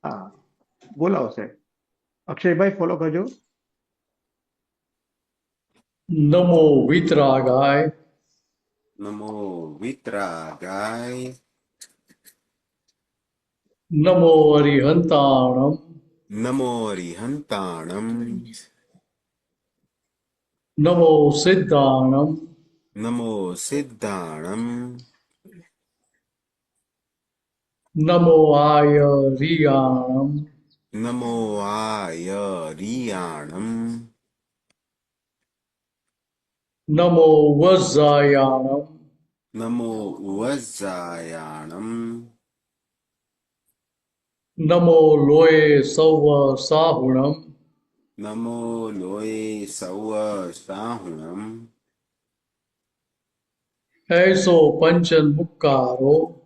હા, બોલાવો સાહેબ. અક્ષયભાઈ ફોલો કરજો. નમો વિતરાગાય. નમો વિતરાગાય. નમો અરિહંતાણમ. નમો અરિહંતાણમ. નમો સિદ્ધાણમ. નમો સિદ્ધાણમ. નમો આય રિયાણમ. નમો આયરિયાણમ. નમો વજ્જાયાણમ. નમો વજ્જાયાણમ. નમો લોય સૌ સાહુણમ. નમો લોય સૌ સાહુણમ. એસો પંચન મુક્કારો.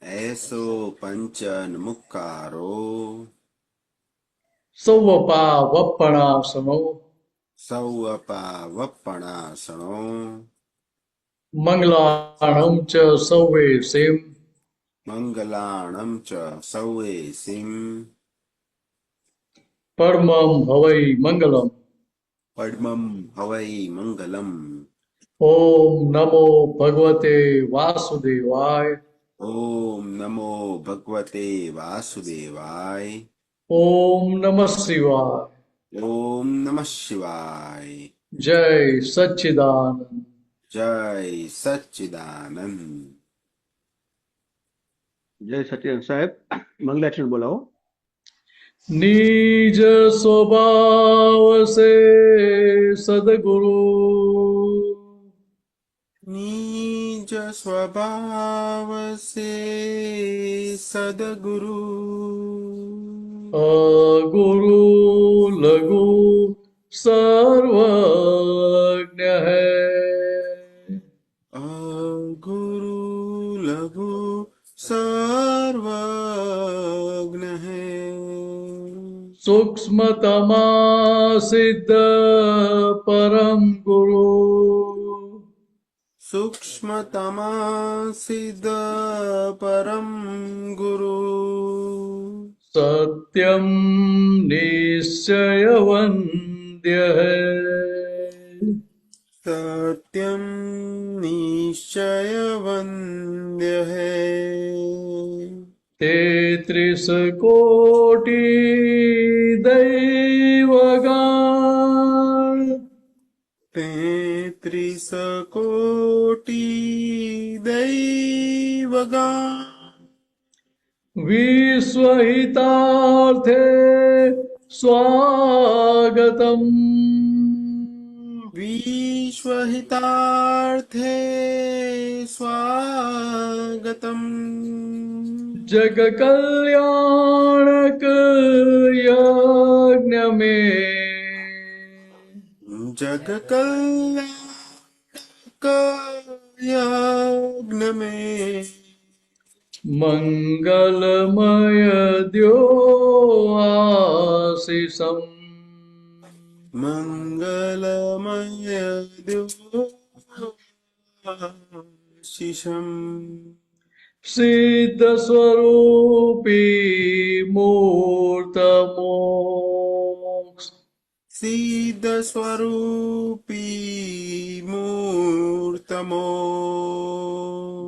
એસો પંચન મુક્કારો. સૌ પા વપણાસનો. સૌ વપણાસણો. મંગલાણમ ચ સૌવે સેમ. મંગલાણમ ચ સૌએ સિમ. પરમમ હવૈ મંગલમ. પડમમ હવૈ મંગલમ. ઓમ નમો ભગવતે વાસુદેવાય. ઓમ નમો ભગવતે વાસુદેવાય. ઓમ નમઃ શિવાય. ઓમ નમઃ શિવાય. જય સચ્ચિદાનંદ. જય સચ્ચિદાનંદ. જય સત્યન સાહેબ, મંગલાચરણ બોલાવો. નિજ સ્વભાવ સે સદગુરુ. નિજ સ્વભાવ સે સદગુરુ. અગુરુ લઘુ સર્વજ્ઞ હૈ. ગુરુ લઘુ સર્વજ્ઞ હૈ. સૂક્ષ્મતમા સિદ્ધ પરમ ગુરુ. સૂક્ષ્મતમા સિદ્ધ પરમ ગુરુ. सत्यम निश्चय वन्द्य है. सत्यम निश्चय वन्द्य है. तेत्रिस कोटि दैवगान. 33 कोटि दैवगान. विश्वहितार्थे स्वागतम. विश्वहितार्थे स्वागतम्. जग कल्याणक यज्ञ में. जग कल्याणक यज्ञ में. मंगलमय द्यो आशीषम्. मंगलमय द्योषिषम्. सिद्ध स्वरूपी मूर्त मोक्ष. सिद्ध स्वरूपी मूर्तमो.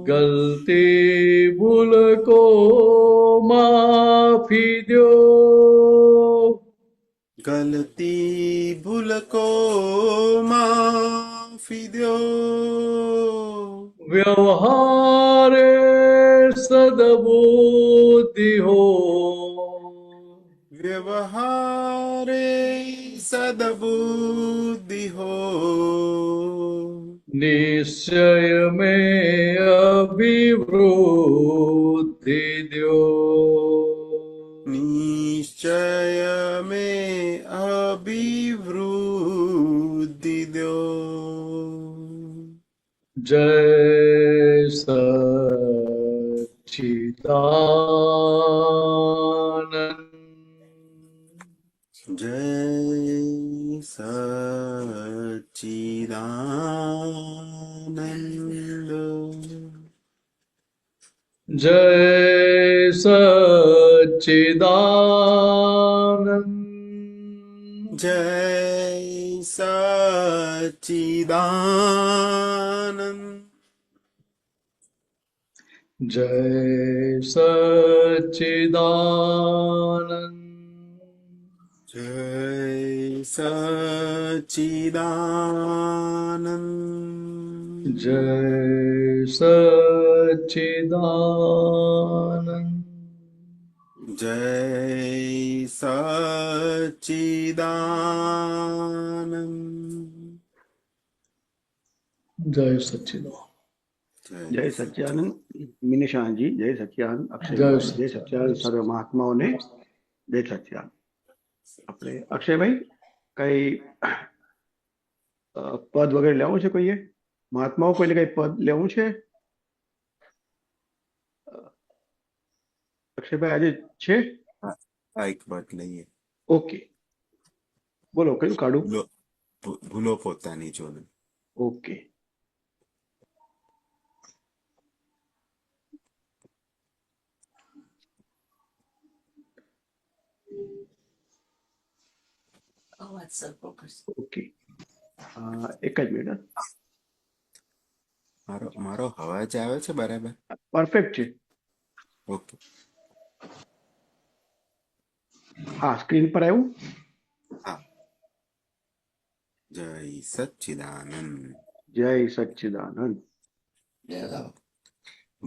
गलती भूल को माफी दो. गलती भूल को माफी दो. व्यवहार सद्बुद्धि हो. व्यवहारे सद्बुद्धि हो. निश्चय में अभिवृद्धि दो. निश्चय में अभिवृद्धि दो. जय सच्चिदानंद. जय सच्चिदानंद. जय सच्चिदानंद. સચ્ચિદાનંદ જય સચ્ચિદાનંદ જય સચ્ચિદાનંદ જય સચ્ચિદાનંદ જય સચ્ચિદાનંદ જય સચ્ચિદાનંદ જય સચ્ચિદાનંદ જય સચ્ચિદાનંદ મિનિશાનજી, જય સચ્ચિદાનંદ જય અક્ષયભાઈ, જય સચ્ચિદાનંદ સચ્ચિદાનંદ સર્વ મહાત્માઓને જય સચ્ચિદાનંદ. આપણે અક્ષયભાઈ કઈ પદ વગેરે લેવું છે? કોઈએ મહાત્માઓ કોઈને કઈ પદ લેવું છે? અક્ષયભાઈ આજે છે? આ એક વાત લઈએ. ઓકે, બોલો કયું કાઢું? ભૂલો પોતાની જોડે. ઓકે, ઓકે, એક જ મિનિટ. મારો અવાજ આવે છે બરાબર? પરફેક્ટ છે. ઓકે. હા, સ્ક્રીન પર આવ્યું. હા. જય સચ્ચિદાનંદ. જય સચ્ચિદાનંદ.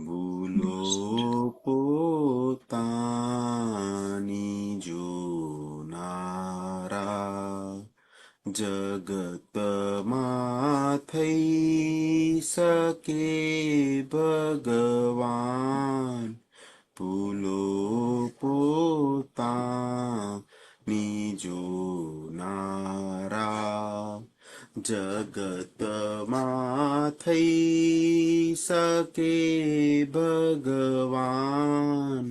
ભૂલો પોતાની જોનારા જગતમાં થઈ શકે ભગવાન. ભૂલો પોતાની જોનારા જગતમાં થઈ શકે ભગવાન.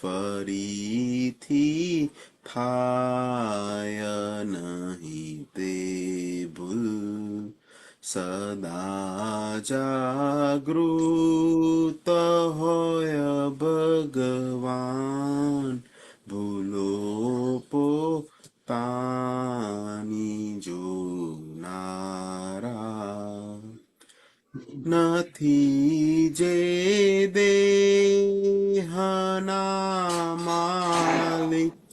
ફરીથી થાય નહીં તે ભૂલ, સદા જાગૃત હોય ભગવાન. ભૂલો પોતાની જોનારા નથી જે દેહના માલિક,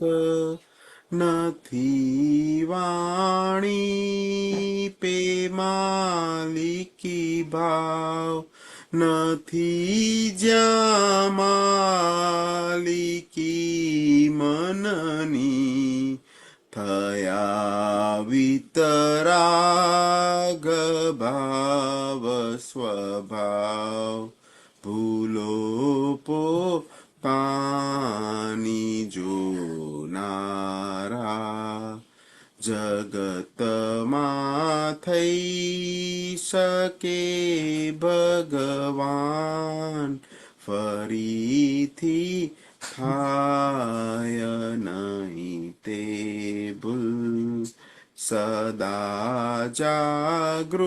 નથી વાણી પે માલિકી ભાવ, નથી જ્યાં માલિકી મનની, થયા વિતરાગ ભાવ સ્વભાવ. ભૂલો પોતાની જોનારા જગતમાં થઈ શકે ભગવાન. ફરીથી થાય નહીં તે ભૂલ, સદા જાગૃત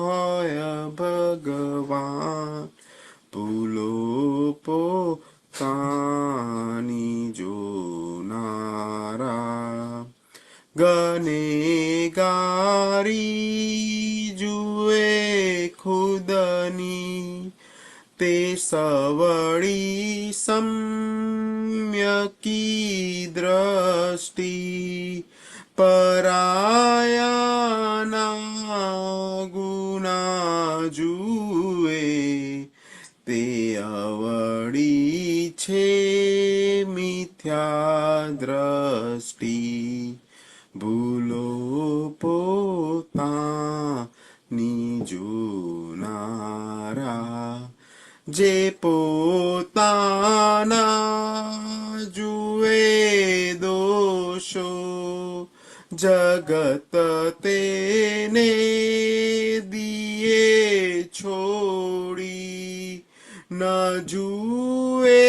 હોય ભગવાન. ભૂલો પોતાની જોનારા ગનેગારી જુએ ખુદની, તે સવળી સમ્યકી દ્રષ્ટિ, પરાયાના ગુના જુએ, તે અવળી છે મિથ્યા દ્રષ્ટિ. ભૂલો પોતાની જોનારા જે પોતાના જુએ દોષો, જગત તેને દિયે છોડી, ન જુએ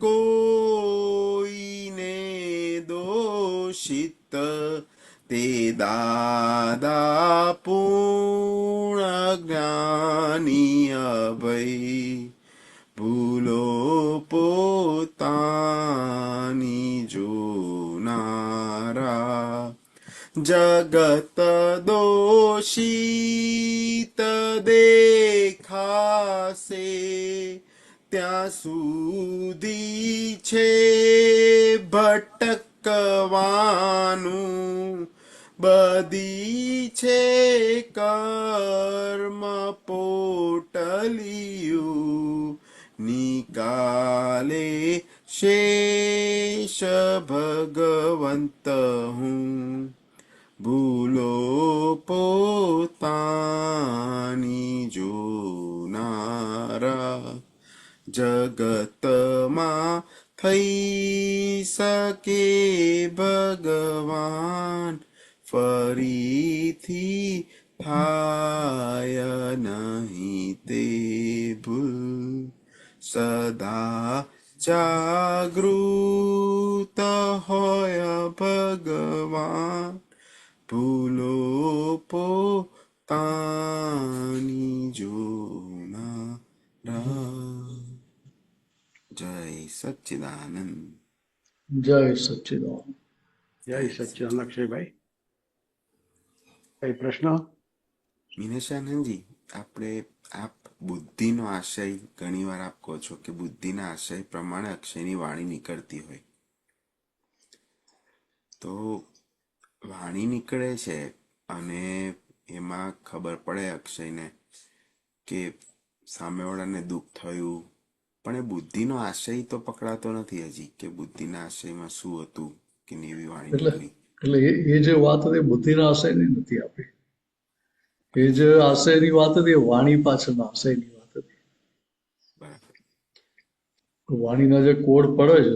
કોઈને દોષિત, તે દાદા પૂર્ણ જ્ઞાની અભય. ભૂલો પોતાની જગત દોષિત દેખાશે ત્યાં સુધી છે ભટકવાનું, બધી છે કર્મ પોટલિયું, નિકાલે શેષ ભગવંત હું, ભૂલો પોતાની જોનારા, જગતમાં થઈ શકે ભગવાન, ફરીથી થાય નહીં તે ભૂલ, સદા જાગૃત હોય ભગવાન, ભૂલો પોતાની જોનારા. જય સચ્ચિદાનંદ. જય સચ્ચિદાનંદ. જય સચ્ચિદાનંદ. અક્ષયભાઈ, કઈ પ્રશ્ન? મીનેશાનંદજી, આપણે આપ બુદ્ધિનો આશય ઘણીવાર આપ કહો છો કે બુદ્ધિના આશય પ્રમાણે અક્ષયની વાણી નીકળતી હોય, તો વાણી નીકળે છે અને એમાં ખબર પડે અક્ષયને કે સામેવાળાને દુઃખ થયું, પણ એ બુદ્ધિનો આશય તો પકડાતો નથી હજી કે બુદ્ધિના આશયમાં શું હતું કે એવી વાણી નીકળી. એટલે એ જે વાત હતી બુદ્ધિના આશયની નથી આપી, એ જે આશયની વાત હતી એ વાણી પાછળના આશયની વાત હતી. બરાબર. વાણીના જે કોડ પડે છે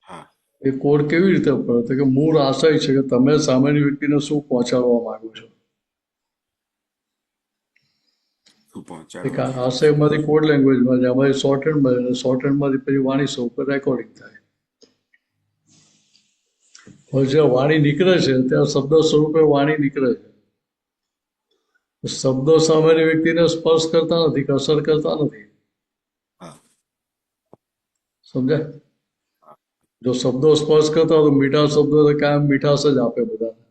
હા. એ કોડ કેવી રીતે પડે તો કે મૂળ આશય છે કે તમે સામેની વ્યક્તિને શું પહોંચાડવા માંગો છો. શું એક પહોંચાડવા? આશયમાંથી કોડ લેંગ્વેજમાં જાય, અમારી શોર્ટ હેન્ડમાં, શોર્ટ હેન્ડમાંથી પછી વાણી સ્વરૂપે રેકોર્ડિંગ થાય. હવે જ્યાં વાણી નીકળે છે ત્યાં શબ્દ સ્વરૂપે વાણી નીકળે છે. શબ્દો સામેની વ્યક્તિને સ્પર્શ કરતા નથી કે અસર કરતા નથી. હા. સમજાય? જો શબ્દો સ્પર્શ કરતા હોય તો મીઠા શબ્દો તો કાયમ મીઠાશ જ આપે બધાને.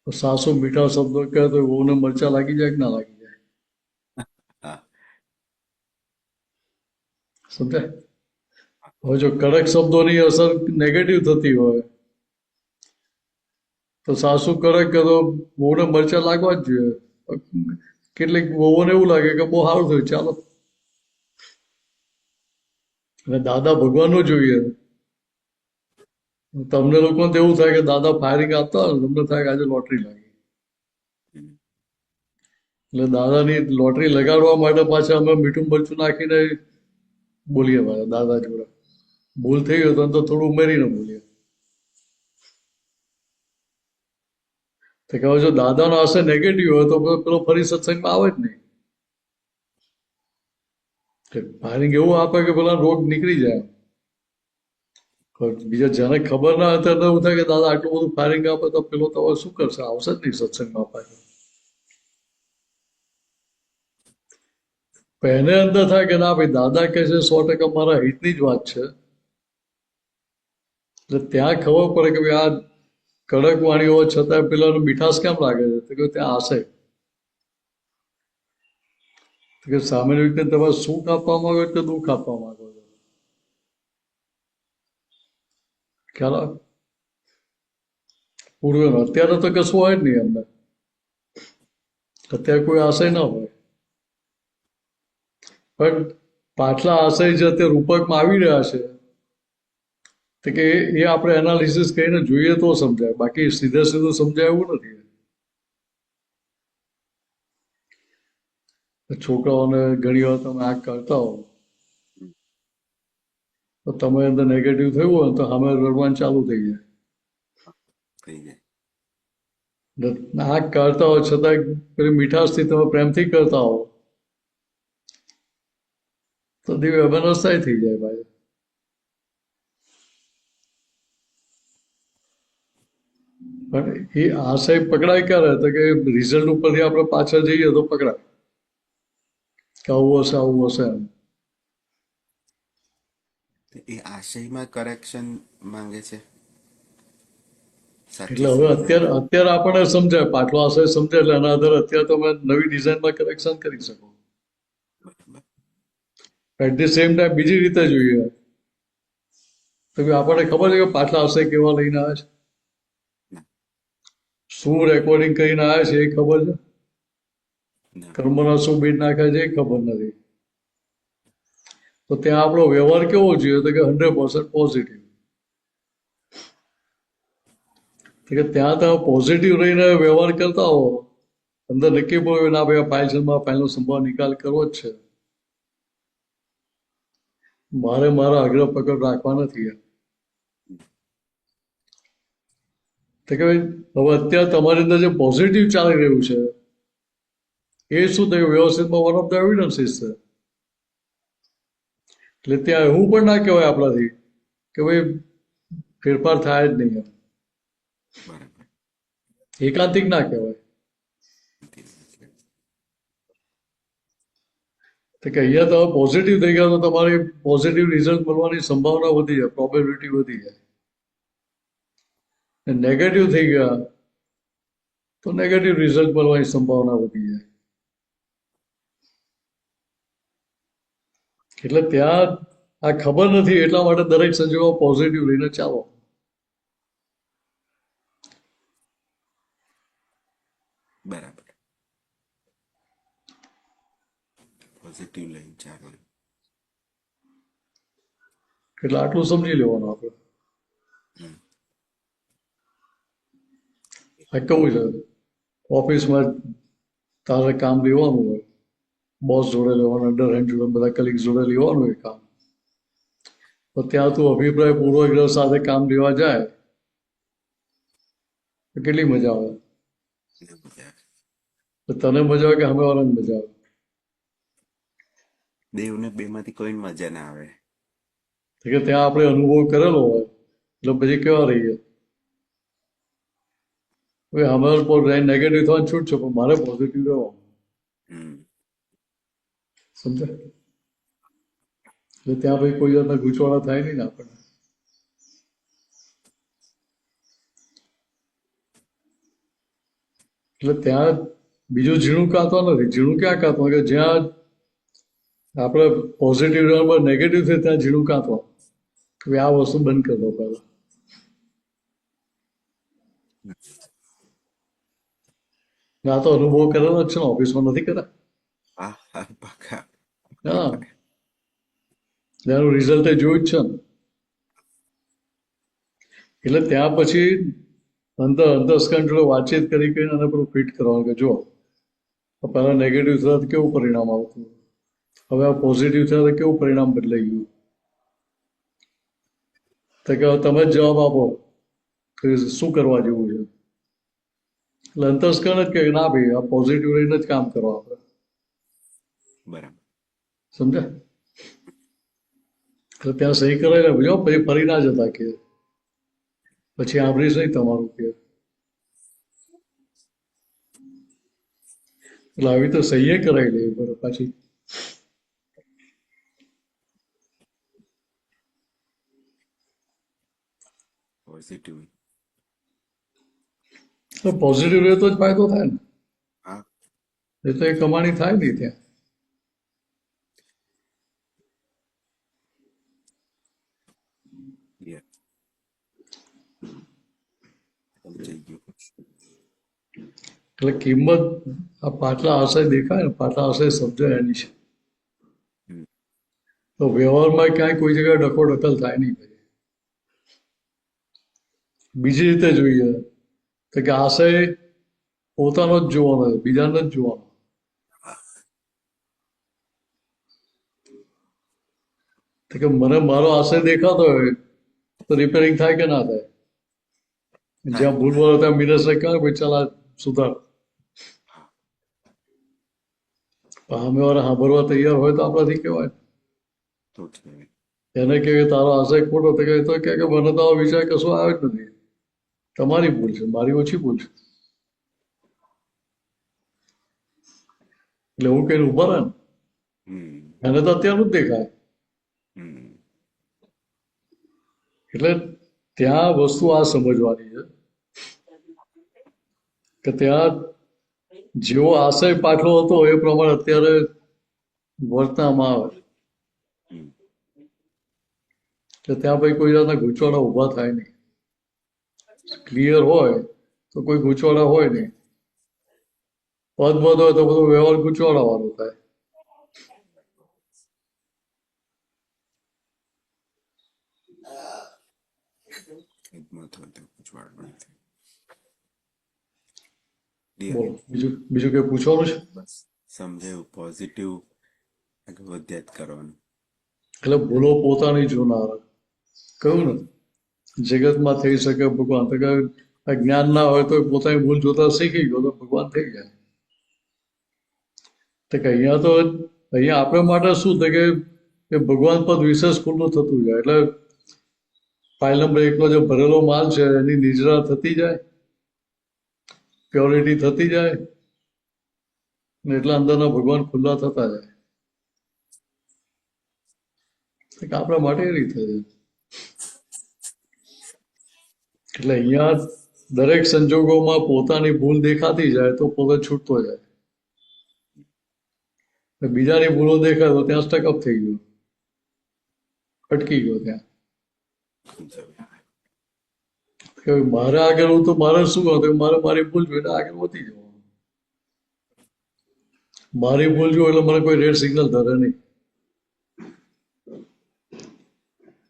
સાસુ મીઠા શબ્દો કહે તો વહુને મરચા લાગી જાય કે ના લાગી જાય? હા. સમજાય? હવે જો કડક શબ્દોની અસર નેગેટિવ થતી હોય તો સાસુ કડક કહે તો વહુને મરચા લાગવા જ જોઈએ. કેટલીક વહુઓને એવું લાગે કે બહુ સારું થયું ચાલો. અને દાદા ભગવાનનું જોઈએ. તમને લોકોને તો એવું થાય કે દાદા ફાયરિંગ આપતા હોય તમને થાય કે આજે લોટરી લાગી. એટલે દાદાની લોટરી લગાડવા માટે પાછા અમે મીઠું મરચું નાખીને બોલીએ પાછા દાદા જોડે. ભૂલ થઈ હોય તો થોડું ઉમેરીને બોલીએ. તો કહો જો દાદાનો આશય નેગેટિવ હોય તો પેલો ફરી સત્સંગમાં આવે જ નહીં. ફાયરિંગ એવું આપે કે પેલા રોગ નીકળી જાય. બીજા જેને ખબર ના હોય તો એવું થાય કે દાદા આટલું બધું ફાયરિંગ આપે તો પેલો તો હવે શું કરશે, આવશે જ નહીં સત્સંગમાં પાછો. એને અંદર થાય કે ના ભાઈ દાદા કે છે 100% મારા હિતની જ વાત છે. એટલે ત્યાં ખબર પડે કે ભાઈ આ કડક વાણી હોવા છતાં પેલાનું મીઠાશ કેમ લાગે છે તો કે ત્યાં આશય કે સામેની વ્યક્તિને તમે સુખ આપવા માંગો કે દુઃખ આપવા માંગો છો. ખ્યાલ આવે? પૂર્વે અત્યારે તો કશું હોય જ નહીં અંદર. અત્યારે કોઈ આશય ના હોય, પણ પાછલા આશય જે અત્યારે રૂપકમાં આવી રહ્યા છે તો કે એ આપણે એનાલિસિસ કરીને જોઈએ તો સમજાય, બાકી સીધે સીધું સમજાય એવું નથી. છોકરાઓને ઘણી વાર તમે આ કરતા હો તો તમે અંદર નેગેટિવ થયું હોય તો સામે રડવાનું ચાલુ થઈ જાય. આ કરતા હો છતાં પેલી મીઠાશથી તમે પ્રેમથી કરતા હો તો દિવ્ય અવસ્થા થઈ જાય ભાઈ. પણ એ આશય પકડાય ક્યારે તો કે રિઝલ્ટ ઉપરથી આપણે પાછળ જઈએ તો પકડાય કે આવું હશે એમ. એ આશયમાં કરેક્શન માંગે છે. સાચી હવે સમજણ. અત્યારે આપણને સમજાય, પાછલો આશય સમજાય એટલે એના આધારે અત્યારે તમે નવી ડિઝાઇનમાં કરેક્શન કરી શકો. બરાબર. એટ ધી સેમ ટાઈમ બીજી રીતે જોઈએ તો કે આપણને ખબર છે કે પાછલા આશય કેવા લઈને આવે છે, ના શું રેકોર્ડિંગ કરીને આવે છે એ ખબર છે, ના કર્મના શું બીટ નાખે છે એ ખબર નથી. તો ત્યાં આપણો વ્યવહાર કેવો જોઈએ તો કે 100% પોઝિટિવ. કે ત્યાં તમે પોઝિટિવ રહીને વ્યવહાર કરતા હો, અંદર નક્કી પડ્યું ના ભાઈ ફાઇલનો સંભાવ નિકાલ કરવો જ છે, મારે મારા આગ્રહ પકડ રાખવા નથી. તો કે ભાઈ હવે અત્યારે તમારી અંદર જે પોઝિટિવ ચાલી રહ્યું છે એ શું થયું, વ્યવસ્થિતમાં વન ઓફ ધ એવિડન્સીસ છે. એટલે ત્યાં એવું પણ ના કહેવાય આપણાથી કે ભાઈ ફેરફાર થાય જ નહીં, બરાબર. એકાંતિક ના કહેવાય. તો કે અહીંયા તમે પોઝિટિવ થઈ ગયા તો તમારી પોઝિટિવ રિઝલ્ટ મળવાની સંભાવના વધી જાય, પ્રોબેબિલિટી વધી જાય. નેગેટિવ થઈ ગયા તો નેગેટિવ રિઝલ્ટ મળવાની સંભાવના વધી જાય. એટલે ત્યાં આ ખબર નથી એટલા માટે દરેક સંજોગો પોઝિટિવ લઈને ચાલો. બરાબર. પોઝિટિવ લઈને ચાલો. એટલે આટલું સમજી લેવાનું આપણે. આ કેવું છે, ઓફિસમાં તારે કામ લેવાનું હોય, બોસ જોડે લેવાનું, અંડર હેન્ડ જોડે, બધા કલીગ જોડે લેવાનું હોય કામ, તો ત્યાં તું અભિપ્રાય પૂર્વગ્રહ સાથે કામ લેવા જાય તો કેટલી મજા આવે. તો તને મજા આવે કે સામે વાળાને મજા આવે? દેવને બેમાંથી કોઈ મજા ના આવે. કે ત્યાં આપણે અનુભવ કરેલો હોય એટલે પછી કેવા રહીએ, હવે અમારે પર નેગેટિવ થવાની છૂટ છે પણ મારે પોઝિટિવ રહેવાનું. સમજાય? એટલે ત્યાં ભાઈ કોઈ જાતના ગૂંચવાડા થાય નહીં ને આપણને. એટલે ત્યાં બીજું ઝીણું કાતો નથી. ઝીણું ક્યાં કાતો કે જ્યાં આપણે પોઝિટિવ નંબર નેગેટિવ છે ત્યાં ઝીણું કાતો કે આ વસ્તુ બંધ કરી દો પહેલા. આ તો અનુભવ કરેલો જ છે ને, ઓફિસમાં નથી કર્યા? હા હા પાકા. હા, એનું રિઝલ્ટ જોયું જ છે ને. એટલે ત્યાં પછી અંતસ્કંઠ જોડે વાતચીત કરીને એને પેલું ફિટ કરવાનું કે જો પહેલા નેગેટિવ થયા તો કેવું પરિણામ આવતું, હવે આ પોઝિટિવ થયા તો કેવું પરિણામ બદલાઈ ગયું. તો કે તમે જ જવાબ આપો કે શું કરવા જેવું છે. એટલે અંતસ્કરણ જ કે ના ભાઈ આ પોઝિટિવ રહીને જ કામ કરો આપણે. બરાબર. સમજ્યા? એટલે ત્યાં સહી કરાવી લે જો પછી ફરી ના જતા કે પછી આંભળીશ નહીં તમારું કે. એટલે આવી તો સહીએ કરાવી લેવી પડે પાછી. પોઝિટિવ. તો પોઝિટિવ રહે તો જ ફાયદો થાય ને, હા. એ તો એ કમાણી થાય નહીં ત્યાં. Yeah. સમજાઈ ગયું. એટલે કિંમત આ પાટલા આશય દેખાય ને, પાટલા આશય સમજાય એની છે. તો વ્યવહારમાં ક્યાંય કોઈ જગ્યાએ ડખો ડખલ થાય નહીં. બીજી રીતે જોઈએ તો કે આશય પોતાનો જ જોવાનો, બીજાને જ જોવાનો. તો કે મને મારો આશય દેખાતો હોય તો રિપેરિંગ થાય કે ના થાય? જ્યાં ભૂલ મળે ત્યાં મિનસને કહે ભાઈ ચાલ આ સુધાર. સામે વાળા સાંભળવા તૈયાર હોય તો આપણાથી કહેવાય. તો છે. એને કે તારો આશય ખોટો, તો કે મને તો આવો વિચાર કશું આવે જ નથી, તમારી ભૂલ છે, મારી ઓછી ભૂલ છે. એટલે હું કઈ ઉભા રહે ને, એને તો અત્યારનું જ દેખાય. એટલે ત્યાં વસ્તુ આ સમજવાની છે કે ત્યાં જેવો આશય પાછો હતો એ પ્રમાણે અત્યારે વર્તવામાં આવે હમ. કે ત્યાં પછી કોઈ જાતના ગૂંચવાડા ઊભા થાય નહીં. ક્લિયર હોય તો કોઈ ગૂંચવાડા હોય નહીં. પદવત હોય તો બધો વ્યવહાર ગૂંચવાડા વાળો થાય. ખિદમત હોય તો પૂછવાડ નહીં થાય. બોલો બીજું કઈ પૂછવાનું છે? બસ સમજાયું, પોઝિટિવ આગળ વધ્યા જ કરવાનું. એટલે ભૂલો પોતાની જોનાર કહ્યું ને, જગતમાં થઈ શકે ભગવાન. તો કે આ જ્ઞાન ના હોય તો પોતાની ભૂલ જોતા શીખી ગયો તો ભગવાન થઈ જાય. તો કે અહીંયા આપણે માટે શું થાય કે ભગવાન પદ વિશેષ ખુલ્લું થતું જાય. એટલે ફાઇલ નંબર 1 જે ભરેલો માલ છે એની નિજરા થતી જાય, પ્યોરિટી થતી જાય, ને એટલા અંદરના ભગવાન ખુલ્લા થતા જાય. આપણા માટે એ રીતે છે. એટલે અહીંયા દરેક સંજોગોમાં પોતાની ભૂલ દેખાતી જાય તો પોતે છૂટતો જાય. બીજાની ભૂલો દેખાય તો ત્યાં સ્ટકઅપ થઈ ગયો, અટકી ગયો ત્યાં. કે મારે આગળ હું તો મારે શું હતું, મારે મારી ભૂલ જોઈને આગળ વધી જવાનું. મારી ભૂલ જો એટલે મને કોઈ રેડ સિગ્નલ ધરે નહીં.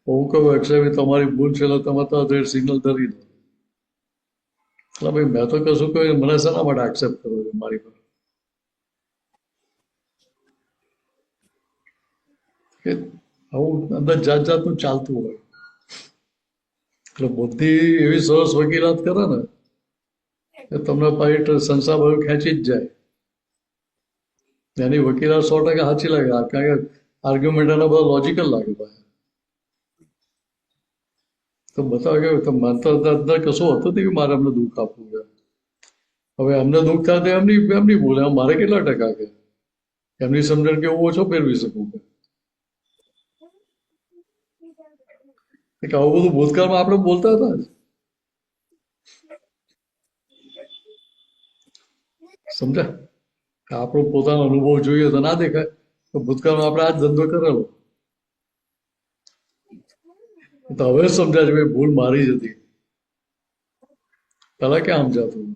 હું કહું અક્ષયભાઈ તમારી ભૂલ છે એટલે તમે તો રેડ સિગ્નલ ધરી દો. એટલે ભાઈ મેં તો કશું કહ્યું, મને શેના માટે એક્સેપ્ટ કરો છો મારી પર? કે આવું અંદર જાત જાતનું ચાલતું હોય. એટલે બુદ્ધિ એવી સરસ વકીલાત કરે ને કે તમને પાછી સંસાર બધું ખેંચી જ જાય. એની વકીલાત 100% સાચી લાગે, કારણ કે આર્ગ્યુમેન્ટ એના બધા લોજિકલ લાગે ભાઈ. તો બતાવે કે માનતા અંદર કશું હતું નહીં કે મારે એમને દુઃખ આપવું છે. હવે એમને દુઃખ થાય તો એમની ભૂલ, મારે કેટલા ટકા કે એમની સમજણ કે હું ઓછો ફેરવી શકું કે આવું બધું ભૂતકાળમાં આપણે બોલતા હતા. સમજ્યા? આપણો પોતાનો અનુભવ જોઈએ તો ના દેખાય. તો ભૂતકાળમાં આપણે આ જ ધંધો કરેલો. તો હવે સમજાય છે ભૂલ મારી જ હતી. પેલા ક્યાં સમજાતું?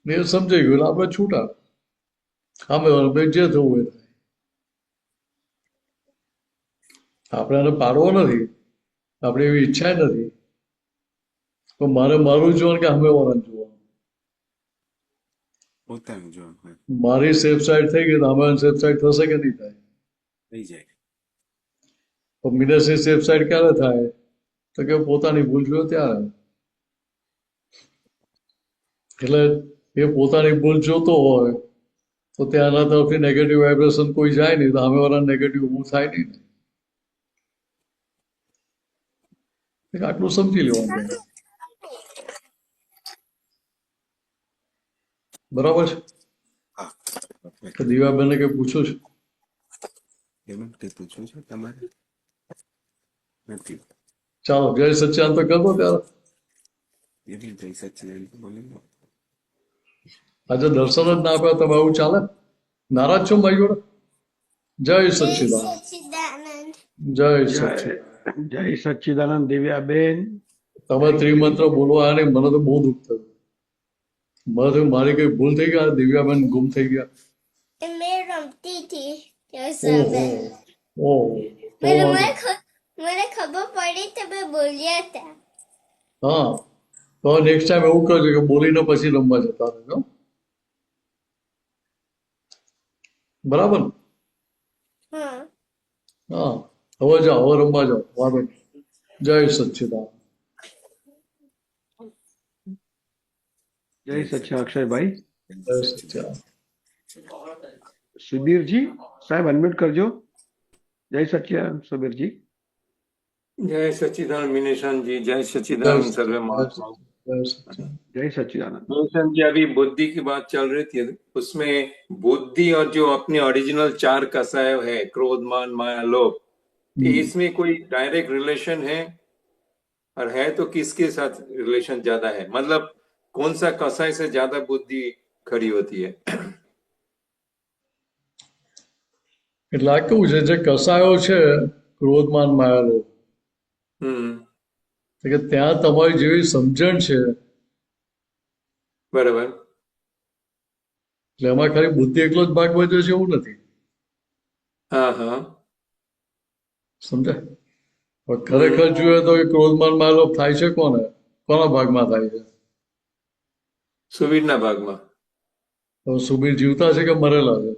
ને સમજાઈ ગયું એટલે આપણે છૂટા. સામે જે થવું એ થાય. આપણે એને પાડવો નથી, આપણે એવી ઈચ્છા નથી. પણ મારે મારું જોવાનું કે સામે વાળાને જોવાનું. પોતાનું જોવાનું હોય. મારી સેફ સાઈડ થઈ ગઈ તો સામે સેફ સાઈડ થશે કે નહીં થાય? થઈ જાય. પણ મિનસની સેફ સાઈડ ક્યારે થાય? તો કે પોતાની ભૂલ જોયો ત્યારે. એટલે એ પોતાની ભૂલ જોતો હોય તો ત્યાંના તરફથી નેગેટિવ વાઇબ્રેશન કોઈ જાય નહીં, તો સામે વાળા નેગેટિવ ઊભું થાય નહીં. આટલું સમજી લેવાનું. બરાબર છે? હા. દીવાબેનને કઈ પૂછ્યું છે? એમ કે પૂછવું છે તમારે? નથી. ચાલો જય સચ્ચાન તો કરવો ત્યારે. એવી જઈ સચ્ચિદાનંદ બોલી લો. આજે દર્શન જ ના આપ્યા તમે આવું ચાલે? નારાજ છો મારી જોડે? જય સચ્ચિદાનંદ. જય સચ્ચિદાનંદ. જય સચ્ચિદાનંદ દિવ્યાબેન. તમે ત્રિમંત્ર બોલવા આવ્યા નહીં, મને તો બહુ દુઃખ થયું. મને તો મારી કઈ ભૂલ થઈ ગઈ, દિવ્યાબેન ગુમ થઈ ગયા. મેં રમતી હતી મને ખબર પડી તમે બોલ્યા હતા. હા, તો નેક્સ્ટ ટાઈમ એવું કરજો કે બોલીને પછી રમવા જતા રહેજો. બરાબર ને? હા. હા, હવે જાઓ, હવે રમવા જાઓ. વાંધો નહીં. જય સચ્ચિદાનંદ. જય સચ્ચિદાનંદ અક્ષયભાઈ. જય સચ્ચિદાનંદ. સુબીરજી સાહેબ અનમ્યુટ કરજો. જય સચ્ચિદાનંદ સુબીરજી. जय सच्चिदानंद मिनेशन जी, जय सच्चिदानंद सर्वे महात्माओं। જય સચ્ચિદાનંદ. જય સચ્ચિદાનંદ. मिनेशन जी, अभी बुद्धि की बात चल रही थी, उसमें बुद्धि और जो अपने ओरिजिनल 4 कसाय है, क्रोध मान माया लोभ, कि इसमें कोई डायरेक्ट रिलेशन है, और है तो किसके साथ रिलेशन ज्यादा है, मतलब कौन सा कसाय से ज्यादा बुद्धि खड़ी होती है? એટલે આ કેવું છે, જે કસાયો છે ક્રોધમાન માયાલો, હમ કે ત્યાં તમારી જેવી સમજણ છે, બરાબર. એટલે એમાં ખાલી બુદ્ધિ એકલો જ ભાગ ભજવે છે એવું નથી, હા હા સમજાય? પણ ખરેખર જોઈએ તો એ ક્રોધમાન માયાલો થાય છે કોના ભાગમાં થાય છે? સુવીરના ભાગમાં. તો સુબીર જીવતા છે કે મરેલા છે?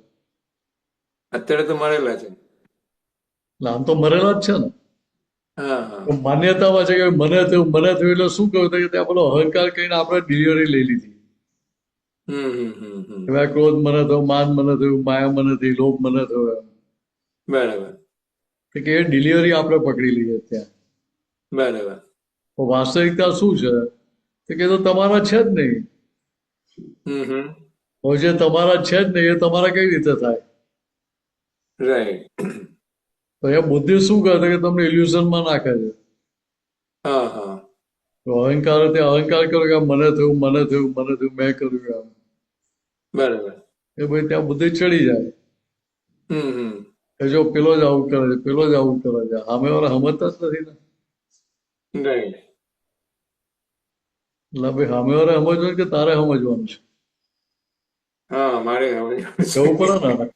અત્યારે તો મળેલા છે. એટલે આમ તો મરેલા જ છે ને. હા હા તો માન્યતામાં છે કે મને થયું એટલે શું કહ્યું કે ત્યાં પેલો અહંકાર કહીને આપણે ડિલિવરી લઈ લીધી હમ કે ભાઈ ક્રોધ મને થયો, માન મને થયું, માયા મને થઈ, લોભ મને થયો એમ. બરાબર તો કે એ ડિલિવરી આપણે પકડી લઈએ ત્યાં. બરાબર. તો વાસ્તવિકતા શું છે? તો કે તો તમારા છે જ નહીં. હમ હવે જે તમારા છે જ નહીં એ તમારા કઈ રીતે થાય? રાઈટ. તો એ બુદ્ધિ શું કરે છે કે તમને ઇલ્યુઝનમાં નાખે છે. હા હા તો અહંકાર કરો કે મને થયું, મને થયું, મને થયું, મેં કર્યું એમ. બરાબર. એ ભાઈ ત્યાં બુદ્ધિ ચડી જાય હમ કે જો પેલો જ આવું કરે છે, પેલો જ આવું કરે છે. સામે વાળા સમજતા જ નથી ને. રાઈટ. એટલે ભાઈ સામે વાળા સમજવાનું કે તારે સમજવાનું છે, હા મારે હવે જવું પડે ને.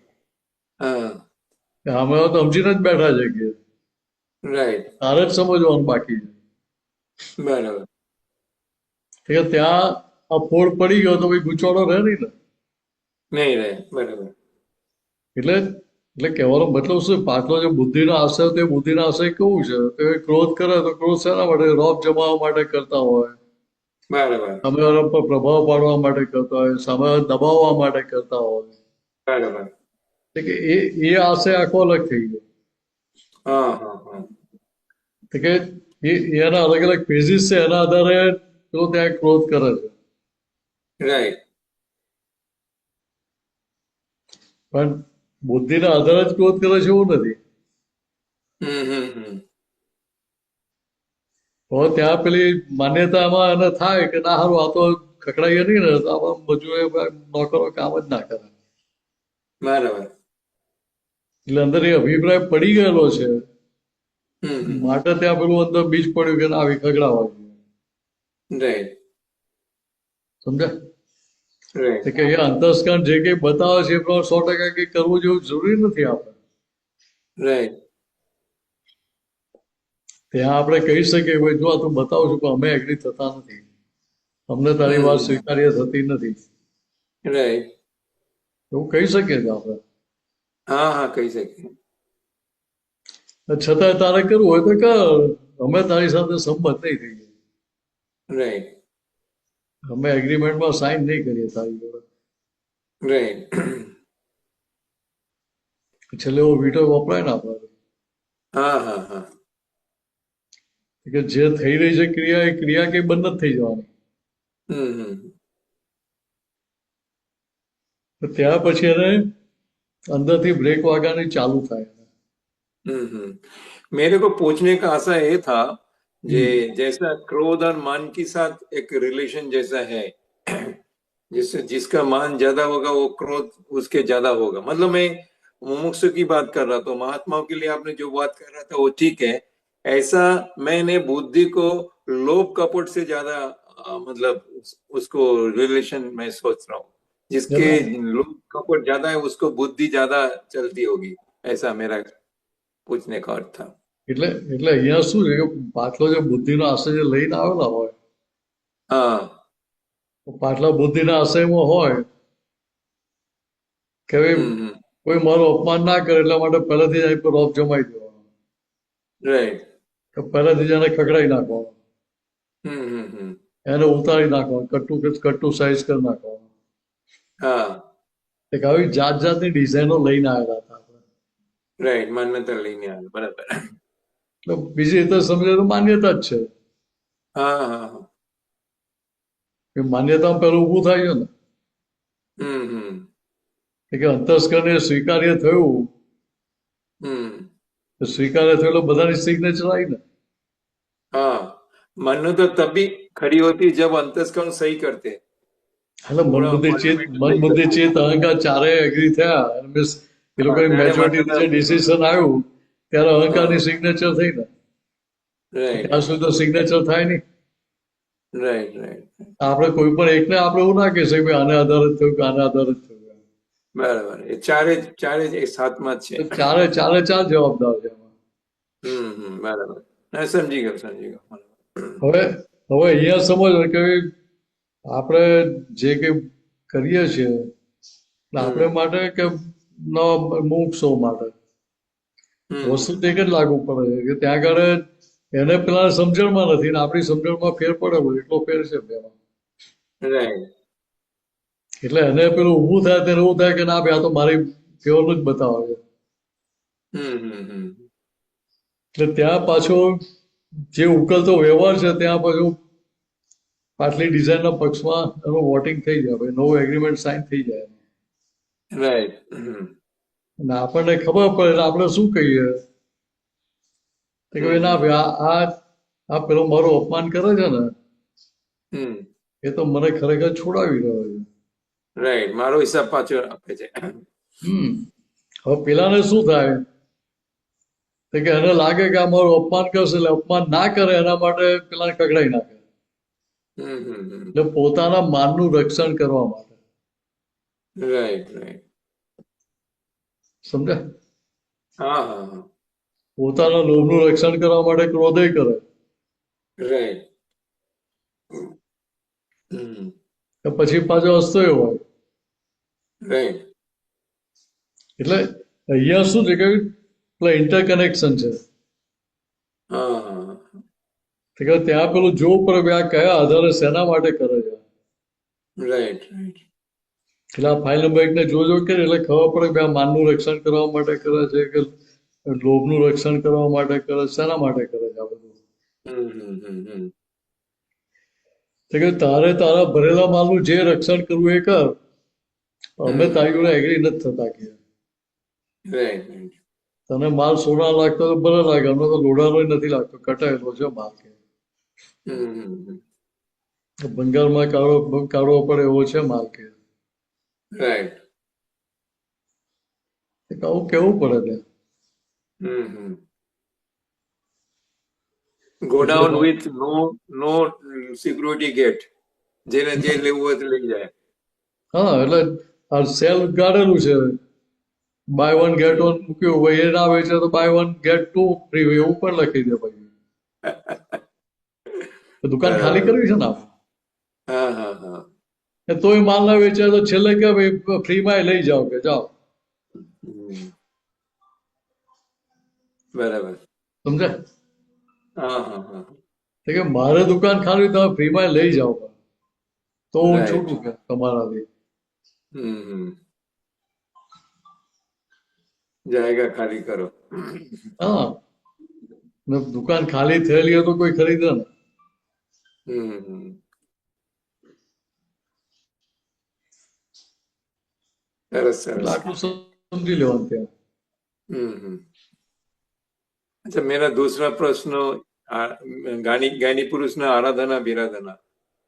હા કે સામે વાળા તો સમજીને જ બેઠા છે કે રાઈટ. તારે જ સમજવાનું બાકી બરાબર. છે કે ત્યાં આ ફોડ પડી ગયો તો ભાઈ ગૂંચવાડો રહે નહીં ને. નહીં રહે. બરાબર. એટલે કહેવાનો મતલબ શું? પાછલો જે બુદ્ધિનો આશય તે બુદ્ધિનો આશય કેવું છે? તો એ ક્રોધ કરે તો ક્રોધ શેના માટે? રોપ જમાવવા માટે કરતા હોય, બરાબર. સામેવાળા પર પ્રભાવ પાડવા માટે કરતા હોય, સામેવાળા દબાવવા માટે કરતા હોય. બરાબર. એટલે કે એ આશય આખો અલગ થઈ ગયો. હા હા હા તો કે એના અલગ અલગ ફેઝિસ છે, એના આધારે તો ત્યાં ક્રોધ કરે છે. રાઈટ. પણ બુદ્ધિના આધારે જ ક્રોધ કરે છે એવું નથી. હમ હવે ત્યાં પેલી માન્યતામાં એને થાય કે ના સારું આ તો ખકડાઈએ નહીં ને તો આમાં મજૂર નોકરો કામ જ ના કરે. બરાબર. એટલે અંદર એ અભિપ્રાય પડી ગયેલો છે, હમ માટે ત્યાં પેલું અંદર બીજ પડ્યું કે ના આવી ખગડાવા જોઈએ. રાઈટ. સમજ્યા? રાઈટ. કે એ અંતસ્કરણ જે કંઈ બતાવે છે એ પ્રમાણે 100% કંઈ કરવું જેવું જરૂરી નથી આપણે. રાઈટ. ત્યાં આપણે કહી શકીએ ભાઈ જો આ તું બતાવું છું પણ અમે એગ્રી થતા નથી, અમને તારી વાત સ્વીકાર્ય થતી નથી, રાઈટ. એવું કહી શકીએ છીએ આપણે. હા હા કહી શકીએ. છતાં તારે કરવું હોય તો કર, અમે તારી સાથે સંમત નહીં થઈએ, રાઈટ. અમે એગ્રીમેન્ટમાં સાઈન નહીં કરીએ તારી જોડે. રાઈટ. છેલ્લે એવો વીટો વપરાય ને આપણે હા હા હા કે જે થઈ રહી છે ક્રિયા, એ ક્રિયા કઈ બંધ જ થઈ જવાની. હમ તો ત્યાં પછી એને अंदर ब्रेक वागानी चालू था। मेरे को पूछने का आशा ये था जे जैसा क्रोध और मान के साथ एक रिलेशन जैसा है, जिससे जिसका मान ज्यादा होगा वो क्रोध उसके ज्यादा होगा। मतलब मैं मुमुक्षु की बात कर रहा था, महात्माओं के लिए आपने जो बात कर रहा था वो ठीक है। ऐसा मैंने बुद्धि को लोभ कपट से ज्यादा मतलब उसको रिलेशन में सोच रहा हूँ। जिसके लोभ कपट ज्यादा है उसको बुद्धि ज्यादा चलती होगी, ऐसा मेरा પૂછને કા અર્થ था। એટલે અહીંયા શું છે કે પાછલો જે બુદ્ધિનો આશય જે લઈને આવેલા હોય, હા, પાછલા બુદ્ધિના આશયમાં હોય કે કોઈ મારું અપમાન ના કરે એટલા માટે પહેલાથી જ પર રોપ જમાઈ દેવાનો, રાઈટ, કે પહેલાથી જ એને ખકડાઈ નાખવાનો, એને ઉતારી નાખવાનો, કટ્ટુ સાઇઝ કરી નાખવાનો। હા, એક આવી જાત જાતની ડિઝાઇનો લઈને આવેલા હતા આપણે। રાઈટ, માન્યતા લઈને આવે, બરાબર। એટલે બીજી રીતે સમજે તો માન્યતા જ છે। હા હા કે માન્યતામાં પહેલું ઊભું થાય છે ને કે અંતસ્કરણને સ્વીકાર્ય થયું તો સ્વીકારે થયેલો બધાની સિગ્નેચર આવી ને. हाँ, मन तो तभी खड़ी होती जब अंतस्करण सही करते हैं। એટલે મન पूरा બુદ્ધિ ચેત parliament મન सही બુદ્ધિ करती ચેત અહંકાર ચારેય એગ્રી થયા મીન્સ એ है। લોકોની ત્યારે મેજોરિટી જે માન્યતા ડિસિઝન આવ્યું ત્યારે અહંકારની हाँ, સિગ્નેચર થઈ ને. राइट ત્યાં સુધી તો સિગ્નેચર થાય નહીં. राइट राइट આપણે કોઈ પણ એકને આપણે એવું ના કહી શકીએ કે આને આધારે જ થયું કે આને આધારે જ થયું. बराबर ये चारे चारे एक साथ में જ તો છે। ચારે ચારે ચાર જવાબદાર છે એમાં. बराबर मैं समझी गयो बराबर। હવે હવે અહીંયા સમજો કે આપણે જે કંઈ કરીએ છીએ આપણે માટે કે મુમુક્ષો માટે વસ્તુ તે જ લાગુ પડે છે કે ત્યાં આગળ એને પેલા સમજણમાં નથી ને આપણી સમજણમાં ફેર પડે એટલો ફેર છે બેમાં. राइट એટલે એને પેલું ઊભું થાય ત્યારે એવું થાય કે ના ભાઈ આ તો મારી ફેવરનું જ બતાવે છે. એટલે ત્યાં પાછો જે ઉકલતો વ્યવહાર છે ત્યાં પાછું પાછલી ડિઝાઇનના પક્ષમાં એનું વોટિંગ થઈ જાય ભાઈ નવું એગ્રીમેન્ટ સાઇન થઈ જાય. राइट અને આપણને ખબર પડે એટલે આપણે શું કહીએ તો કે ભાઈ ના ભાઈ આ પેલો મારું અપમાન કરે છે ને એ તો મને ખરેખર છોડાવી રહ્યો છે. રાઈટ મારો હિસાબ પાછો આપે છે। હવે પેલાને શું થાય તો કે એને લાગે કે આ મારું અપમાન કરશે એટલે અપમાન ના કરે એના માટે પેલાને કગડાઈ નાખે એટલે પોતાના માનનું રક્ષણ કરવા માટે. રાઈટ રાઈટ સમજ્યા? હા હા હા પોતાના લોભનું રક્ષણ કરવા માટે ક્રોધે કરે. રાઈટ કે પછી પાછો હસતો હોય. રાઈટ એટલે અહીંયા શું છે કે પેલા ઇન્ટરકનેક્શન છે હા હા કે ત્યાં પેલું જોવું પડે કે આ કયા આધારે શેના માટે કરે છે. રાઈટ રાઈટ એટલે આ ફાઇલ નંબર 1 ને જોજો કે એટલે ખબર પડે કે આ માનનું રક્ષણ કરવા માટે કરે છે કે લોભનું રક્ષણ કરવા માટે કરે છે શેના માટે કરે છે આ બધું. કે તારે તારા ભરેલા માલનું જે રક્ષણ કરવું એ કર અમે તારી જોડે એગ્રી નથી થતા કે રાઈટ રાઈટ તને માલ સોના લાગતો તો ભલે લાગે અમને તો લોડાનો નથી લાગતો કટાયેલો છે માલ કે ભંગારમાં કાઢવો પડે એવો છે માલ કે રાઈટ આવું કેવું પડે ત્યાં. Godown with no security gate જેને જે લેવું હોય તે લઈ જાય। હા એટલે આ સેલ ગાળેલું છે બાય વન ગેટ વન મૂક્યું ભાઈ એ ના વેચે તો buy one get two free એવું પણ લખી દે પછી. દુકાન ખાલી કરવી છે ને આપણે હા હા હા તોય માલ ના વેચાય તો છેલ્લે કે ભાઈ ફ્રીમાં લઈ જાઓ કે જાઓ. બરાબર સમજ્યા? હા હા હા કે મારે દુકાન ખાલી તમે ફ્રીમાં લઈ જાઓ તો હું Right. છૂટું કે તમારાથી. જાયગા ખાલી કરો। હા ને દુકાન ખાલી થયેલી હોય તો કોઈ ખરીદે ને. સરસ એટલે સરસ આટલું સમજી લેવાનું ત્યાં. अच्छा मेरा दूसरा प्रश्न ज्ञानी पुरुष ना आराधना बिराधना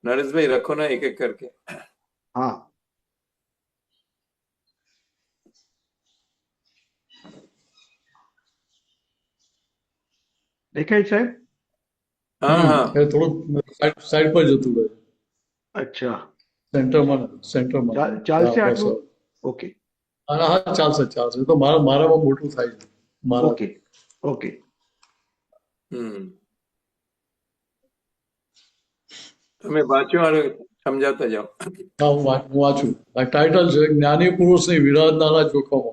नरेश भाई रखो ना एक एक करके। હા દેખાય સાહેબ? हाँ हाँ એ થોડુંક સાઈડ પર જતું રહે અચ્છા સેન્ટરમાં. ચાલશે આટલું? ઓકે હા ચાલશે ચાલશે તો મારામાં મોટું થાય છે મારા. ઓકે ઓકે તમે વાંચો અને સમજાતા જાઓ। હા હું વાંચું. આ ટાઇટલ છે જ્ઞાની પુરુષની વિરાધનાના જોખમો.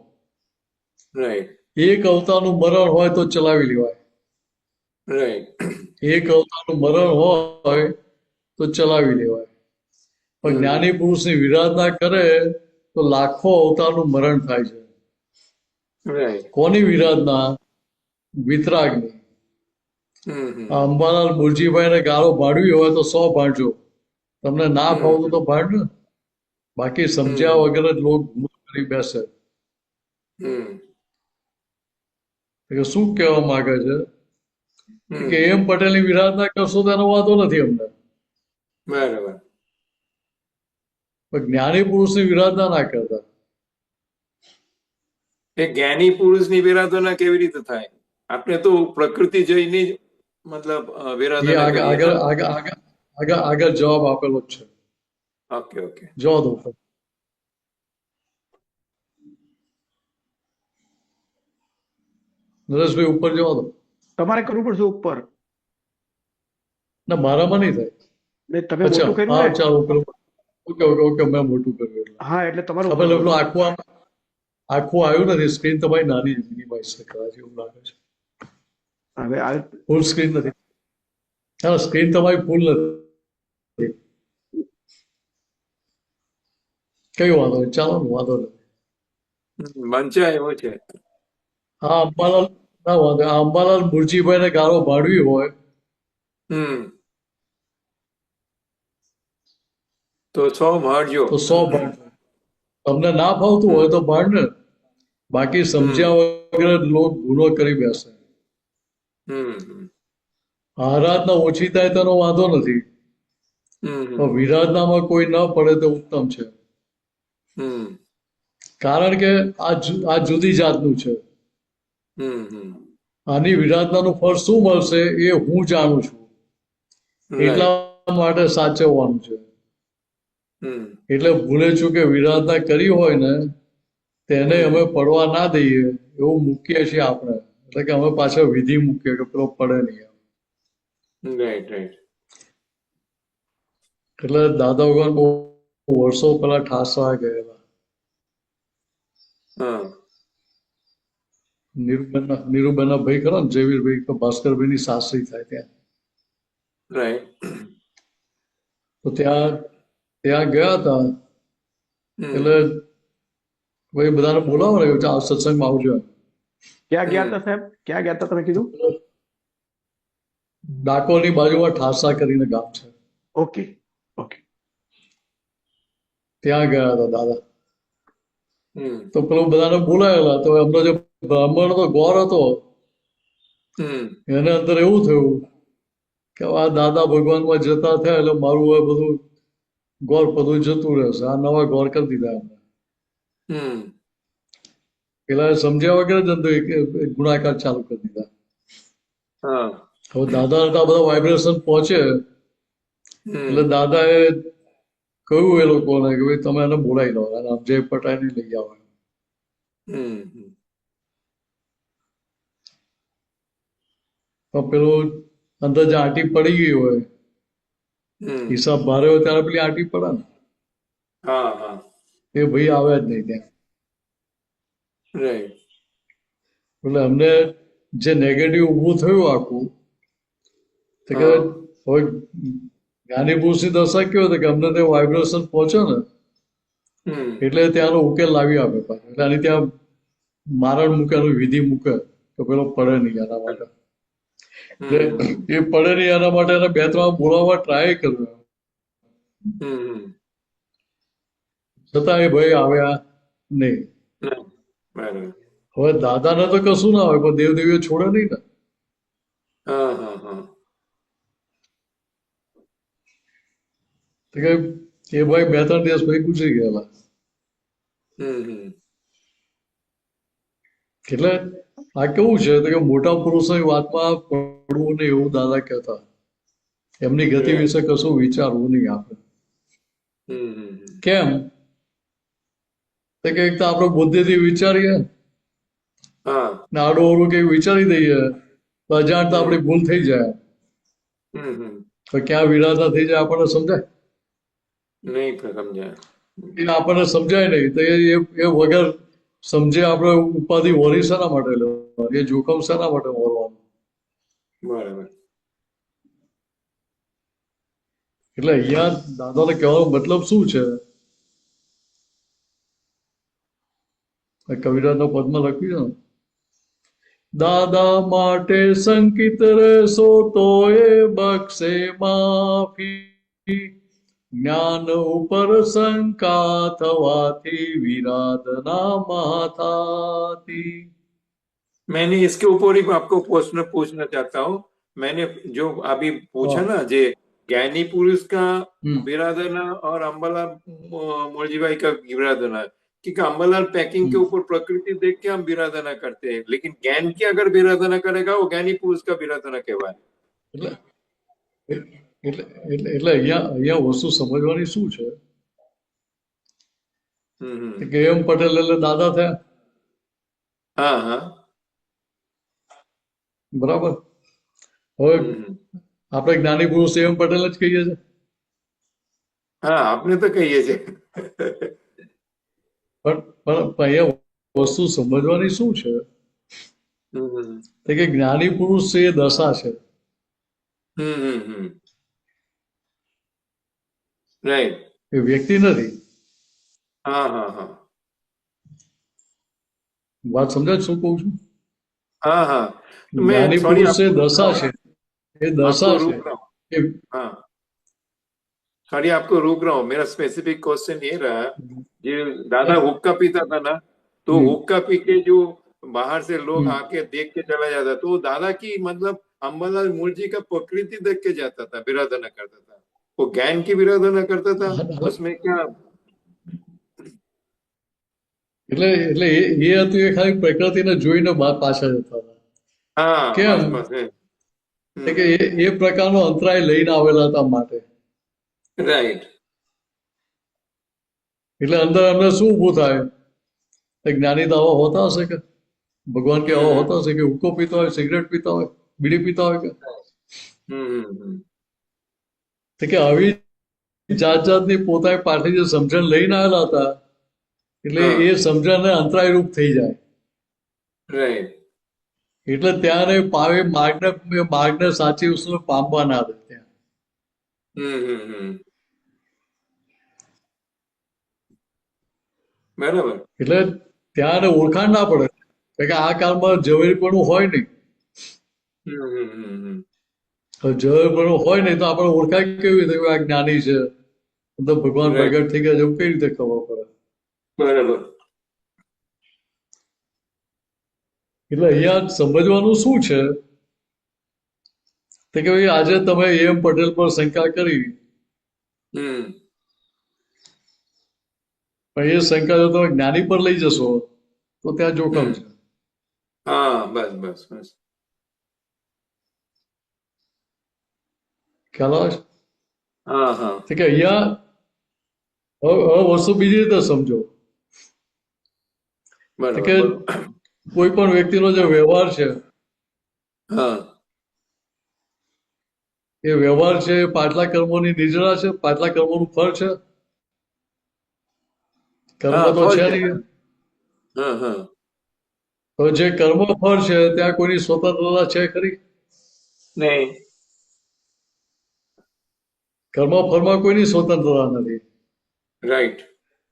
રાઈટ એક અવતારનું મરણ હોય તો ચલાવી લેવાય. રાઈટ એક અવતારનું મરણ હોય તો ચલાવી લેવાય પણ જ્ઞાની પુરુષની વિરાધના કરે તો લાખો અવતારનું મરણ થાય છે. રાઈટ કોની વિરાધના? વિતરાગની. આ અંબાલાલ મુરજીભાઈને ગાળો ભાડવી હોય તો 100 ભાંડજો. તમને ના ફાવતું તો ભાંડ ને. બાકી સમજ્યા વગર જ લોક કરી બેસે. કે શું કહેવા માંગે છે હમ. કે એમ પટેલની વિરાધના કરશો તો એનો વાંધો નથી અમને, બરાબર. પણ જ્ઞાની પુરુષની વિરાધના ના કરતા. એ જ્ઞાની પુરુષની વિરાધના કેવી રીતે થાય? આપણે તો પ્રકૃતિ જોઈને જ મતલબ એ વિરાધના આગળ કરીએ. આગળ આગળ આગળ આગળ આગળ જવાબ આપેલો જ છે. Okay okay. જવા દો. નરેશભાઈ ઉપર જવા દો. તમારે કરવું પડશે ઉપર. ના મારામાં નહીં થાય. ને તમે અચ્છા મોટું કર્યું હા ને. ચાલો પેલું ઓકે ઓકે ઓકે મેં મોટું કર્યું એટલે હા એટલે તમારું હવે પેલું આખું આવ્યું નથી. સ્ક્રીન તમારી નાની મિનિમાઇઝ છે કદાચ એવું લાગે છે. હવે આ ફૂલ સ્ક્રીન નથી. હા સ્ક્રીન તમારી ફૂલ નથી. કઈ વાંધો નહીં ચાલો ને વાંધો નહીં. વંચાય એવો છે. હા અંબાલાલ ના વાંધો આ અંબાલાલ મુરજીભાઈને ગાળો ભાડવી હોય હમ. તો 100 ભાડજો. તો 100 ભાડ. તમને ના ફાવતું હોય તો ભાડ ને. બાકી સમજ્યા વગર લોક ગુનો કરી બેસે. હમ આરાધના ઓછી થાય તેનો વાંધો નથી, હમ પણ વિરાધનામાં કોઈ ન પડે તો ઉત્તમ છે. હમ કારણ કે આ જુદી જાતનું છે. હમ આની વિરાધનાનું ફળ શું મળશે એ હું જાણું છું, એટલા માટે સાચવવાનું છે. હમ એટલે ભૂલે ચૂકે વિરાધના કરી હોય ને તેને અમે પડવા ના દઈએ એવું મૂકીએ છીએ આપણે. એટલે કે અમે પાછળ વિધિ મૂકીએ કે પેલો પડે નહીં. Right right. એટલે દાદા ભગવાન બહુ વર્ષો પેલા ઠાસવા ગયેલા. હા નીરુબેનના ભાઈ ખરા ને જયવીરભાઈ કે ભાસ્કરભાઈની સાસરી થાય ત્યાં. રાઈટ. તો ત્યાં ગયા હતા. એટલે ભાઈ બધાને બોલાવો ને આ સત્સંગમાં આવજો. ક્યાં ગયા હતા સાહેબ? ક્યાં ગયા હતા તમે કીધું? ડાકોરની બાજુમાં ઠાસા કરીને ગામ છે. Okay okay. ત્યાં ગયા હતા દાદા. હમ તો પેલો બધાને બોલાયેલા. તો એમનો જે બ્રાહ્મણ તો ગોર હતો હમ એને અંદર એવું થયું કે આ દાદા ભગવાનમાં જતા થયા એટલે મારું હવે બધું ગોર બધું જતું રહેશે. આ નવા ગોર કરી દીધા એમને. હમ પેલા સમજ્યા વગર જ અંદર ગુણાકાર ચાલુ કરી દીધા. હા હવે દાદા હતા બધા વાઇબ્રેશન પહોંચે એટલે દાદાએ કહ્યું એ લોકોને કે ભાઈ તમે એને બોલાવી લો અને જય પટાઈને લઈ આવો. હમ તો પેલું અંદર જે આંટી પડી ગઈ હોય હિસાબ ભારે હોય ત્યારે પેલી આંટી પડે ને હા હા એ ભાઈ આવે જ નહીં ત્યાં. રાઈટ. એટલે અમને જે નેગેટિવ ઊભું થયું આખું તો કે હવે જ્ઞાની પુરુષની દશા કેવો હતો કે અમને તે વાઇબ્રેશન પહોંચે ને એટલે ત્યાંનો ઉકેલ લાવી આપે પાછો. એટલે આની ત્યાં મારણ મૂકે વિધિ મૂકે તો પેલો પડે નહીં એના માટે. એટલે એ પડે નહીં એના માટે એને 2-3 બોલાવવા ટ્રાય કર્યો છતાં એ ભાઈ આવ્યા નહીં. બરાબર. હવે દાદાને તો કશું ના હોય પણ દેવદેવીઓ છોડે નહીં ને. હા હા હા. તો કે એ ભાઈ 2-3 દિવસ પછી ગુજરી ગયેલા. એટલે આ કેવું છે તો કે મોટા પુરુષોની વાતમાં પડવું નહીં એવું દાદા કહેતા. એમની ગતિ વિશે કશું વિચારવું નહીં આપણે. કેમ તો કે એક તો આપણે બુદ્ધિથી વિચારીએ ને આડું અવળું કઈ વિચારી દઈએ તો અજાણતા આપણી ભૂલ થઈ જાય. તો ક્યાં વિરાધના થઈ જાય આપણને સમજાય નહીં સમજાય. એ આપણને સમજાય નહીં તો એ વગર સમજે આપણે ઉપાધિ વળી શેના માટે લેવાનું? એ જોખમ શેના માટે વળવાનું? બરાબર. એટલે અહીંયા દાદાને કહેવાનો મતલબ શું છે? કવિરાજના પદમાં લખ્યું છે ને, દાદા માટે સંકિત રહેશો તો એ બક્ષે માફી, જ્ઞાન ઉપર શંકા થવાથી વિરાધના મહાથાતી. मैंने इसके ऊपर ही आपको प्रश्न पूछना चाहता हूँ। मैंने जो अभी पूछा हाँ ना, जे ज्ञानी पुरुष का हम्म बिरादना और अंबालाल मुरजीभाई का बिरादना, क्योंकि अंबालाल पैकिंग के हम्म ऊपर प्रकृति देख के हम बिरादना करते हैं, लेकिन ज्ञान की अगर बिरादना करेगा वो ज्ञानी पुरुष का बिरादना कहवाय। એટલે એટલે એટલે એટલે અહીંયા વસ્તુ સમજવાની શું છે કે એમ પટેલ એટલે દાદા થયા, हाँ हाँ। બરાબર. હવે આપણે જ્ઞાની પુરુષ એમ પટેલ જ કહીએ છીએ, हाँ आपने तो कही है। પણ અહીંયા વસ્તુ સમજવાની શું છે કે જ્ઞાની પુરુષ છે એ દશા છે, राइट। એ વ્યક્તિ નથી. हाँ हाँ हाँ વાત સમજાય શું કહું છું? हाँ हाँ। तो मैं જ્ઞાની सॉरी પુરુષ એ દશા છે, એ દશા आपको છે. रोक रहा हूँ। એ हाँ सॉरी आपको रोक रहा हूँ। मेरा स्पेसिफिक क्वेश्चन ये रहा, जो दादा हुक्का पीता था ना, तो हुक्का पी के जो बाहर से लोग आके देख के चला जाता, तो दादा की मतलब अंबालाल मुरजी का प्रकृति देख के जाता था, बिरादना करता था। वो ज्ञान की बिरादना करता था, उसमें क्या? એટલે એટલે એ હતું, એ ખાલી પ્રકૃતિને જોઈને પાછા જતા હતા. हाँ કેમ बस बस है। કે એ પ્રકારનો અંતરાય લઈને આવેલા હતા માટે. राइट। એટલે અંદર અંદર શું ઊભું થાય? જ્ઞાની તો આવા હોતા હશે કે ભગવાન કે આવા હોતા હશે કે હુક્કો પીતા હોય, સિગરેટ પીતા હોય, બીડી પીતા હોય કે આવી જાત જાતની પોતાની પાછી જે સમજણ લઈને આવેલા હતા, એટલે એ સમજણને અંતરાય રૂપ થઈ જાય. राइट। એટલે ત્યારે પાવે માર્ગને સાચી વસ્તુને પામવા ના દે ત્યાં. બરાબર। એટલે ત્યારે ઓળખાણ ના પડે કે આ કાળમાં ઝવેરીપણું હોય નહીં. ઝવેરીપણું હોય નહીં તો આપણે ઓળખાય કેવી રીતે કે આ જ્ઞાની છે, તો ભગવાન પ્રગટ થઈ ગયા એવું કઈ રીતે ખબર પડે? બરાબર। એટલે અહીંયા સમજવાનું શું છે કે ભાઈ આજે તમે એમ પટેલ પર શંકા કરી, પણ એ શંકા જો તમે જ્ઞાની પર લઈ જશો તો ત્યાં જોખમ છે. હા બસ બસ બસ ખ્યાલ આવે છે? હા હા કે અહીંયા હવે વસ્તુ બીજી રીતે સમજો કે બરાબર કોઈ પણ વ્યક્તિનો જે વ્યવહાર છે, હા એ વ્યવહાર છે એ પાછલા કર્મોની નિજરા છે, પાછલા કર્મોનું ફળ છે. કર્મ તો છે નહીં. હા હા તો જે કર્મ ફળ છે ત્યાં કોઈની સ્વતંત્રતા છે ખરી? નહીં, કર્મ ફળમાં કોઈની સ્વતંત્રતા નથી. રાઈટ.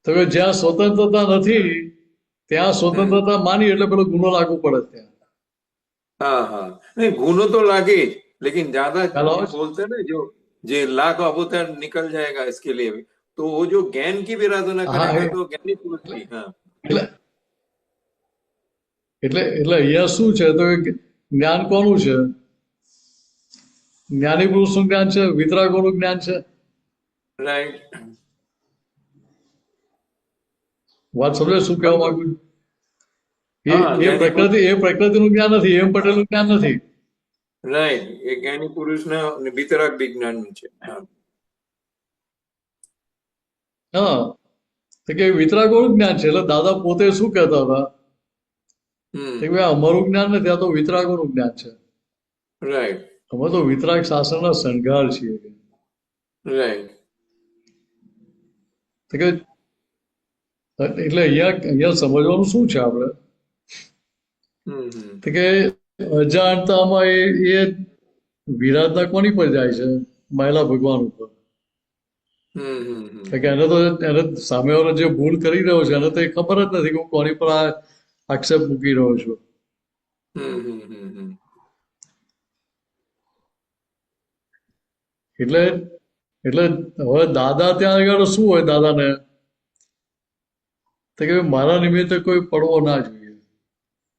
તો જ્યાં સ્વતંત્રતા નથી ત્યાં સ્વતંત્રતા માની એટલે પેલો ગુનો લાગુ પડે ત્યાં. हाँ हाँ नहीं, गुनो तो लागे, लेकिन ज्यादा हेलो? बोलते हैं ना, जो लाख अवतार निकल जाएगा इसके लिए भी, तो वो जो ज्ञान की विराधना हाँ, करेगा तो ज्ञानी पुरुष की। हाँ એટલે એટલે એટલે અહીંયા શું છે તો એ જ્ઞાન કોનું છે? જ્ઞાની પુરુષનું જ્ઞાન છે, વિતરાગોનું જ્ઞાન છે. राइट। વાત સમજે શું કહેવા માંગુ છું? હા, એ પ્રકૃતિનું જ્ઞાન નથી, એમ પટેલનું જ્ઞાન નથી. राइट, ये ज्ञानी पुरुष ना वितराग विज्ञान છે। હા, તો કે વિતરાગોનું જ્ઞાન છે. એટલે દાદા પોતે શું કહેતા હતા કે ભાઈ અમારું જ્ઞાન નથી, આ તો વિતરાગોનું જ્ઞાન છે. રાઈટ અમે તો વિતરાગ શાસનના શણગાર છીએ. રાઈટ તો કે એટલે અહીંયા સમજવાનું શું છે આપણે તો કે અજાણતામાં એ વિરાધના કોની પર જાય છે? મહિલા ભગવાન ઉપર. કે એને તો એને સામેવાળો જે ભૂલ કરી રહ્યો છે એને તો એ ખબર જ નથી કે હું કોની પર આ આક્ષેપ મૂકી રહ્યો છું. એટલે એટલે હવે દાદા ત્યાં આગળ શું હોય દાદાને તો કે મારા નિમિત્તે કોઈ પડવો ના જોઈએ.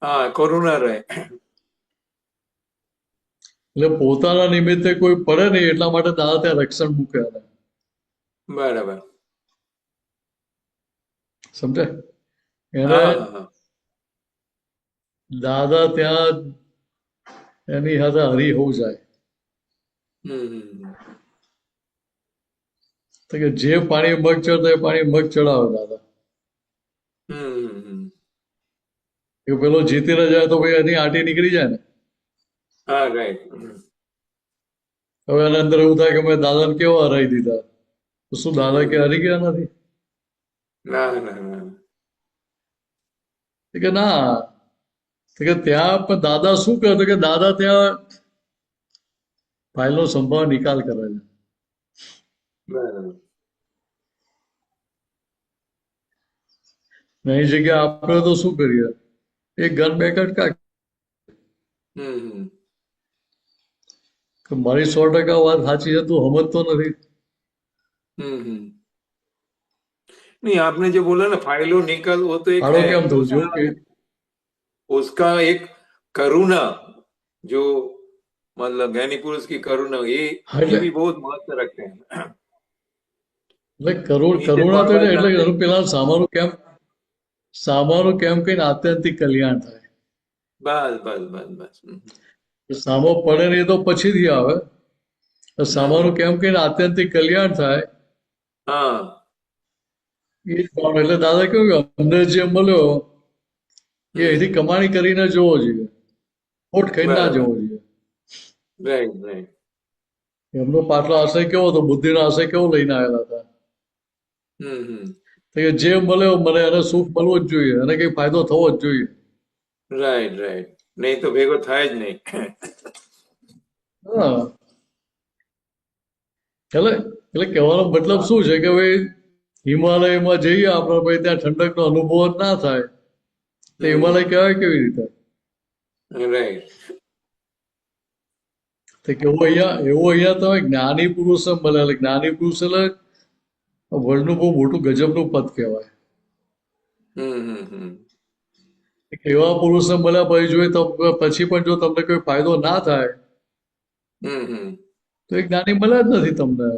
હા કરુણા રહે. એટલે પોતાના નિમિત્તે કોઈ પડે નહીં એટલા માટે દાદા ત્યાં રક્ષણ મૂક્યા હતા. બરાબર. સમજાય? એને હા હા હા દાદા ત્યાં એની સાથે હરિહવ જાય. હમ તો કે જે પાણી મગ ચડતા એ પાણી મગ ચડાવે દાદા. હમ કે પેલો જીતીને જાય તો ભાઈ એની આંટી નીકળી જાય ને. હા રાઈટ. હવે એના અંદર એવું થાય કે મેં દાદાને કેવા હરાવી દીધા, તો શું દાદા કે હરી ગયા નથી? ના ના ના. તો કે ના, તો કે ત્યાં પણ દાદા શું કરે, તો કે દાદા ત્યાં ફાઇલનો સંભાવ નિકાલ કરે છે. બરાબર. એની જગ્યાએ આપણે તો શું કરીએ, એક ગન બે કટકા. હમ કે મારી 100% વાત સાચી છે, તું સમજતો નથી. हम्म नहीं आपने जो बोला ना फाइलों निकल वो तो एक આડો है કેમ થવું જો उसका કે उसका एक करुणा जो मतलब ज्ञानी पुरुष की करुणा ये હા, भी बहुत महत्व रखते हैं. એટલે नीचे કરુણા તો पड़वा એટલે जाते એનું પેલા સામાનું કેમ કહીને આત્યંતિક કલ્યાણ થાય. बस बस बस बस સામો પડે નહીં તો પછીથી આવે. તો સામાનું કેમ કહીને આત્યંતિક કલ્યાણ થાય हाँ એ જ ભાવના. એટલે દાદા કેવું કે અમને જે મળ્યો એ અહીંથી કમાણી કરીને જોવો જોઈએ, ખોટ ખાઈને ના बराबर જવો જોઈએ. राइट राइट એમનો પાછલો આશય કેવો હતો, બુદ્ધિનો આશય કેવો લઈને આવેલા હતા? हम्म તો કે જે મળ્યો મને એને સુખ મળવું જ જોઈએ, અને કઈ ફાયદો થવો જ જોઈએ. राइट राइट नहीं तो भेगो था ज नहीं. હા, એટલે એટલે કહેવાનો મતલબ શું છે કે ભાઈ હિમાલયમાં જઈએ આપણે, ભાઈ ત્યાં ઠંડકનો અનુભવ જ ના થાય તો હિમાલય કહેવાય કેવી રીતે? राइट તો કે એવું અહીંયા તમે જ્ઞાની પુરુષ મળે. એટલે જ્ઞાની પુરુષ એટલે વર્લ્ડનું બહુ મોટું ગજબનું પદ કહેવાય. हम्म એવા પુરુષને મળ્યા પછી જોઈએ તો પછી પણ જો તમને કોઈ ફાયદો ના થાય हम्म તો એ જ્ઞાની મળ્યા જ નથી તમને.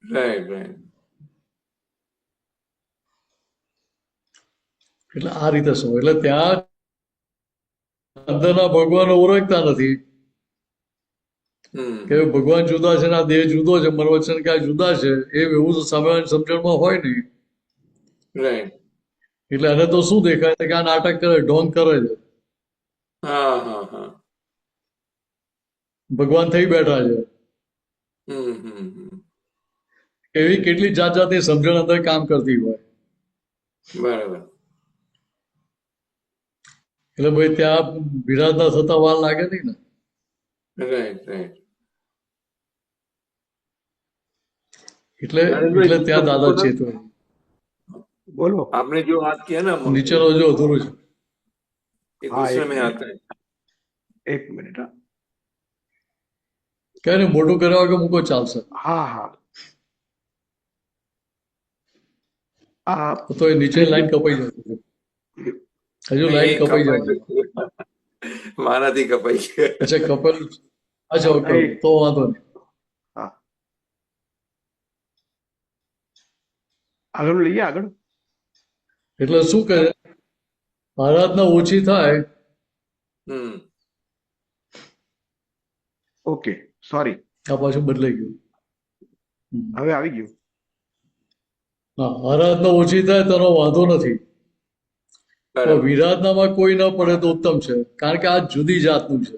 राइट राइट એટલે આ રીતે શું, એટલે ત્યાં અંદરના ભગવાન ઓળખતા નથી કે ભગવાન જુદા છે ને આ દેહ જુદો છે, મન વચન ક્યાં જુદા છે, એવું તો સામેવાની સમજણમાં હોય નહીં. राइट એટલે એને તો શું દેખાય છે કે આ નાટક કરે, ઢોંગ કરે છે, हाँ हाँ हाँ ભગવાન થઈ બેઠા છે. એવી કેટલી જાત જાતની સમજણ અંદર કામ કરતી હોય. बराबर એટલે ભાઈ ત્યાં વિરાજના થતા વાર લાગે નહીં ને. राइट राइट એટલે એટલે ત્યાં દાદા ચેતવે. બોલો. आपने जो बात किया ना નીચેનો જો અધૂરું છે. ये हाँ, दूसरे एक में मिनट। आता है. એક મિનિટ. કઈ નહીં, મોટું કરવા કે મૂકો ચાલશે. હા હા આ તો એ નીચે લાઈન કપાઈ જશે, હજુ લાઈન કપાઈ જશે. મારાથી કપાઈ ગયો. અચ્છા કપાયેલું છે. અચ્છા ઓકે, તો વાંધો નહીં. હા આગળ લઈએ આગળ. એટલે શું કરે, આરાધના ઓછી થાય. હમ ઓકે સોરી, આ પાછું બદલાઈ ગયું. હવે આવી ગયું. હા, આરાધના ઓછી થાય તેનો વાંધો નથી, પણ બરાબર. વિરાધનામાં કોઈ ન પડે તો ઉત્તમ છે. કારણ કે આ જુદી જાતનું છે,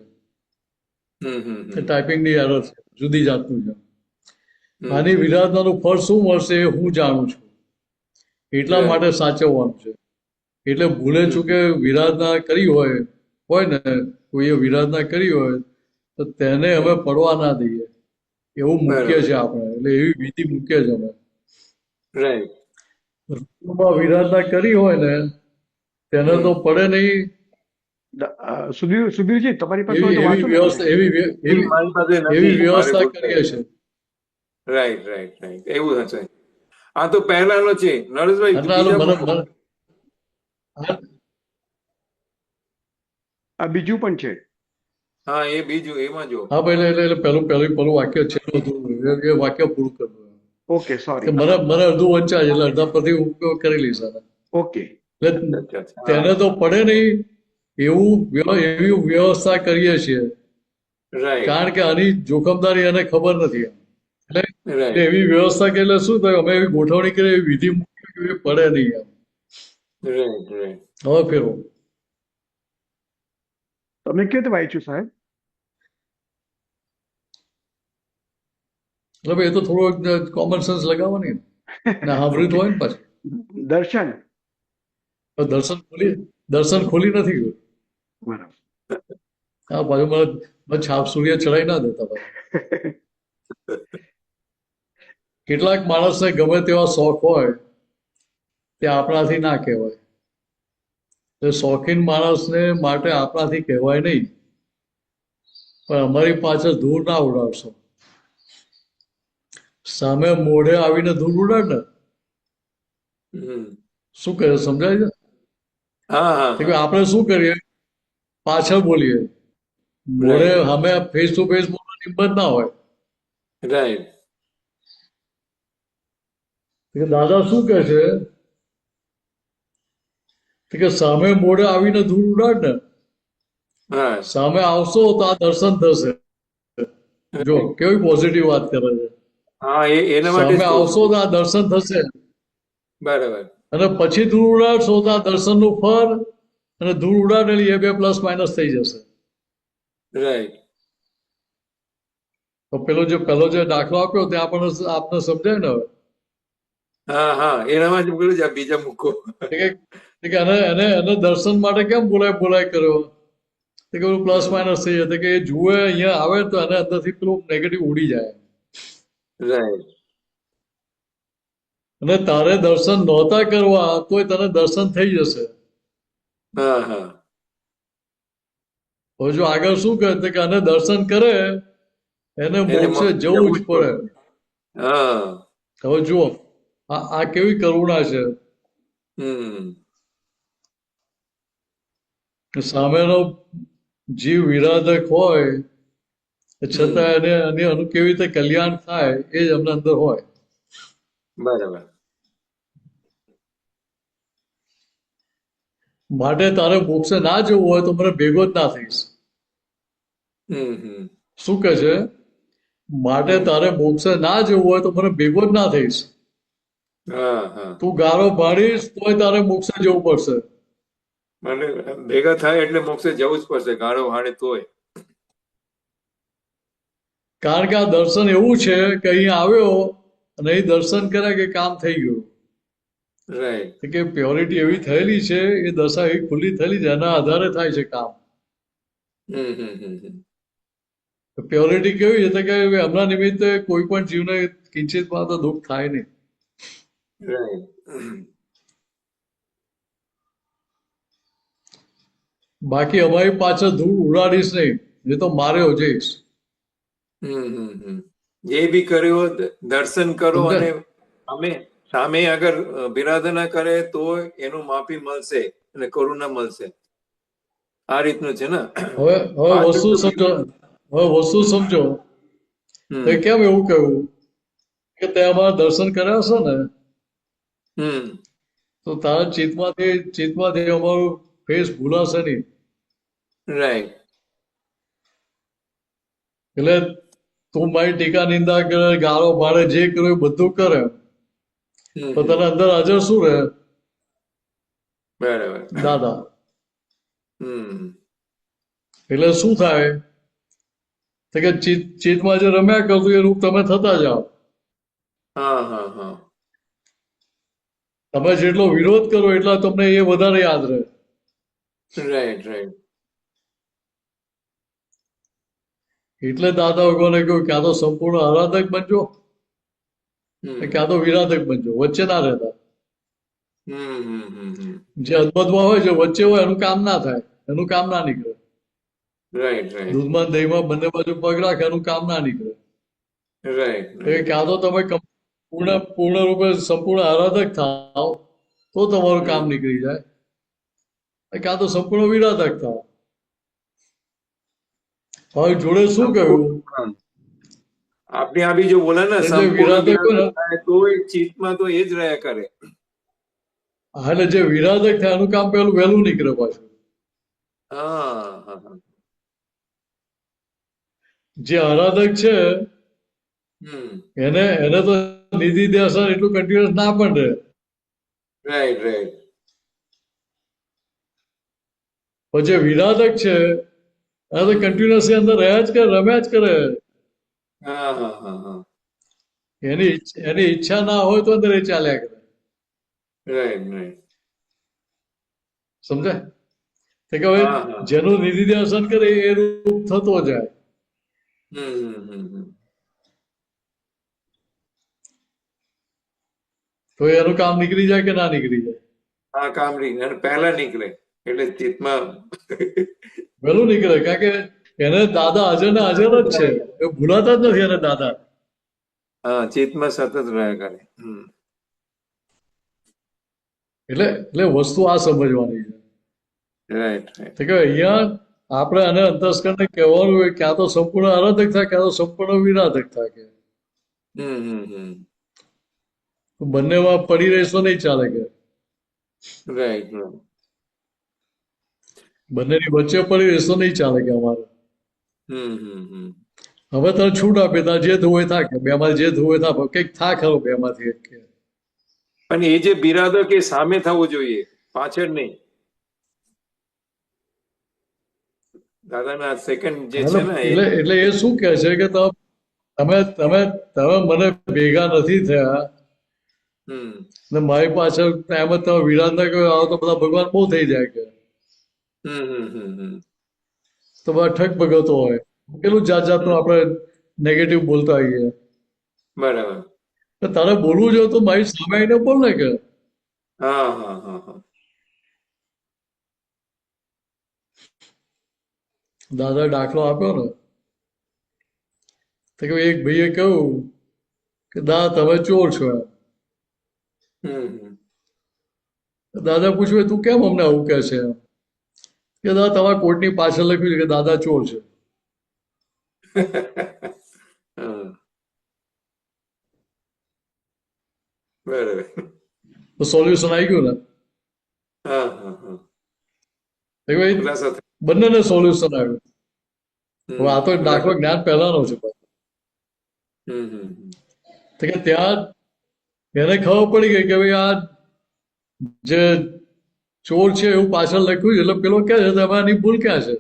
ટાઈપિંગની એરર છે, જુદી જાતનું છે. આની વિરાધનાનું ફળ શું મળશે એ હું જાણું છું, એટલા માટે સાચવવાનું છે. એટલે ભૂલે ચૂકે વિરાધના કરી હોય ને, કોઈએ વિરાધના કરી હોય તો તેને હવે પડવા ના દઈએ, એવું મૂકીએ છીએ આપણે. એટલે એવી વિધિ મૂકીએ છીએ અમે. રાઈટ રૂપમાં વિરાધના કરી હોય ને તેને તો પડે નહીં. સુધીરજી તમારી પાસે હોય તો એવી વાંચો ને. વ્યવસ્થા મારી પાસે નથી. એવી વ્યવસ્થા મારે કરીએ છીએ. રાઈટ રાઈટ રાઈટ એવું હશે. આ તો પહેલાનો છે નરેશભાઈ. એટલે હાલો બીજા મને બોલો. આ બીજું પણ છે. હા એ બીજું એમાં જો હા ભાઈ એટલે પેલું વાક્ય છેલ્લું હતું એ વાક્ય પૂરું કરવું. ઓકે કે સોરી. મને અડધું વંચાય એટલે અડધા પરથી ઉપયોગ કરી લઈશ આને. ઓકે એટલે અચ્છા અચ્છા તેને તો પડે નહીં એવી વ્યવસ્થા કરીએ છીએ રાઈટ કારણ કે આની જોખમદારી એને ખબર નથી. એટલે રાઈટ એવી વ્યવસ્થા કે એટલે શું થાય અમે એવી ગોઠવણી કરીએ એવી વિધિ મૂકી કે એ પડે નહીં એમ. રાઈટ રાઈટ હવે ફેરવો. તમે કેવી રીતે વાંચ્યું સાહેબ? એટલે ભાઈ એ તો થોડું કોમન સેન્સ લગાવવાની ને સાંભળ્યું તો હોય ને પાછું. દર્શન. તો દર્શન ખોલી નથી ગયું. બરાબર. હા પાછું મને છાપ સૂર્ય ચડાઈ ના દેતા પાછું. કેટલાક માણસને ગમે તેવા શોખ હોય તે આપણાથી ના કહેવાય. તો શોખીન માણસને માટે આપણાથી કહેવાય નહીં પણ અમારી પાછળ ધૂળ ના ઉડાડશો. સામે મોઢે આવીને ધૂળ ઉડાડ ને હમ શું કરે સમજાય છે? હા હા કે આપણે શું કરીએ પાછળ બોલીએ મોઢે સામે ફેસ ટુ ફેસ બોલવાની હિંમત ના હોય. રાઈટ કે દાદા શું કહે છે કે સામે મોઢે આવીને ધૂળ ઉડાડ ને હા સામે આવશો તો આ દર્શન થશે. જો કેવી પોઝિટિવ વાત કરે છે. હા એના માટે જ સામે કહું આવશો છું. તો આ દર્શન થશે બરાબર અને પછી ધૂળ ઉડાડશો તો આ દર્શનનું ફળ અને ધૂળ ઉડાડેલી એ બે પ્લસ માઇનસ થઈ જશે. રાઈટ તો પેલો જે દાખલો આપ્યો ત્યાં પણ આપને સમજાય ને હવે હા હા એનામાં જ બોલું છે બીજા મૂકો કે એને દર્શન માટે કેમ બોલાય કર્યો કે પેલું પ્લસ માઇનસ થઈ જાય કે એ જુએ અહીંયા આવે તો એને અંદરથી પેલું નેગેટિવ ઉડી જાય. રાઈટ અને તારે દર્શન નહોતા કરવા તોય તને દર્શન થઈ જશે. હા હા હવે જો આગળ શું કહે કે આને દર્શન કરે એને મોક્ષે જવું જ પડે. હા હવે જુઓ આ કેવી કરુણા છે હમ કે સામેનો જીવ વિરાધક હોય છતાં એનું કેવી રીતે કલ્યાણ થાય એ જ અમને અંદર હોય. બરાબર માટે તારે મોક્ષે ના જવું હોય તો મને ભેગો જ ના થઈશ. હમ શું કે છે માટે તારે મોક્ષે ના જવું હોય તો મને ભેગો જ ના થઈશ. હા હા તું ગારો ભાડીશ તોય તારે મોક્ષે જવું પડશે. મને ભેગા થાય એટલે મોક્ષે જવું જ પડશે ગાળો હાડે તોય. કારણ કે આ દર્શન એવું છે કે અહીં આવ્યો અને અહીં દર્શન કર્યા કે કામ થઈ ગયું. રાઈટ કે પ્યોરિટી એવી થયેલી છે એ દશા એવી ખુલ્લી થયેલી છે એના આધારે થાય છે કામ. હમ પ્યોરિટી કેવી છે કે એમના નિમિત્તે કોઈ પણ જીવને કિંચિત માત્ર દુઃખ થાય નહીં. રાઈટ બાકી અમારી પાછળ ધૂળ ઉડાડીશ નહીં એ તો માર્યો જઈશ. જે બી કર્યો દર્શન કરો સમજ્યા? અને સામે અગર બિરાદના કરે તો એનું માફી મળશે અને કરુણા મળશે. આ રીતનું છે ને હવે વસ્તુ સમજો તો કેમ એવું કહ્યું કે તે અમારા દર્શન કર્યા હશે ને તો તારા ચિત્તમાંથી અમારું ફેસ ભૂલાશે નહીં. રાઈટ એટલે તું મારી ટીકા નિંદા કરે ગાળો ભાડે જે કર્યું એ બધું કરે તો તને અંદર હાજર શું રહે? બરાબર દાદા. એટલે શું થાય કે ચિત્તમાં જે રમ્યા કરતું એ રૂપ તમે થતા જાઓ. હા હા હા તમે જેટલો વિરોધ કરો એટલા તમને એ વધારે યાદ રહે. રાઈટ રાઈટ એટલે દાદા ભગવાને કહ્યું ક્યાં તો સંપૂર્ણ આરાધક બનજો ક્યાં તો વિરાધક બનજો, વચ્ચે ના રહેતા. જે અદભુતમાં હોય છે વચ્ચે હોય એનું કામ ના થાય, એનું કામ ના નીકળે. રાઈટ રાઈટ દૂધમાં દહીંમાં બંને બાજુ પગ રાખે એનું કામ ના નીકળે. રાઈટ ક્યાં તો તમે પૂર્ણ રૂપે સંપૂર્ણ આરાધક થાવ તો તમારું કામ નીકળી જાય, ક્યાં તો સંપૂર્ણ વિરાધક થાવ. હવે જોડે શું કહ્યું हाँ, आपने अभी जो बोला ना એટલે संपूर्ण વિરાધક विराधक ને થાય તો એ ચિત્તમાં તો એ જ રહ્યા કરે. હા, એટલે જે વિરાધક થાય એનું કામ પેલું વહેલું નીકળે પાછું. હા હા હા જે આરાધક છે હમ એને એને તો નિધિ ધ્યાસન એટલું કન્ટિન્યુઅસ ના પણ રહે. રાઈટ રાઈટ પણ જે વિરાધક છે એને તો કન્ટિન્યુઅસ અંદર રહ્યા જ કરે, રમ્યા જ કરે. હા હા હા હા એની ઈચ્છા ના હોય તો અંદર એ ચાલ્યા કરે. રાઈટ રાઈટ સમજાય? તો કે હવે હા હા જેનું નિધિ ધ્યાસન કરે એ રૂપ થતો જાય. હમ તો એનું કામ નીકળી જાય કે ના નીકળી જાય? આ કામ રહી અને પહેલા નીકળે એટલે ચિત્તમાં વહેલું નીકળે, કારણ કે એને દાદા હાજર ને હાજર જ છે, એ ભૂલાતા જ નથી એને દાદા. હા ચિત્તમાં સતત રહ્યા કરે. એટલે વસ્તુ આ સમજવાની છે. રાઈટ રાઈટ તો કે અહીંયા આપણે આને અંતસ્કરણને કહેવાનું હોય ક્યાં તો સંપૂર્ણ આરાધક થાય, ક્યાં તો સંપૂર્ણ વિરાધક થાય. કે હમ બંનેમાં પડી રહેશો નહીં ચાલે. કે રાઈટ બંનેની વચ્ચે પડી રહેશો નહીં ચાલે. કે અમારે હમ હવે તને છૂટ આપે, તારે જે થવું હોય થાય. કે બેમાંથી જે થવું હોય થાય, પણ કંઈક થા ખરો બેમાંથી એક. કે પણ એ જે બિરાદક એ સામે થવું જોઈએ, પાછળ નહીં. દાદાના સેકન્ડ જે છે ને એ એટલે એ શું કહે છે કે તમે તમે તમે મને ભેગા નથી થયા હમ ને મારી પાછળ એમ જ તમે વિરાટ ના કહ્યું આવો તો બધા ભગવાન બહુ થઈ જાય. કે હમ તો બધા ઠગ ભગવતો હોય, પેલું જાત જાતનું આપણે નેગેટિવ બોલતા હોઈએ. બરાબર તો તારે બોલવું જોઈએ તો મારી સામે આવીને બોલ ને. કે હા હા હા હા દાદા દાખલો આપ્યો ને, તો કે એક ભાઈએ કહ્યું કે દાદા તમે ચોર છો. એમ હમ દાદા પૂછ્યું તું કેમ અમને આવું કહે છે? એમ કે દાદા તમારા કોટની પાછળ લખ્યું છે કે દાદા ચોર છે. હા બરાબર તો સોલ્યુશન આવી ગયું ને. હા હા હા તો કે ભાઈ ખુલાસા બંનેને સોલ્યુશન આવ્યું. હવે આ તો દાખલો બરાબર જ્ઞાન પહેલાનો છે. હમ તો કે ત્યાં એને ખબર પડી ગઈ કે ભાઈ આ જે ચોર છે એવું પાછળ લખ્યું છે, એટલે પેલો ક્યાં છે તમારી ભૂલ ક્યાં છે?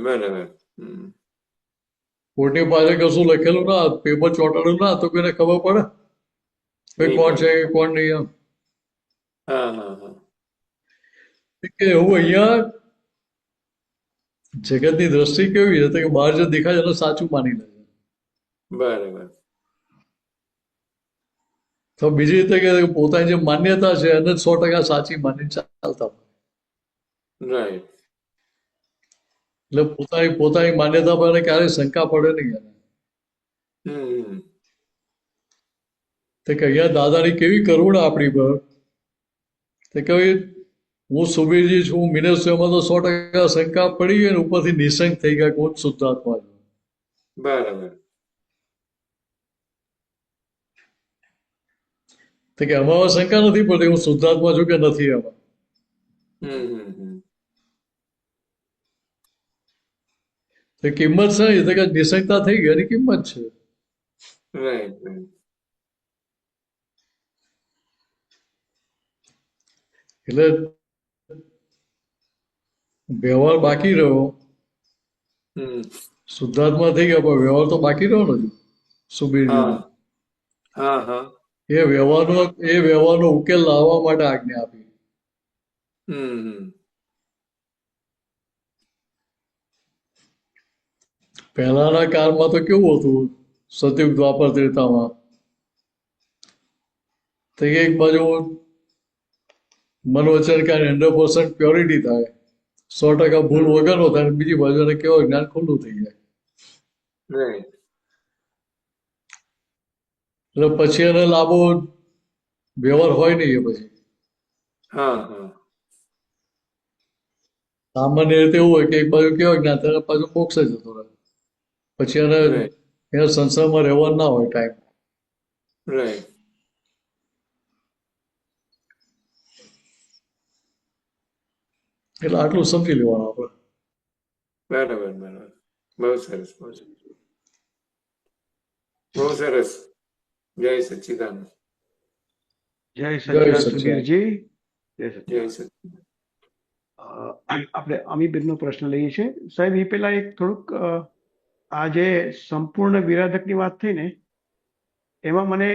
બરાબર કોર્ટની પાસે કશું લખેલું ના, પેપર ચોંટાડ્યું ના, તો કોઈને ખબર પડે ભાઈ નહીં કોણ છે પડે. કોણ નહીં. એમ હા હા હા કે એવું અહીંયા જગતની દ્રષ્ટિ કેવી છે? તો કે બહાર જે દેખાય છે એને સાચું માની લે છે. બરાબર તો બીજી રીતે કે પોતાની જે માન્યતા છે એને જ 100% સાચી માની ચાલતા હોય. રાઈટ એટલે પોતાની માન્યતા પર એને ક્યારેય શંકા પડે નહીં. એને હમ તો કે અહીંયા દાદાની કેવી કરુણા આપણી પર. તો કે ભાઈ હું સુબીરજી છું, હું મિનેશ છું, એમાં તો 100% શંકા પડી ગઈ ને ઉપરથી નિશંક થઈ ગયા કે હું જ શુદ્ધાત્મા છું. બરાબર તો કે આમાં શંકા નથી પડતી હું શુદ્ધાત્મા છું કે નથી. એમાં હમ તો કિંમત છે ને, તો કે નિશંકતા થઈ ગઈ એની કિંમત છે. રાઈટ રાઈટ એટલે વ્યવહાર બાકી રહ્યો, હમ શુદ્ધાત્મા થઈ ગયા, પણ વ્યવહાર તો બાકી રહ્યો ને હજુ સુબીરજી. હા હા હા એ વ્યવહારનો ઉકેલ લાવવા માટે આજ્ઞા આપી. હમ પહેલાના કાળમાં તો કેવું હતું, સતયુગ દ્વાપર ત્રેતામાં, તો એક બાજુ મન વચન કાંઈ 100% પ્યોરિટી થાય, 100% ભૂલ વગરનો થાય, અને બીજી બાજુ એને કેવો જ્ઞાન ખુલ્લું થઈ જાય. રાઈટ એટલે પછી એને લાભો વ્યવહાર હોય નહીં. એ પછી હા હા સામાન્ય રીતે એવું હોય કે એક બાજુ કેવા જ્ઞાન થાય પાછું મોક્ષે જતો રહે, પછી એને રાઈટ એને સંસારમાં રહેવા ના હોય ટાઈમ. રાઈટ એટલે આટલું સમજી લેવાનું આપણે. બરાબર બરાબર. બહુ સરસ બહુ સરસ બહુ સરસ. જય સચ્ચિદાનંદ. જય જય સચિદાન સચ્ચિદાનંદ. સુધીરજી. જય જય સચિદાન. સચ્ચિદાનંદ. આપણે અમીબેનનો પ્રશ્ન લઈએ છીએ. સાહેબ, એ પેલા એક થોડુંક આ જે સંપૂર્ણ વિરાધકની વાત થઈ ને, એમાં મને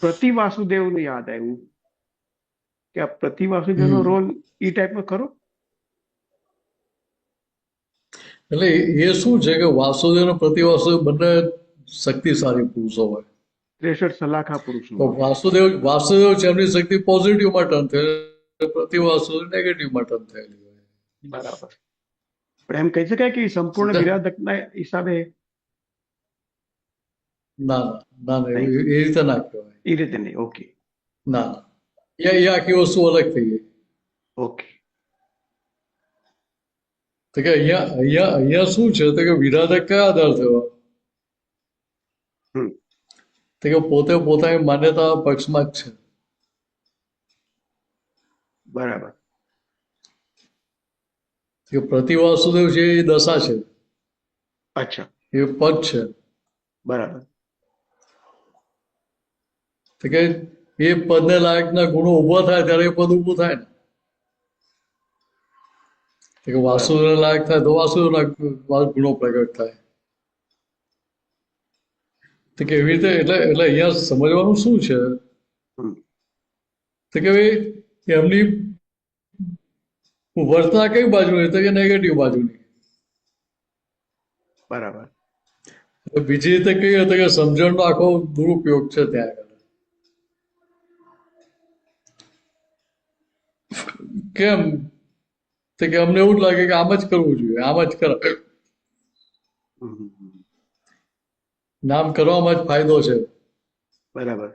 પ્રતિ વાસુદેવનું યાદ આવ્યું કે આ પ્રતિ વાસુદેવનો રોલ એ ટાઈપનો ખરો? એટલે એ શું છે કે વાસુદેવ અને પ્રતિ વાસુદેવ બંને શક્તિશાળી પુરુષો હોય. 63 સલાખા પુરુષનો. તો વાસુદેવ છે એમની શક્તિ પોઝિટિવમાં ટર્ન થયેલી, પ્રતિ વાસુદેવ નેગેટિવમાં ટર્ન થયેલી હોય. બરાબર. પણ એમ કહી શકાય કે ઈ સંપૂર્ણ વિરાધકના હિસાબે ના ના ના, એ રીતે ના કહેવાય. એ રીતે નહીં. ઓકે ના ના, એ આખી વસ્તુ અલગ થઈ ગઈ. ઓકે. તો કે અહીંયા શું છે તો કે વિરાધક કયા આધાર થયો? હમ. તો કે પોતે પોતાની માન્યતા પક્ષમાં જ છે. બરાબર. કે પ્રતિ વાસુદેવ છે એ દશા છે, અચ્છા. એ પદ છે. બરાબર. તો કે એ પદને લાયકના ગુણો ઉભા થાય ત્યારે એ પદ ઊભું થાય ને. તો કે વાસુદેવ લાયક થાય તો વાસુદેવના ગુણો પ્રગટ થાય. તો કે એવી રીતે એટલે અહીંયા સમજવાનું શું છે હમ. તો કે ભાઈ એમની વર્તના કઈ બાજુની તો કે નેગેટિવ બાજુની. બરાબર. બીજી રીતે કહીએ તો કે સમજણનો આખો દુરુપયોગ છે ત્યાં આગળ. કેમ તો કે અમને એવું જ લાગે કે આમ જ કરવું જોઈએ, આમ જ કરાય, હમ. નામ કરવામાં જ ફાયદો છે. બરાબર.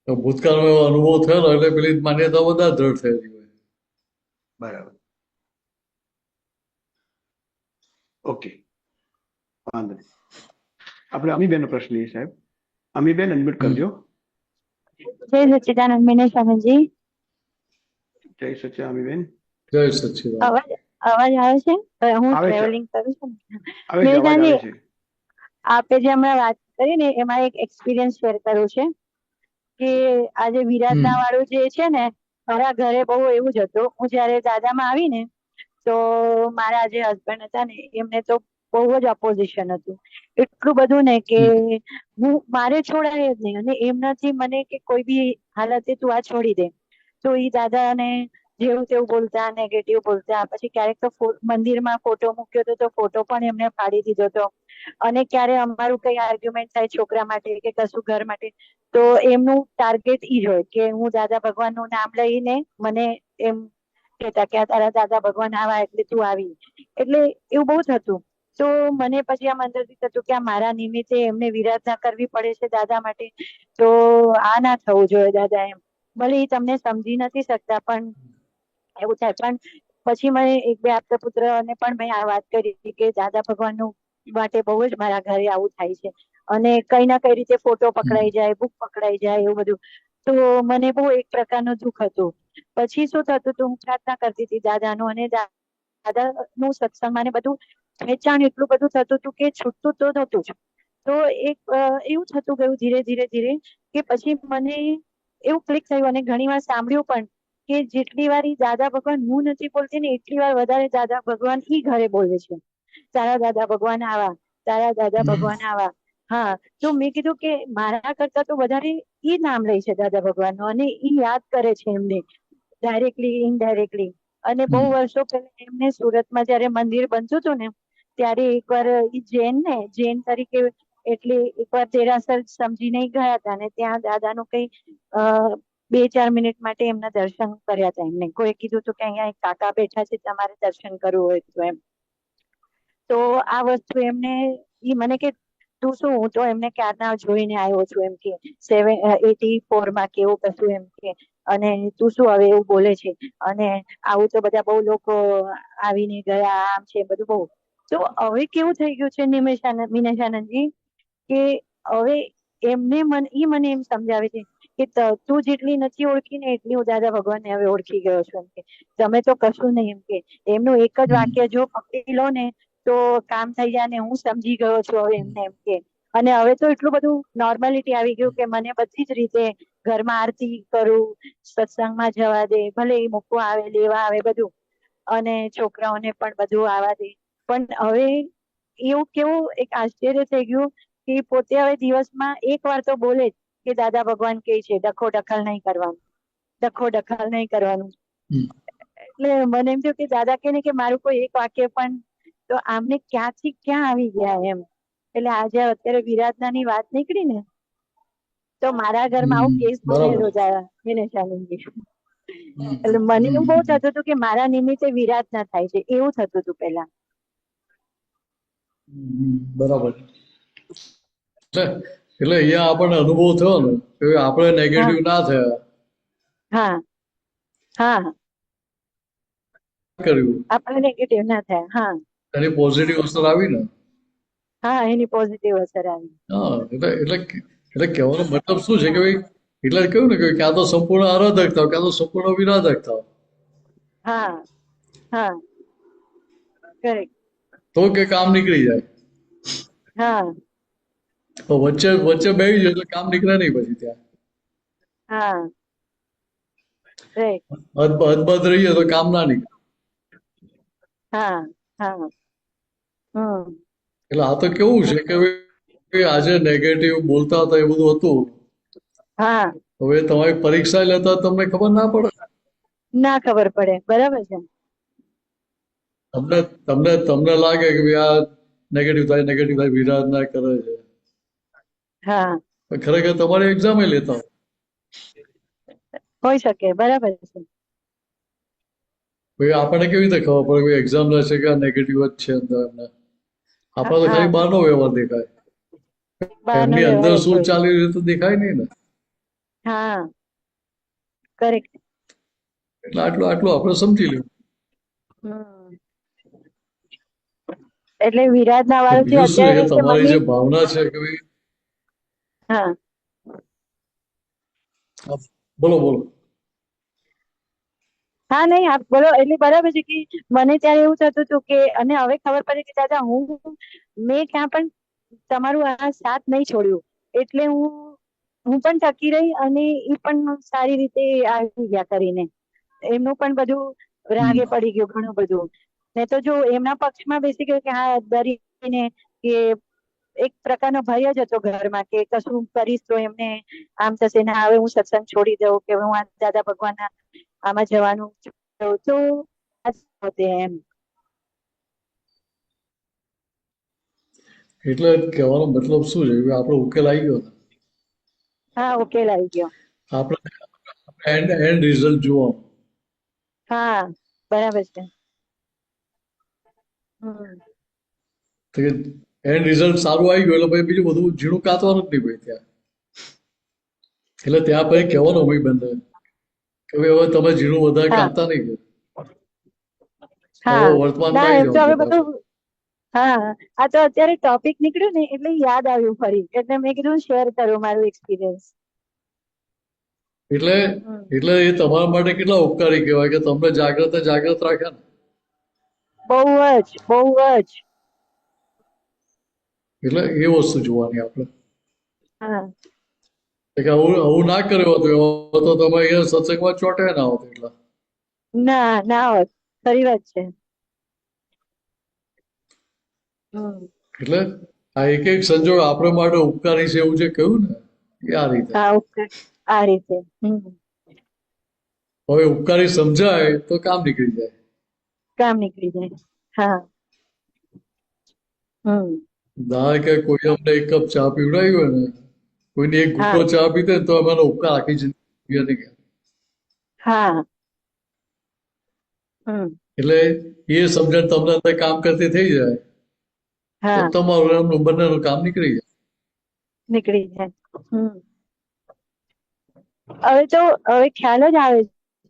તો ભૂતકાળમાં એવો અનુભવ થયેલો એટલે પેલી માન્યતા વધારે દ્રઢ થયેલી હોય. બરાબર. ઓકે, વાંધો નહીં. આપણે અમીબેનનો પ્રશ્ન લઈએ સાહેબ. અમીબેન, અનમ્યુટ કરજો. જય સચ્ચિદાનંદ વિનય સ્વામીજી. જય સચિદાન અમીબેન. જય સચ્ચિદાનંદ. અવાજ અવાજ આવે છે? હું આવે છે. ટ્રાવેલિંગ કરું છું. આવે છે, અવાજ આવે છે. આપે જે હમણાં વાત કરી ને એમાં એક એક્સપિરિયન્સ શેર કર્યું છે કે આજે વિરાધના વાળું જે છે ને, મારા ઘરે બહુ એવું જ હતું. હું જયારે દાદામાં આવી ને તો મારા જે હસબન્ડ હતા ને એમને તો બહુ જ ઓપોઝિશન હતું. એટલું બધું ને કે મારે છોડાય જ નહીં, અને એમનાથી મને કે કોઈ બી હાલતે તું આ છોડી દે તો એ દાદાને જેવું તેવું બોલતા, નેગેટિવ બોલતા. પછી ક્યારેક તો મંદિરમાં ફોટો મૂક્યો હતો તો ફોટો પણ એમને ફાડી દીધો હતો. અને ક્યારે અમારું કઈ આર્ગ્યુમેન્ટ થાય છોકરા માટે કે કશું ઘર માટે તો એમનું ટાર્ગેટ ઈ જ હોય કે હું દાદા ભગવાનનું નામ લઈને મને એમ કહેતા કે આ તારા દાદા ભગવાન આવા એટલે તું આવી. એટલે એવું બહુ થતું. તો મને પછી આમ અંદરથી થતું કે આ મારા નિમિત્તે એમને વિરાધના કરવી પડે છે દાદા માટે, તો આ ના થવું જોઈએ દાદા. એમ ભલે એ તમને સમજી નથી શકતા પણ એવું થાય. પણ પછી મને એક બે આપતા પુત્ર ને પણ મેં આ વાત કરી કે દાદા ભગવાનનું માટે બહુ જ મારા ઘરે આવું થાય છે, અને કઈ ના કઈ રીતે ફોટો પકડાઈ જાય, બુક પકડાઈ જાય, એવું બધું. તો મને બહુ એક પ્રકારનું દુઃખ હતું. પછી શું થતું હતું, હું પ્રાર્થના કરતી હતી દાદાનું, અને દાદાનું સત્સંગમાં ને બધું ખેંચાણ એટલું બધું થતું હતું કે છૂટતું તો નતું જ. તો એક એવું થતું ગયું ધીરે ધીરે ધીરે કે પછી મને એવું ક્લિક થયું, અને ઘણી વાર સાંભળ્યું પણ કે જેટલી વાર ઈ દાદા ભગવાન હું નથી બોલતી ને એટલી વાર વધારે દાદા ભગવાન ઈ ઘરે બોલે છે. તારા દાદા ભગવાન આવા, તારા દાદા ભગવાન આવા. હા, તો મેં કીધું કે મારા કરતા તો વધારે ઈ નામ લે છે દાદા ભગવાનનું, અને ઈ યાદ કરે છે એમને ડાયરેક્ટલી ઇનડાયરેક્ટલી. અને બહુ વર્ષો પહેલા એમને સુરતમાં જયારે મંદિર બનતું હતું ને ત્યારે એકવાર જૈન તરીકે એટલે એકવાર દેરાસર સમજીને ગયા હતા, ને ત્યાં દાદાનું કઈ 2-4 મિનિટ માટે એમના દર્શન કર્યા હતા. એમને કોઈ કીધું હતું કે અહીંયા એક કાકા બેઠા છે, તમારે દર્શન કરવું હોય તો એમ. તો આ વસ્તુ એમને ઈ મને કે તું શું, હું તો એમને ક્યારના જોઈને આવ્યો છું એમ કે 84 માં કેવું કશું એમ કે અને તું શું હવે એવું બોલે છે, અને આવું તો બધા બહુ લોકો આવીને ગયા, આમ છે બધું બહુ. તો હવે કેવું થઈ ગયું છે મિનેશાનંદજી, કે હવે મને એમ સમજાવે છે કે તું જેટલી નથી ઓળખી ને એટલી હું દાદા ભગવાનને હવે ઓળખી ગયો છું, એમ કે તમે તો કશું નહીં, એમ કે એમનું એક જ વાક્ય જો પકડી લો ને તો કામ થઈ જાય, ને હું સમજી ગયો છું હવે એમને, એમ કે અને હવે તો એટલું બધું નોર્માલિટી આવી ગયું કે મને બધી જ રીતે ઘરમાં આરતી કરું, સત્સંગમાં જવા દે, ભલે એ મૂકવા આવે, લેવા આવે, બધું, અને છોકરાઓને પણ બધું આવવા દે. પણ હવે એવું કેવું એક આશ્ચર્ય થઈ ગયું કે પોતે હવે દિવસમાં એક વાર તો બોલે જ કે દાદા ભગવાન કહે છે ડખો ડખલ નહીં કરવાનું, ડખો ડખલ નહીં કરવાનું. એટલે મને એમ થયું કે દાદા કે ને કે મારું કોઈ એક વાક્ય પણ, તો આમને ક્યાંથી ક્યાં આવી ગયા એમ. એટલે આજે અત્યારે વિરાધનાની વાત નીકળી ને તો મારા ઘરમાં આવો કેસ બરાબર. બનેલો જ વિનેશાનંદજી. એટલે મને એવું બહુ થતું હતું કે મારા નિમિત્તે વિરાધના થાય છે, એવું થતું હતું પેલા. બરાબર. એટલે અહીંયા આપણને અનુભવ થયો ને કે આપણે નેગેટિવ ના થયા. હા હા, કર્યું આપણે નેગેટિવ ના થાય. હા એની પોઝિટિવ અસર આવી ને. હા, એની પોઝિટિવ અસર આવી. હા, એટલે કહેવાનો મતલબ શું છે કે ભાઈ, એટલે કહ્યું ને કે ક્યાં તો સંપૂર્ણ આરાધક થાવ, ક્યાં તો સંપૂર્ણ વિરાધક થાવ. હા હા, કરેક્ટ. તો કે કામ નીકળી જાય. હા તો વચ્ચે વચ્ચે બેસી જાય એટલે કામ નીકળે નહીં પછી ત્યાં. હા, રાઈટ. અદબદ રહીએ તો કામ ના નીકળે. હા હા. એટલે આ તો કેવું છે કે ભાઈ આજે નેગેટિવ બોલતા હતા એ બધું હતું. હા, હવે તમારી પરીક્ષા લેતા તમને ખબર ના પડે. ના ખબર પડે. બરાબર છે. તમને તમને તમને લાગે કે ભાઈ આ નેગેટિવ થાય વિરાધના કરે છે. હા, પણ ખરેખર તમારી એક્ઝામ લેતા હોય. હોઈ શકે. બરાબર છે. ભાઈ આપણને કેવી રીતે ખબર પડે કે એક્ઝામ લે છે કે આ નેગેટિવ જ છે અંદર એમને. આપણને તો ખાલી હા, બહારનો વ્યવહાર દેખાય. બહારનો એમની અંદર વ્યવહાર જ શું હોય. ચાલી રહ્યું તો દેખાય નહીં ને. હા, કરેક્ટ. એટલે આટલું આટલું આપણે સમજી લેવું. એટલે વિરાધના વાળું જે બીજું શું છે અત્યારે કે રીતે તમારી મને. જે ભાવના છે કે ભાઈ, હા બોલો બોલો. હા, નહીં આપ બોલો. એટલે બરાબર છે કે મને ત્યારે એવું થતું હતું કે, અને હવે ખબર પડી કે દાદા મેં ક્યાં પણ તમારું આ સાથ નહીં છોડ્યું, એટલે હું પણ ટકી રહી, અને એ પણ સારી રીતે આવી ગયા કરીને. એમનું પણ બધું રાગે પડી ગયું ઘણું બધું. ને તો જો એમના પક્ષમાં બેસી ગયો કે હા ડરીને, કે એક પ્રકારનો ભય જ હતો ઘરમાં કે કશું કરીશ તો એમને આમ થશે ને, હવે હું સત્સંગ છોડી દઉં કે હું આ દાદા ભગવાનના આમાં જવાનું તો એમ. એટલે કહેવાનો મતલબ શું છે કે આપણો ઉકેલ આવી ગયો ને. હા, ઉકેલ આવી ગયો. આપણે એન્ડ રિઝલ્ટ જોવાનું. હા, બરાબર છે. તો એન્ડ રિઝલ્ટ સારું આવી ગયું એટલે પછી બીજું બધું ઝીણું કાતવાનું જ નહીં ભાઈ ત્યાં. એટલે ત્યાં પછી કહેવાનું ભાઈ બંને કે ભાઈ હવે તમે ઝીણું વધારે હા કાપતા નહીં. હા, હવે વર્તમાનમાં ના આવી એમ તો જાવ હવે છો બધું. પાછું. હા, આ તો અત્યારે ટોપિક નીકળ્યું ને એટલે યાદ આવ્યું ફરી, એટલે મેં કીધું શેર કરું મારું એક્સપિરિયન્સ. એટલે એટલે એ તમારા માટે કેટલા ઉપકારી કહેવાય કે તમને જાગ્રત રાખ્યા ને. બહુ જ. એટલે એ વસ્તુ જોવાની આપણે. હા કે આવું ના કર્યો હતો એવો તો તમે અહીંયા સત્સંગમાં ચોંટ્યા ના હોત એટલા. ના ના હોત. ખરી વાત છે. એટલે આ એક એક સંજોગ આપણે માટે ઉપકારી છે એવું જે કહ્યું ને એ આ રીતે. હા, ઓકે. આ રીતે. હવે ઉપકારી સમજાય તો કામ નીકળી જાય. કામ નીકળી જાય. હા. ધારે કે કોઈ અમને એક કપ ચા પીવડાવી હોય ને, કોઈને એક હા ઘૂંટો ચા પીધે ને તો એનો ઉપકાર આખી જિંદગી નહીં ગયા. હા. એટલે એ સમજણ તમને અંદર કામ કરતી થઈ જાય તો હા, તમારું એમનું બંનેનું કામ નીકળી જાય. નીકળી જાય. હવે ખ્યાલ જ આવે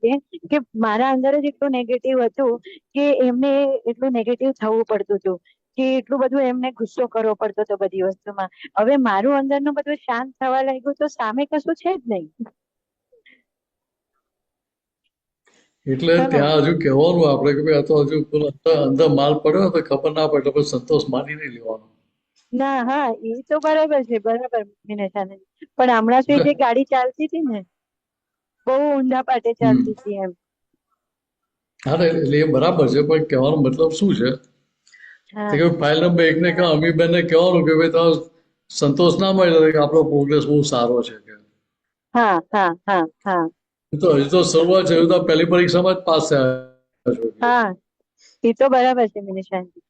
છે કે મારા અંદર જ એટલું નેગેટિવ હતું કે એમને એટલું નેગેટિવ થવું પડતું હતું, કે એટલું બધું એમને ગુસ્સો કરવો પડતો હતો બધી વસ્તુમાં. હવે મારું અંદરનું બધું શાંત થવા લાગ્યું તો સામે કશું છે જ નહીં. એટલે ચલો. ત્યાં હજુ કહેવાનું આપણે કે ભાઈ આ તો હજુ પેલો અંદર માલ પડ્યો તો ખબર ના પડે એટલે પછી સંતોષ માની નહીં લેવાનો. ના, હા, એ તો બરાબર છે, બરાબર મિનેશાને. પણ હમણાં સુધી જે ગાડી ચાલતી હતી ને, બહુ ઊંધા પાટે ચાલતી હતી એમ. હા ને, એટલે એ બરાબર છે, પણ કહેવાનો મતલબ શું છે હા, કે ફાઇલ નંબર 1 ને કહો, અમીબેનને કહેવાનું કે ભાઈ તમે સંતોષ ના મળે કે આપણો પ્રોગ્રેસ બહુ સારો છે કે હા, હા, હા, હા, હજુ તો શરૂઆત છે, હજુ તો પહેલી પરીક્ષામાં જ પાસ થયા છો કે હા, એ તો બરાબર છે મિનેશાનજી.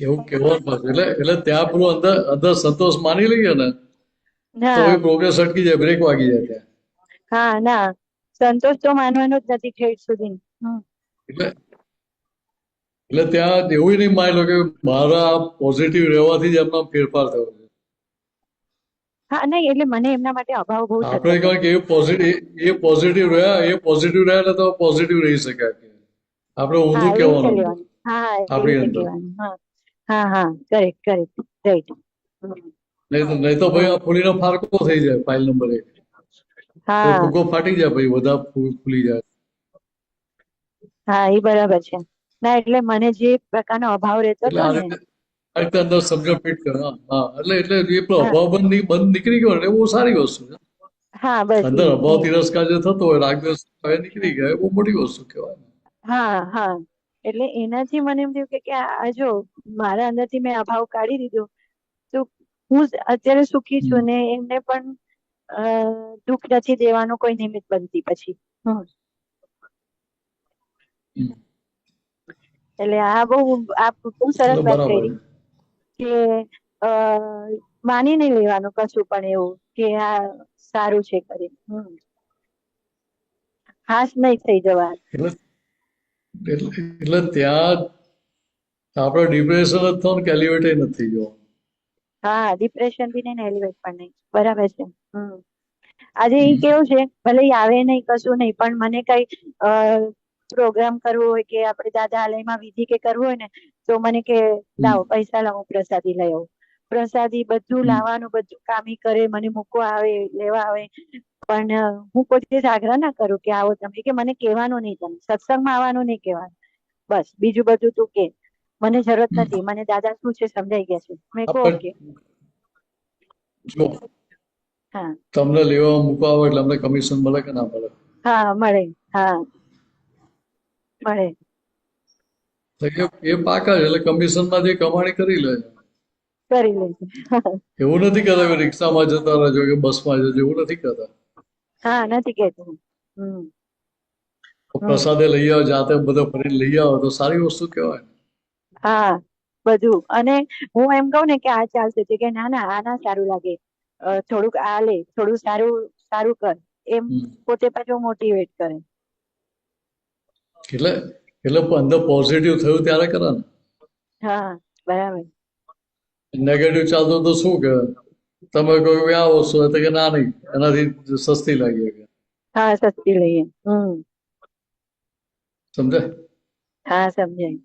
એવું કહેવાનું પાછું. એટલે ત્યાં પેલું અંદર અંદર સંતોષ માની લઈએ ને તો હા, એ પ્રોગ્રેસ અટકી જાય, બ્રેક વાગી જાય ત્યાં. હા, ના, સંતોષ તો માનવાનો જ નથી ઠેઠ સુધી. એટલે એટલે ત્યાં એવું નહીં માની લો કે મારા પોઝિટિવ રહેવાથી જ એમનો ફેરફાર થયો છે. હા, નહીં, એટલે મને એમના માટે અભાવ બહુ થતો આપણે હતો. કહેવાય કે એ પોઝિટિવ રહ્યા ને તો પોઝિટિવ રહી શક્યા કે આપણે હા, ઊંધું એવી રીતે કહેવાનું અંદર લેવાનું. હા, એવી આપણી રીતે અંદર. કહેવાનું. હા, હા, હા, કરેક્ટ, કરેક્ટ, રાઈટ. નહીં તો ભાઈ આ ફૂલીનો ફારકો થઈ જાય ફાઇલ નંબર 1. તો હા, ફૂકો ફાટી જાય ભાઈ, બધા ફૂલી જાય. હા, એ બરાબર છે. ના, એટલે મને જે પ્રકારનો અભાવ રહેતો એટલે હતો આ ને. રીતે અંદર સમજો ફિટ કરે. હા હા, એટલે એ પેલો હા, અભાવ બંધ નીકળી ગયો ને એ બહુ સારી વસ્તુ છે. હા, બસ અંદર અભાવ ઈ. તિરસ્કાર જે થતો હોય, રાગ દ્વેષ એ નીકળી ગયા, એ બહુ મોટી વસ્તુ કહેવાય. હા, હા, એટલે એનાથી મને એમ થયું કે આ જો મારા અંદરથી મેં અભાવ કાઢી દીધો તો હું અત્યારે સુખી છું ને એમને પણ અ, દુઃખ નથી દેવાનું કોઈ નિમિત્ત બનતી પછી. એટલે આ બહુ સરસ એટલે વાત બરાબર કરી છે. કે અ, માની નહીં લેવાનું કશું પણ એવું કે આ સારું છે કરી. હાશ નહીં થઈ જવાનું. એટલે એટલે ત્યાં આપણે ડિપ્રેશન જ થયો ને કે એલિવેટ નથી ગયો. હા, ડિપ્રેશન બી નહીં ને એલિવેટ પણ નહીં. બરાબર છે. આજે એ કેવું છે, ભલે ઈ આવે નહીં કશું નહીં, પણ મને કઈ પ્રોગ્રામ કરવો હોય કે આપણે દાદા આલયમાં વિધિ કે કરવું હોય ને તો મને કે લાવો પૈસા લાવો, પ્રસાદી લઈ આવો. પ્રસાદી બધું લાવવાનું, બધું કામી કરે, મને મૂકવા આવે, લેવા આવે. પણ હું કોઈ દિવસ આગ્રહ ના કરું કે આવો તમે, કે મને કહેવાનું નહીં, તમે સત્સંગમાં આવવાનું નહીં કહેવાનું, બસ બીજું બધું તું કે મને જરૂરત નથી, મને દાદા શું છે સમજાઈ ગયા છે. મેં કહું આપણે ઓકે. જો હા, તમને લેવા મૂકવા આવે એટલે અમને કમિશન મળે કે ના મળે? હા, મળે. હા, મળે. તો એ પાકા છે, એટલે કમિશનમાં જે કમાણી કરી લે. કરી લે છે. એવું નથી કહેતા કે રિક્ષામાં જતા રહેજો કે બસમાં જજો, એવું નથી કહેતા. હા, નથી કેતું. પ્રસાદે લઈ આવો, જાતે બધો ફરીને લઈ આવો તો સારી વસ્તુ કહેવાય. હા, બધું. અને હું એમ કહું ને કે આ ચાલશે તો કે ના ના આ ના સારું લાગે, થોડુંક આ લે, થોડું સારું સારું કર, એમ પોતે પાછું મોટિવેટ કરે. એટલે એટલે અંદર પોઝિટિવ થયું ત્યારે કરે ને. હા, બરાબર. નેગેટિવ ચાલતું તો શું કે તમે કહો કે આ વસ્તુ હોય તો કે ના નહીં, એનાથી સસ્તી લાગી કે હા, સસ્તી લઈએ. સમજાય. હા, સમજાય.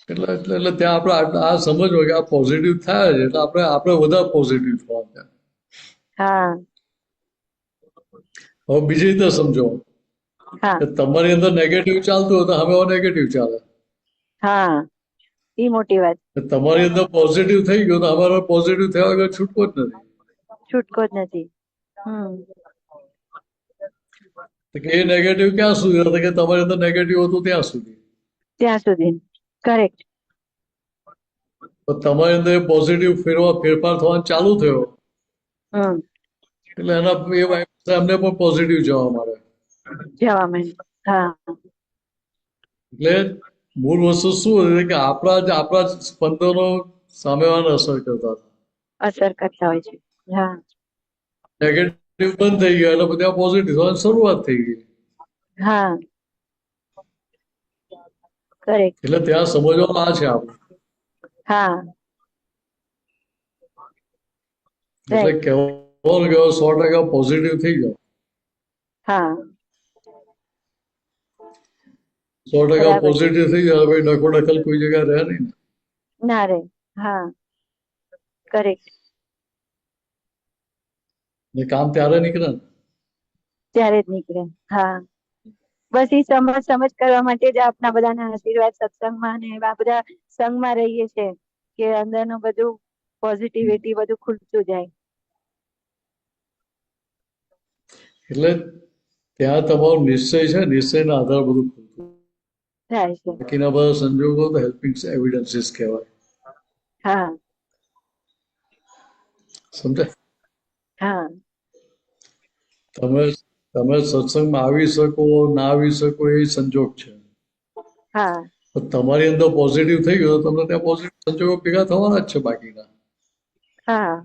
એટલે ત્યાં આપણે આ સમજવું કે આ પોઝિટિવ થાય છે એટલે આપણે વધારે પોઝિટિવ થવા. હા, હવે બીજી રીતે સમજો હા, કે તમારી અંદર નેગેટિવ ચાલતું હોય તો હવે નેગેટિવ ચાલે. હા, એ મોટી વાત. તમારી અંદર પોઝિટિવ થઈ ગયું તો અમારો પોઝિટિવ થયા વગર છૂટકો જ નથી. છૂટકો જ નથી. તો કે એ નેગેટિવ ક્યાં સુધી હતો કે તમારી અંદર નેગેટિવ હતું ત્યાં સુધી. ત્યાં સુધી. કરેક્ટ. તો તમારી અંદર પોઝિટિવ ફેરફાર થવાનું ચાલુ થયો એટલે એના એ વાઇબ્સ અમને પણ પોઝિટિવ જવા મળે. જવા માંડે. હા, એટલે મૂળ વસ્તુ શું હતી કે આપણા જ સ્પંદનો સામેવાળાને અસર કરતા હતા. અસર કરતા હોય છે. હા, નેગેટિવ બંધ થઈ ગયા એટલે બધા પોઝિટિવ થવાની શરૂઆત થઈ ગઈ. હા, કરેક્ટ. એટલે ત્યાં સમજવાનું આ છે આપણે. હા, એટલે રાઈટ. કહેવાનું ગયો 100% પોઝિટિવ થઈ જાઓ. હા 100% બરાબર છે. પોઝિટિવ થઈ જાય ભાઈ, ડખો કોઈ જગ્યા રહે નહીં ને. ના રે. હા કરેક્ટ. ને કામ ત્યારે નીકળે ને. ત્યારે જ નીકળે. હા બસ એ સમજ કરવા માટે જ આપના બધાના આશીર્વાદ સત્સંગમાં ને આ બધા સંગમાં રહીએ છે કે અંદરનું બધું પોઝિટિવિટી બધું ખુલતું જાય. એટલે ત્યાં તમારો નિશ્ચય છે, નિશ્ચયના આધારે બધું ખુલતું. થાય છે. બાકીના બધા સંજોગો તો હેલ્પિંગ એવિડન્સીસ કહેવાય. હા સમજાય? હા તમે તમે સત્સંગમાં આવી શકો ના આવી શકો એ સંજોગ છે. હા પણ તમારી અંદર પોઝિટિવ થઈ ગયો તો તમને ત્યાં પોઝિટિવ સંજોગો ભેગા થવાના જ છે. બાકીના હા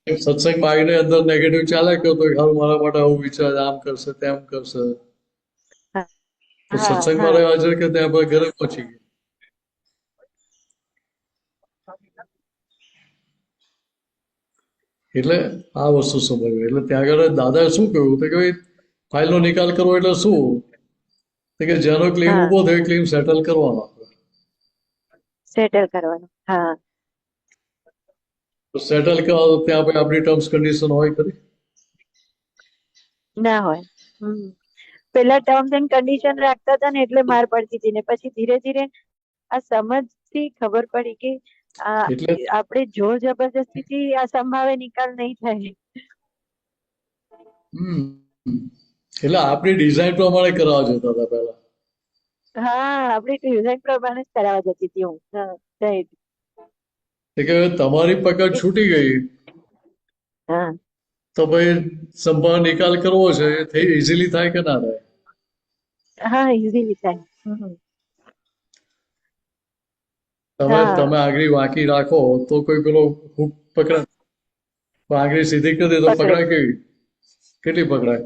સત્સંગમાં આવીને અંદર નેગેટિવ ચાલે કે તો હાલ મારા માટે આવું વિચાર, આમ કરશે તેમ કરશે, હા તો હા સત્સંગમાં હા રહેવા છે કે ત્યાં પછી ઘરે પહોંચી ગયા. એટલે આ વસ્તુ સમજવી. એટલે ત્યાં આગળ દાદાએ શું કહ્યું તો કે ભાઈ ફાઇલનો નિકાલ કરવો એટલે શું? તો કે જેનો ક્લેમ હા ઉભો થયો ક્લેમ સેટલ કરવાનો. સેટલ કરવાનું. હા તો સેટલ કરવા તો ત્યાં પછી આપણી ટર્મ્સ કન્ડિશન હોય ખરી? ના હોય. પેલા ટર્મ્સ એન્ડ કન્ડિશન રાખતા હતા ને એટલે માર પડતી હતી ને પછી ધીરે ધીરે આ સમજથી ખબર પડી કે એટલે આપણે જોર જબરજસ્તીથી આ સંભાવે નિકાલ નહીં થાય. એટલે આપણી ડિઝાઇન પ્રમાણે કરાવવા જતા હતા પહેલા. હા આપણી ડિઝાઇન પ્રમાણે જ કરાવવા જતી હતી હું. right. કે તમારી પકડ છૂટી ગઈ હા તો ભાઈ સંભાવ નિકાલ કરવો છે એ થઈ ઇઝીલી થાય કે ના થાય? હા ઇઝીલી થાય. તમે હા તમે આગળ વાંકી રાખો તો કોઈ પેલો હુક પકડાય, આગળ સીધી કરી દે તો પકડે પકડાય કેવી? કેટલી પકડાય?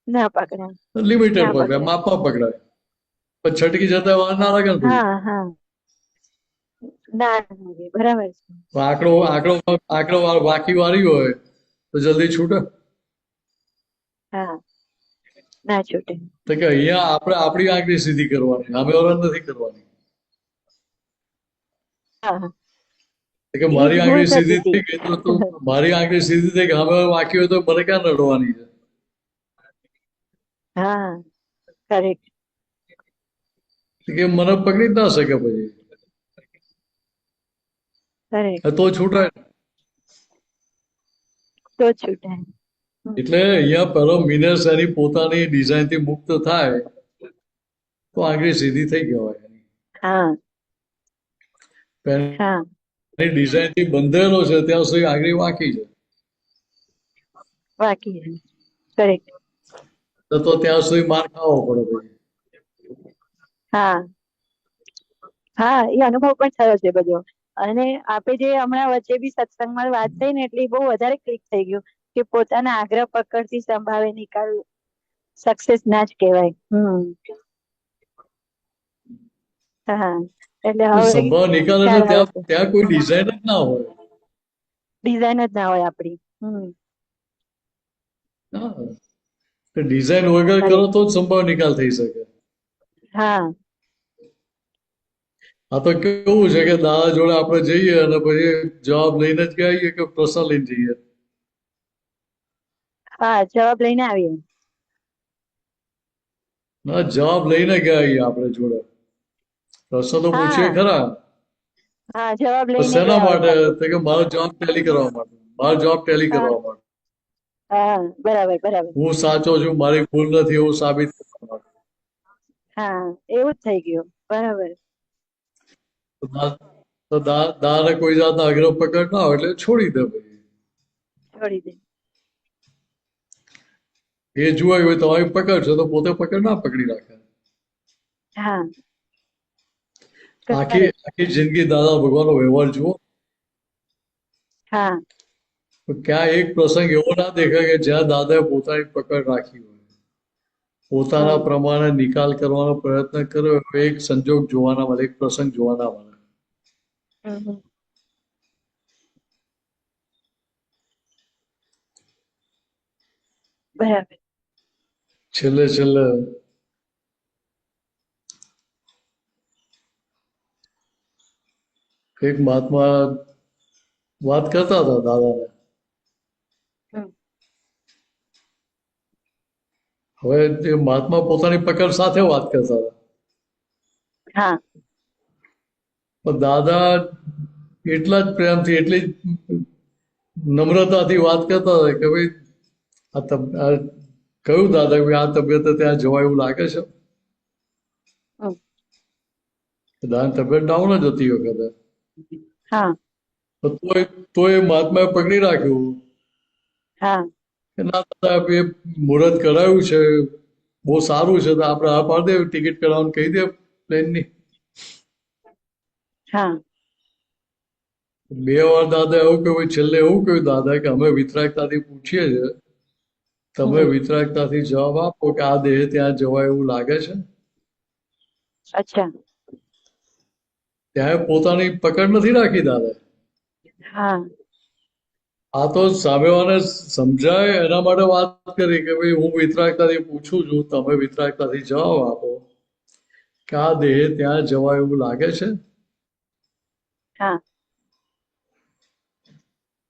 ના પકડાય. લિમિટેડ ના પકડાય, પકડાય. માપમાં પકડાય. પણ છટકી જતા વાર ના લાગે ને પછી. હા હા ના લાગે. બરાબર છે. આંકડો આંકડો આંકડો વાંકી વાળી હોય તો જલ્દી છૂટે. હા ના છૂટે. તો કે અહીંયા આપણે આપણી આંકડી સીધી કરવાની, સામે વાળા નથી કરવાની. હા કે એ મારી જ ભૂલ આંગળી થતી સીધી હતી. થઈ ગઈ તો મારી આંગળી સીધી થઈ કે હવે વાંકી હોય તો મને ક્યાં નડવાની છે? હા કરેક્ટ. કે મને પકડી જ ના શકે પછી. કરેક્ટ તો છૂટાય. તો છૂટાય. એટલે અહીંયા પેલો મિનસ એની પોતાની ડિઝાઇનથી મુક્ત થાય તો આંગળી સીધી થઈ કહેવાય. હા એની હા ડિઝાઇનથી બંધેલો છે ત્યાં સુધી આંગળી વાંકી છે. બાકી કરેક્ટ. તો ત્યાં સુધી માર ખાવો પડે પછી. હા હા એ અનુભવ પણ થયો છે બધો. અને આપે જે હમણાં વચ્ચે બી સત્સંગમાં વાત થઈ ને એટલે બહુ વધારે ક્લિક થઈ ગયું કે પોતાના આગ્રહ પકડથી સંભાવે નિકાલ સક્સેસ ના જ કહેવાય. હા એટલે હવે સંભાવ નિકાલ એટલે ખ્યાલ આવે ત્યાં છે. ત્યાં કોઈ ડિઝાઇન જ ના હોય. ડિઝાઇન જ ના હોય આપણી. ડિઝાઇન વગર કરો તો જ સંભાવ નિકાલ થઈ શકે. હા આ તો કેવું છે કે દાદા જોડે આપણે જઈએ અને પછી જવાબ લઈને જ કહીએ કે પ્રશ્ન લઈને જઈએ. હા જવાબ લઈને આવીએ. ના જવાબ લઈને ગયા આપણે જોડે. પ્રશ્ન તો પૂછીએ હા ખરા. હા જવાબ પણ લઈને શેના ગયા હોય માટે? પાછું. તો કે મારો જવાબ ટેલી કરવા માટે. મારો જવાબ ટેલી હા કરવા માટે. હા બરાબર બરાબર. હું સાચો છું, મારી ભૂલ નથી એવું સાબિત કરવા માટે. હા એવું જ થઈ ગયું. બરાબર. તો દાને કોઈ જાતના આગ્રહ પકડ ના હોય એટલે છોડી દે પછી. છોડી દે. એ જોવાય હોય તમારી પકડ છે તો પોતે પકડ ના પકડી રાખે. હા આખી કરેક્ટ. આખી જિંદગી દાદા ભગવાનનો વ્યવહાર જુઓ હા તો ક્યાં એક પ્રસંગ એવો ના દેખાય કે જ્યાં દાદાએ પોતાની પકડ રાખી હોય, પોતાના પ્રમાણે નિકાલ કરવાનો પ્રયત્ન કર્યો. એક સંજોગ જોવાના મળે, એક પ્રસંગ જોવાના મળે. બરાબર. છેલ્લે એક મહાત્મા વાત કરતા હતા દાદાને. હમ. હવે એ મહાત્મા પોતાની પકડ સાથે વાત કરતા હતા, હા પણ દાદા એટલા જ પ્રેમથી, એટલી જ નમ્રતાથી વાત કરતા હતા કે ભાઈ આ કયું દાદા કે આ તબિયતે ત્યાં જવાય એવું લાગે છે. હમ. દાદાની તબિયત ડાઉન જ હતી એ વખતે. હા તો એ મહાત્માએ પકડી રાખ્યું હા કે ના દાદા એ મુહૂર્ત કરાયું છે, બહુ સારું છે, તો આપણે આ પાડી દે, ટિકિટ કરાવવાનું કહી દે પ્લેનની. હા 2 વાર દાદા એવું કહ્યું, છેલ્લે એવું કહ્યું દાદા કે અમે વિતરાગતાથી પૂછીએ છીએ, તમે હમ. વિતરાગતાથી જવાબ આપો કે આ દેહ ત્યાં જવાય એવું લાગે છે. અચ્છા. ત્યાં પોતાની પકડ નથી રાખી દાદા. હા આ તો સામેવાળાને સમજાય એના માટે વાત કરી કે ભાઈ હું વિતરાગતાથી પૂછું છું, તમે વિતરાગતાથી જવાબ આપો કે આ દેહ ત્યાં જવાય એવું લાગે છે. હા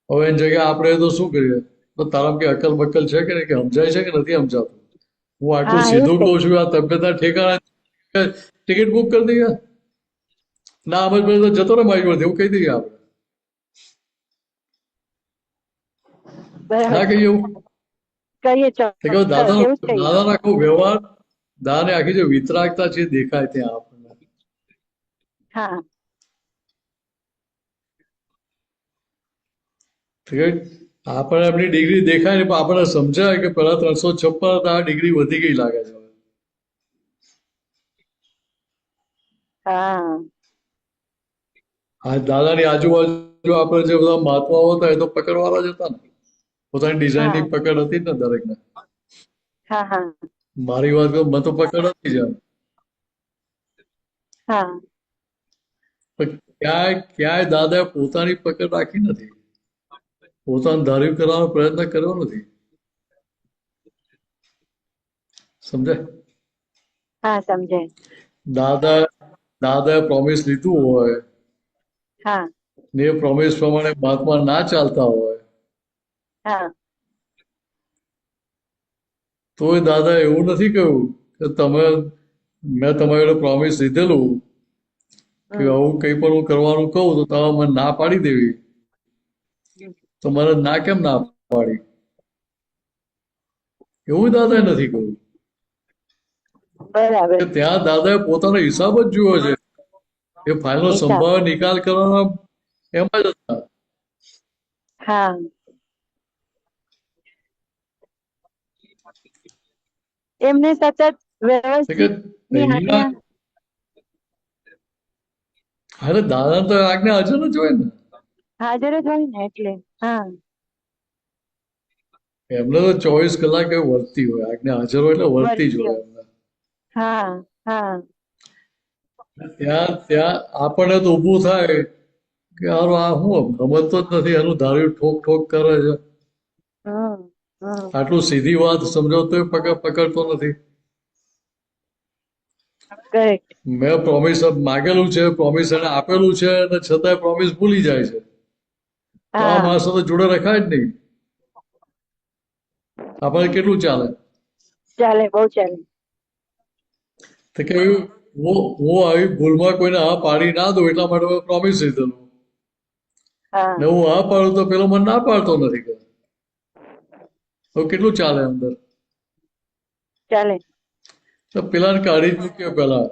હવે એની જગ્યાએ આપણે તો શું કરીએ, તો તારામાં કે અકલ બકલ છે કે નહીં, કે સમજાય છે કે નથી સમજાતું. હું આટલું હા એ સીધું છે. કહું છું, આ તબિયતના ઠેકાણા ટિકિટ બુક કરી દઈએ, ના સમજ પડે તો જતો રહે મારી જોડે, એવું કહી દઈએ આપણે. બરાબર ના છે. કહીએ એવું કહીએ તો કે ચોક્કસ એવું જ કહીએ. દાદાનો આખો વ્યવહાર, દાદાની આખી જે વિતરાગતા છે એ દેખાય ત્યાં આપણને. હા આપણને એમની ડિગ્રી દેખાય ને, પણ આપણને સમજાય કે પેલા 356 હતા, આ ડિગ્રી વધી ગઈ લાગે છે. હા આ દાદાની આજુબાજુ આપણે જે બધા મહાત્માઓ હતા એ તો પકડવાળા જ હતા ને, પોતાની ડિઝાઇનની હા પકડ હતી જ ને દરેકને. હા હા મારી વાત કરું, મને તો પકડ હતી જ એમ. હા પણ ક્યાંય દાદાએ પોતાની પકડ રાખી નથી, પોતાનું ધાર્યું કરવાનો પ્રયત્ન કર્યો નથી. સમજાય? હા સમજાય. દાદાએ પ્રોમિસ લીધું હોય હા ને એ પ્રોમિસ પ્રમાણે મહાત્મા ના ચાલતા હોય, હા તોય દાદા એવું નથી કહ્યું કે મેં તમારી જોડે પ્રોમિસ લીધેલું કે હમ. આવું કંઈ પણ હું કરવાનું કહું તો તમે મને ના પાડી દેવી, તો મને ના કેમ ના પાડી, એવું દાદાએ નથી કહ્યું. બરાબર. કે ત્યાં દાદાએ પોતાનો હિસાબ જ જોયો છે, એ ફાઇલનો હિસાબ. સંભાળ નિકાલ કરવાના એમાં જ હતા. હા એમને સતત કે વ્યવસ્થિત ની અહીંયા આજ્ઞા. અરે દાદા તો આજ્ઞા હાજર જ હોય ને, હાજર જ હોય ને એટલે. હા એમને તો 24 કલાક એ વર્તી હોય, આજ્ઞા હાજર હોય એટલે વર્તી જ વર્તી હોય હોય. એમને. હા હા ત્યાં આપણને તો ઊભું થાય કે હારું આ શું સમજતો જ નથી, એનું ધાર્યું ઠોક ઠોક કરે છે, હમ હમ આટલું સીધી વાત સમજાવતો પકડતો નથી. કરેક્ટ. મેં પ્રોમિસ માગેલું છે, પ્રોમિસ એને આપેલું છે, અને છતાંય પ્રોમિસ ભૂલી જાય છે, તો આ હા માણસો તો જોડે રખાય જ નહીં. આપણે કેટલું ચાલે? ચાલે બહુ ચાલે. તો કે હું આવી ભૂલમાં કોઈને હા પાડી ના દઉં એટલા માટે મેં પ્રોમિસ લીધેલું, હા ને હું હા પાડું તો પેલો મને ના પાડતો નથી. તો કેટલું ચાલે અંદર? ચાલે. તો પેલાને કાઢી જ મૂક્યો, પેલા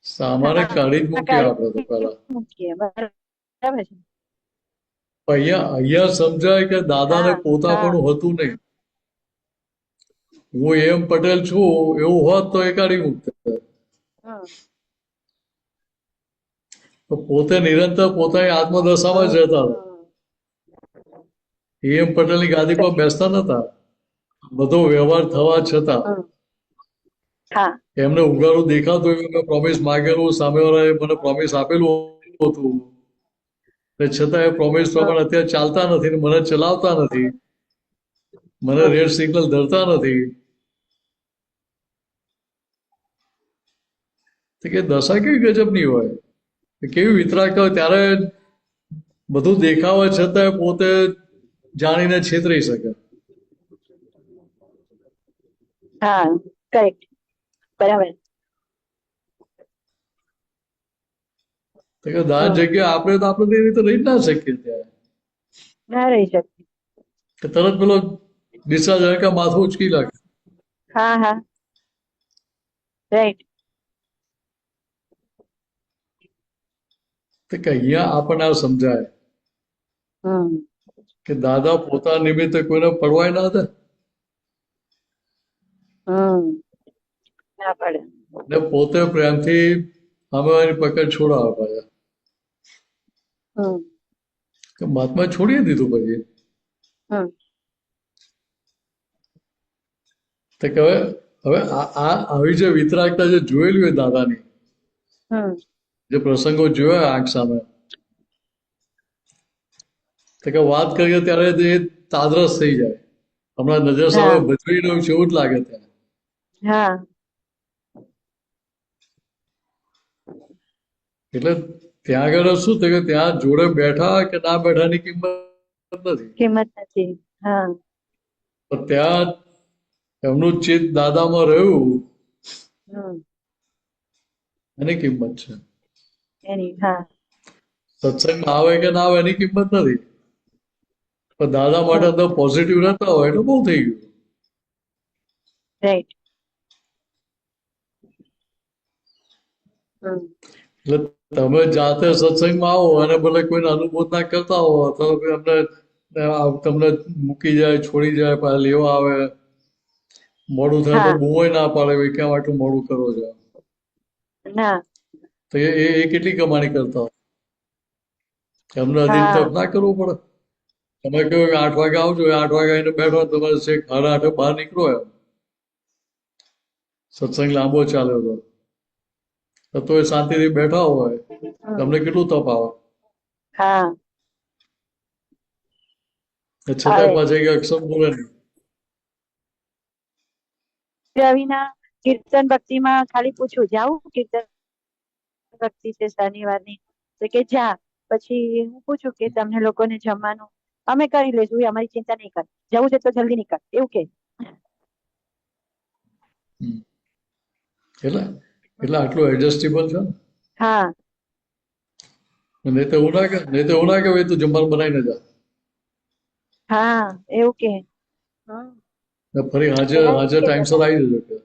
સામાને હા કાઢી જ મૂકીએ આપણે તો કાઢી પેલા. મૂકીએ. બરાબર છે. અહીંયા સમજાય કે દાદાને હા હા પોતાપણું હતું નહીં. હું એમ પટેલ છું એવું હોત તો એ કાઢી મૂકતા. હમ તો પોતે નિરંતર પોતાની આત્મદશામાં જ રહેતા હતા. હમ એમ પટેલની ગાદી પર બેસતા નતા, બધો વ્યવહાર થવા છતાં. હમ. હા એમને ઉઘાડું દેખાતું એવું મેં પ્રોમિસ માગેલું, સામેવાળાએ મને પ્રોમિસ આપેલું હતું, છતાં એ પ્રોમિસ પ્રમાણે અત્યારે ચાલતા નથી ને મને ચલાવતા નથી, મને રેડ સિગ્નલ ધરતા નથી. તો કે દશા કેવી ગજબની હોય, કેવી વિતરાગ હોય. ત્યારે બધું દેખાવા છતાં પોતે જાણીને છેતરી શકે. હા, કરેક્ટ, બરાબર. તો કે દાન જગ્યા આપણે તો એ રીતે રહી જ ના શકીએ. ત્યાં ના રહી શકે. કે તરત પેલો ડિસ્ચાર્જ હરકા માથું ઉચકી લાગે. હા હા, રાઈટ. તો કે અહીંયા આપણને આ સમજાય કે દાદા પોતાના નિમિત્તે કોઈને પડવાય ના દે ના પડે. ને પોતે પ્રેમથી સામેવાળી પકડ છોડાવે પાછા. કે મહાત્મા છોડી દીધું પછી. તો કે હવે આવી જે વિતરાગતા જે જોયેલી હોય દાદાની, જે પ્રસંગો જોયા આંખ સામે, તો કે વાત કરીએ ત્યારે એ તાદરસ થઈ જાય. હમણાં નજર સામે ભજવી રહ્યું છે એવું જ લાગે ત્યાં. હા, એટલે ત્યાં આગળ શું થયું કે ત્યાં જોડે બેઠા કે ના બેઠાની કિંમત નથી. કિંમત નથી. હા, પણ ત્યાં એમનું ચિત્ત દાદામાં રહ્યું એની કિંમત છે. એની. હા, સત્સંગમાં આવે કે ના આવે એની કિંમત નથી, પણ દાદા માટે અંદર પોઝિટિવ રહેતા હોય એટલે બહુ થઈ ગયું. રાઈટ. એટલે તમે જાતે સત્સંગમાં આવો અને ભલે કોઈને અનુભવ ના કરતા હો અથવા અમને તમને મૂકી જાય, છોડી જાય, પાછા લેવા આવે, મોડું થાય તો બૂમોય ના પાડે કેમ આટલું મોડું કરો છો. ના, તો એ કેટલી કમાણી કરતા હોય. એમને અધીન તપ ના કરવું પડે. તમે કહ્યું કે 8 વાગે આવજો, 8 વાગે આવીને બેઠો, તમારે છેક 8:30 બહાર નીકળો એમ સત્સંગ લાંબો ચાલ્યો તો એ શાંતિથી બેઠા હોય, તમને કેટલું તપ આવે. હા, છતાં પાછા કે અક્ષમ બોલે નહીં. રવિના કીર્તન ભક્તિમાં ખાલી પૂછું, જાઉં કીર્તન ભક્તિ છે શનિવારની? તો કે જા. પછી હું પૂછું કે તમને લોકોને જમવાનું અમે કરી લઈશું, અમારી ચિંતા નહીં કર, જવું છે તો જલ્દી નીકળ, એવું કે. એટલે આટલું એડજસ્ટેબલ છે. હા, નહીં તો એવું ના કે ભાઈ તું જમવાનું બનાવીને જા. હા, એવું કે. ફરી હાજર ટાઈમસર આવી જજો કે.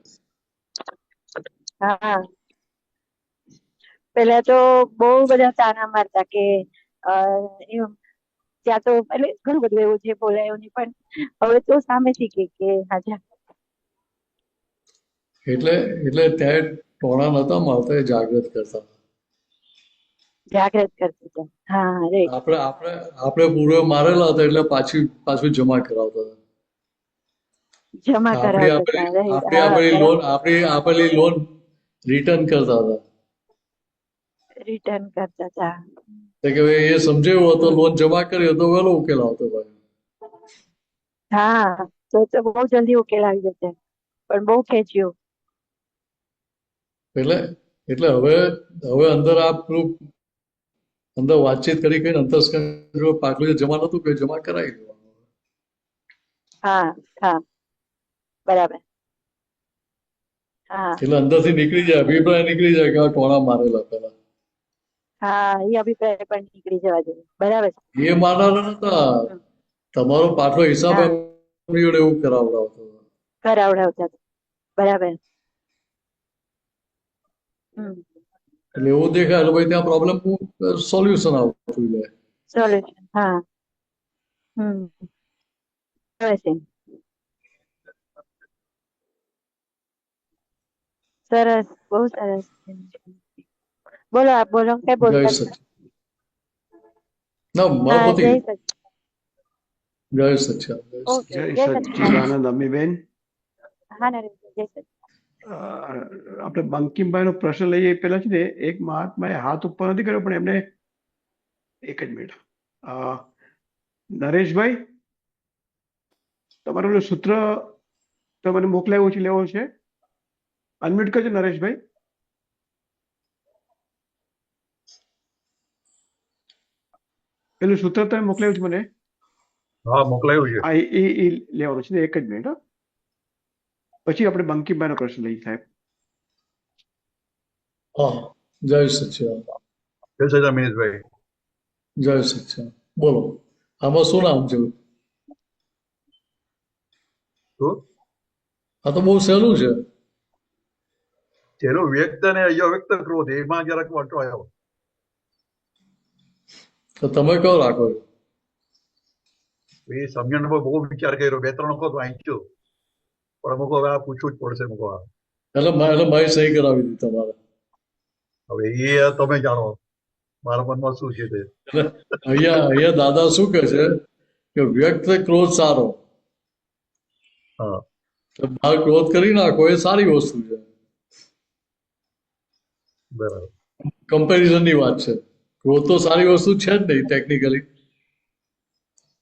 હા, પેલા તો બહુ બધા તાના મારતા કે ત્યાં તો એટલે ઘણું બધું એવું છે બોલાયું નહીં, પણ હવે તો સામેથી કે હાજા. એટલે ત્યાં ટોણા નતા મારતા, એ જાગૃત કરતા. જાગૃત કરતી હતા. હા, રે આપણે પૂર્વે મારેલા હતા એટલે પાછું જમા કરાવતા હતા. જમા કરાવતા હતા. આપણી આપેલી લોન રિટર્ન કરતા હતા. રિટર્ન કરતા હતા. કે ભાઈ એ સમજાયું હતો, લોન જમા કરી તો વહેલો ઉકેલ આવતો ભાઈ. હા, તો બહુ જલ્દી ઉકેલ આવી જશે, પણ બહુ ખેંચ્યું. એટલે હવે અંદર અંદર વાતચીત કરી અંતસ્કરણ પાટલું જમા નતું કે જમા કરાવી દેવાનું. હા, હા, બરાબર. હા, એટલે અંદરથી નીકળી જાય, અભિપ્રાય નીકળી જાય કે આ ટોણા મારેલા પેલા. હા, એ અભિપ્રાય પણ નીકળી જવા જોઈએ. બરાબર. એ માનવાના નતા, તમારો પાછલો હિસાબ એમની જોડે એવું કરાવડાવતા. બરાબર. એટલે એવું દેખાય એટલે ભાઈ ત્યાં પ્રોબ્લેમ સોલ્યુશન આવતું જાય. સોલ્યુશન. હા. સરસ, બહુ સરસ. બોલો, આપ બોલો, કઈ બોલતા? ના મારું પતિ. જય સચ્ચિદાનંદ. જય સચ્ચિદાનંદ અમીબેન. હા, નરેન્દ્ર, જય સચ્ચિદાનંદ. આપણે બંકિમભાઈ નો પ્રશ્ન લઈએ પેલા છે ને, એક મહાત્માએ હાથ ઉપર નથી કર્યો, પણ એમને એક જ મિનિટ અ, નરેશભાઈ, તમારું પેલું સૂત્ર તમને મોકલાવ્યું છે લેવો છે? અનમ્યુટ કરજો નરેશભાઈ. પેલું સૂત્ર તમે મોકલાવ્યું છે મને? હા, મોકલાયું છે. હા, એ લેવાનું છે ને, એક જ મિનિટ. હો, પછી આપણે બંકીમભાઈનો પ્રશ્ન લઈએ સાહેબ. હા, જય સચ્ચિદાનંદ. જય સચિદાનંદ મહેશભાઈ. જય સચ્ચિદાનંદ. બોલો, આમાં શું નામ છે? શું આ તો બહુ સહેલું છે. ચેલો વ્યક્ત અને અવ્યક્ત ક્રોધ, એમાં જરાક વાંચો આવ્યો. તો તમે કયો રાખો છો? એ સમજણ બહુ વિચાર કર્યો, 2-3 વખત વાંચ્યું, પણ અમુક હવે આ પૂછવું જ પડશે. અમુક એટલે મારી સહી કરાવી દીધી તમારે. હવે એ તમે જાણો મારા મનમાં શું છે તે. એટલે અહીંયા દાદા શું કહે છે કે વ્યક્ત ક્રોધ સારો, હા, બહાર ક્રોધ કરી નાખો એ સારી વસ્તુ છે. બરાબર. કમ્પેરિઝન ની વાત છે. ક્રોધ તો સારી વસ્તુ છે જ નહીં ટેકનિકલી,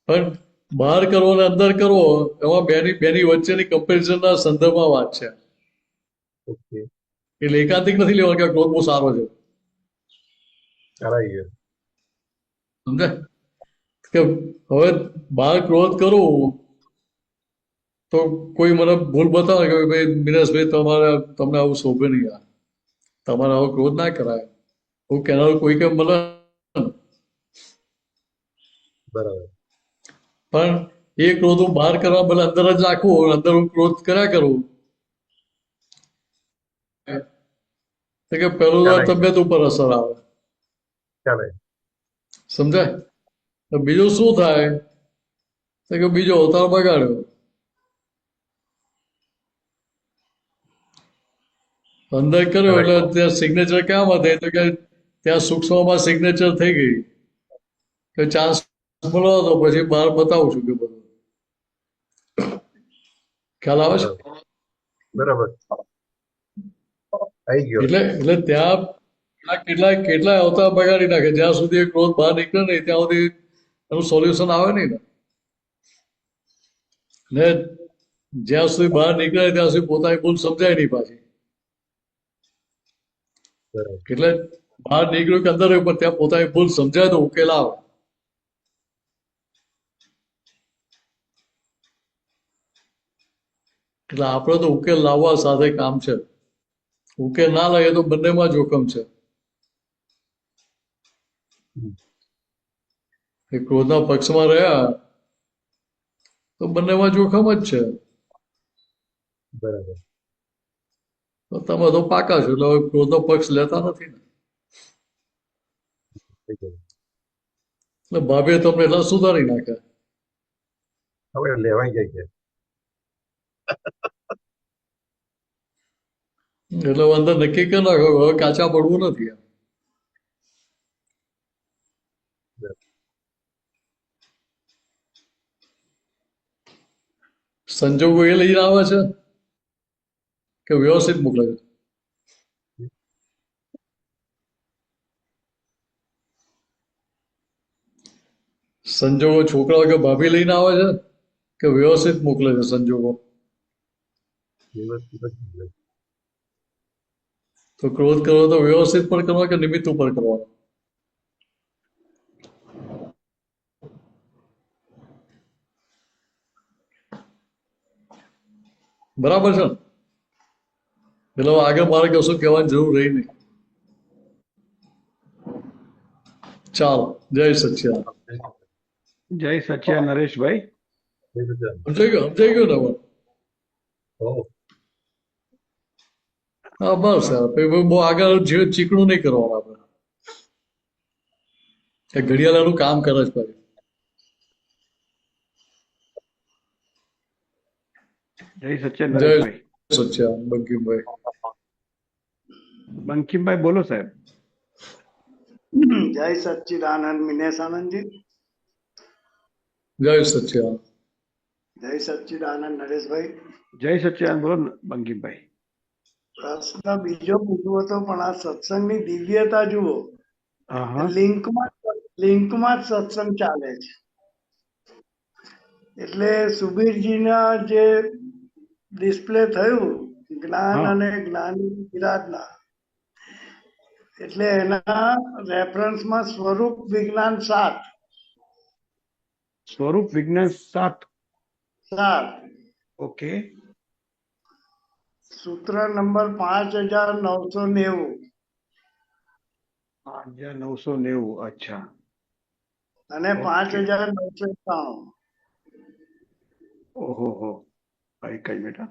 પણ બહાર કરવો અને અંદર કરવો એમાં બેની વચ્ચેની કમ્પેરિઝનના સંદર્ભમાં વાત છે. ઓકે, એટલે એકાંતિક નથી લેવાનું કે ક્રોધ બહુ સારો છે. કરાઈ ગયો. સમજે કે હવે બહાર ક્રોધ કરું તો કોઈ મને ભૂલ બતાવે કે ભાઈ મિનેશભાઈ તમને આવું શોભે નહીં, યાર તમારે આવો ક્રોધ ના કરાય, હું કહેનારું કોઈ કે મને. બરાબર. પણ એ ક્રોધ હું બહાર કરવા બદલે અંદર જ રાખું, અંદર હું ક્રોધ કર્યા કરું, તો કે પેલું તબિયત ઉપર અસર આવે. ચાલે. સમજાય? તો બીજું શું થાય તો કે બીજો અવતાર બગાડ્યો. અંદર કર્યો એટલે ત્યાં સિગ્નેચર ક્યાં વધે તો કે ત્યાં સૂક્ષ્મમાં સિગ્નેચર થઈ ગઈ કે ચાન્સ મળો તો પછી બહાર બતાવું છું કે બધું. ખ્યાલ આવે છે? બરાબર. આવી ગયો. એટલે ત્યાં કેટલાય અવતાર બગાડી નાખે. જ્યાં સુધી એ ક્રોધ બહાર નીકળે નહીં ત્યાં સુધી એનું સોલ્યુશન આવે નહીં ને જ્યાં સુધી બહાર નીકળે ત્યાં સુધી પોતાની ભૂલ સમજાય નહીં પાછી. એટલે બહાર નીકળ્યું કે અંદર પણ ત્યાં પોતાની ભૂલ સમજાય તો ઉકેલ આવે. એટલે આપણે તો ઉકેલ લાવવા સાથે કામ છે. ઉકેલ ના લાગે તો બંનેમાં જોખમ છે. એ ક્રોધના પક્ષમાં રહ્યા તો બંનેમાં જોખમ જ છે. બરાબર. તો તમે તો પાકા છો એટલે ક્રોધનો પક્ષ લેતા નથી ને. એટલે ભાભીએ તમને એટલા સુધારી નાખ્યા. હવે લેવાઈ જાય છે. એટલે અંદર નક્કી કરી નાખો હવે કાચા પડવું નથી. સંજોગો એ લઈને આવે છે કે વ્યવસ્થિત મોકલે છે? સંજોગો છોકરાઓ કે ભાભી લઈને આવે છે કે વ્યવસ્થિત મોકલે છે સંજોગો? તો ક્રોધ કરો તો વ્યવસ્થિત પર કરવા કે નિમિત્ત ઉપર કરવાનો? બરાબર છે ને? એટલે આગળ મારે કશું કહેવાની જરૂર રહી નહીં. ચાલો, જય સચ્ચિદાનંદ. જય સચ્ચિદાનંદ નરેશભાઈ. સમજાઈ ગયું ને? હા, બસ બહુ આગળ ચીકણું નહીં કરવાનું આપણે. ઘડિયાળ એનું કામ કરે છે ભાઈ. જય સચ્ચિદાનંદ નરેશભાઈ. જય સચ્ચિદાનંદ બંકિમભાઈ. બંકિમભાઈ બોલો સાહેબ. જય સચ્ચિદાનંદ મિનેશ આનંદજી. જય સચ્ચિદાનંદ. જય સચ્ચિદાનંદ નરેશભાઈ. જય સચ્ચિદાનંદ બોલો બંકિમભાઈ. પ્રશ્ન બીજો પૂછવો હતો પણ આ સત્સંગની દિવ્યતા જુઓ. લિંકમાં લિંકમાં જ સત્સંગ ચાલે છે. એટલે સુબીરજીના જે ડિસ્પ્લે થયું જ્ઞાન હા અને જ્ઞાની વિરાટના, એટલે એના રેફરન્સમાં સ્વરૂપ વિજ્ઞાન 7 સ્વરૂપ વિજ્ઞાન 7. ઓકે. સૂત્ર નંબર 5990 5990. અચ્છા. અને ઓકે. 5991. ઓહો હો. એક જ મિનિટ હા.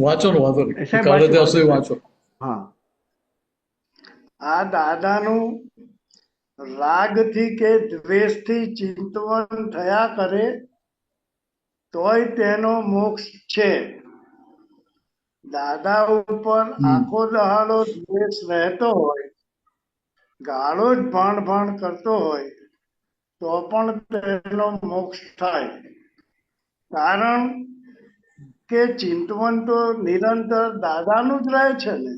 વાંચો ને, વાંધો નહીં, સાહેબ કાલે વાંચો ત્યાં સુધી વાંચો. વાંચો. હા આ દાદાનું રાગથી કે દ્વેષથી ચિંતવન થયા કરે તોય તેનો મોક્ષ છે. દાદા ઉપર આખો દહાડો દ્વેષ રહેતો હોય, ગાળો જ ભાણ ભાણ કરતો હોય તો પણ તેનો મોક્ષ થાય. કારણ કે ચિંતવન તો નિરંતર દાદાનું જ રહે છે ને.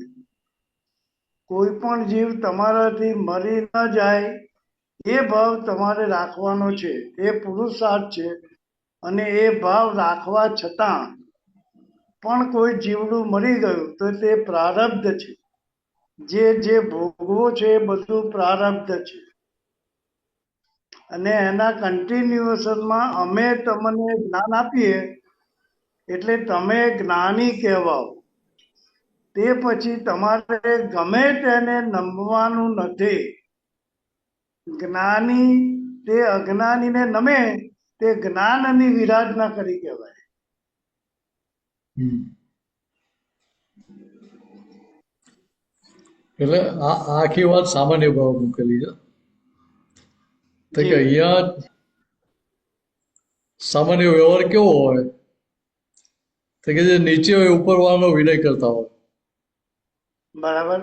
કોઈ પણ જીવ તમારાથી મરી ન જાય એ ભાવ તમારે રાખવાનો છે. એ પુરુષાર્થ છે. અને એ ભાવ રાખવા છતાં પણ કોઈ જીવડું મરી ગયું તો તે પ્રારબ્ધ છે. જે જે ભોગવો છે એ બધું પ્રારબ્ધ છે. અને એના કન્ટિન્યુએશનમાં અમે તમને જ્ઞાન આપીએ એટલે તમે જ્ઞાની કહેવાઓ. તે પછી તમારે ગમે તેને નમવાનું નથી. જ્ઞાની તે અજ્ઞાનીને નમે તે જ્ઞાનની વિરાધના કરી કહેવાય. એટલે આ આખી વાત સામાન્ય ભાવ મૂકેલી છે. તો કે અહીંયા સામાન્ય વ્યવહાર કેવો હોય, તો કે જે નીચે હોય ઉપર વાળાનો વિનય કરતા હોય. બરાબર.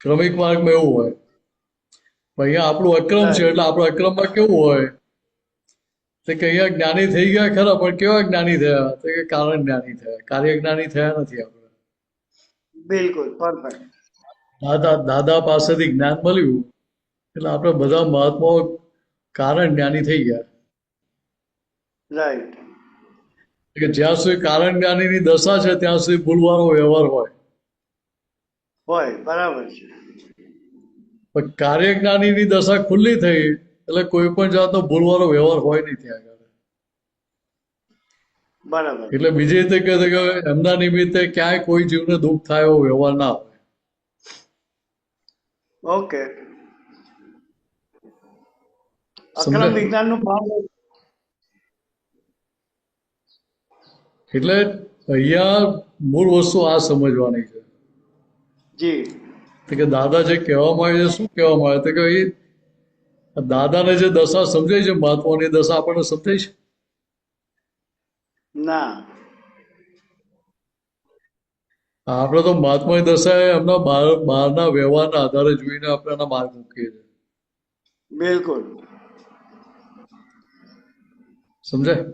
ક્રમિક માર્ગમાં એવું હોય. પણ અહીંયા આપણું અક્રમ છે એટલે આપણું અક્રમમાં કેવું હોય, તો કે અહીંયા જ્ઞાની થઈ ગયા ખરા, પણ કેવા જ્ઞાની થયા, તો કે કારણ જ્ઞાની થયા, કાર્ય જ્ઞાની થયા નથી આપણે. બિલકુલ પરફેક્ટ. દાદા પાસેથી જ્ઞાન મળ્યું એટલે આપણે બધા મહાત્માઓ કારણ જ્ઞાની થઈ ગયા. રાઈટ. કે જ્યાં સુધી કારણ જ્ઞાનીની દશા છે ત્યાં સુધી ભૂલવાનો વ્યવહાર હોય. બરાબર છે. પણ કાર્ય જ્ઞાનીની દશા ખુલ્લી થઈ એટલે કોઈ પણ જાતનો ભૂલવાનો વ્યવહાર હોય નહીં ત્યાં આગળ. બરાબર. એટલે બીજી રીતે કહે છે કે એમના નિમિત્તે ક્યાંય કોઈ જીવને દુઃખ થાય એવો વ્યવહાર ના હોય. ઓકે. અક્રમ વિજ્ઞાનનું ભાવ. એટલે અહીંયા મૂળ વસ્તુ આ સમજવાની છે. જી. કે દાદા જે કહેવામાં આવે છે, શું કહેવામાં આવે તો કે દાદાને જે દશા સમજાય છે, મહાત્માની દશા આપણને સમજાય છે ના. આપણે તો મહાત્માની દશા એમના બહારના વ્યવહારના આધારે જોઈને આપણે એના માર્ગ મૂકીએ છીએ. બિલકુલ. સમજાય?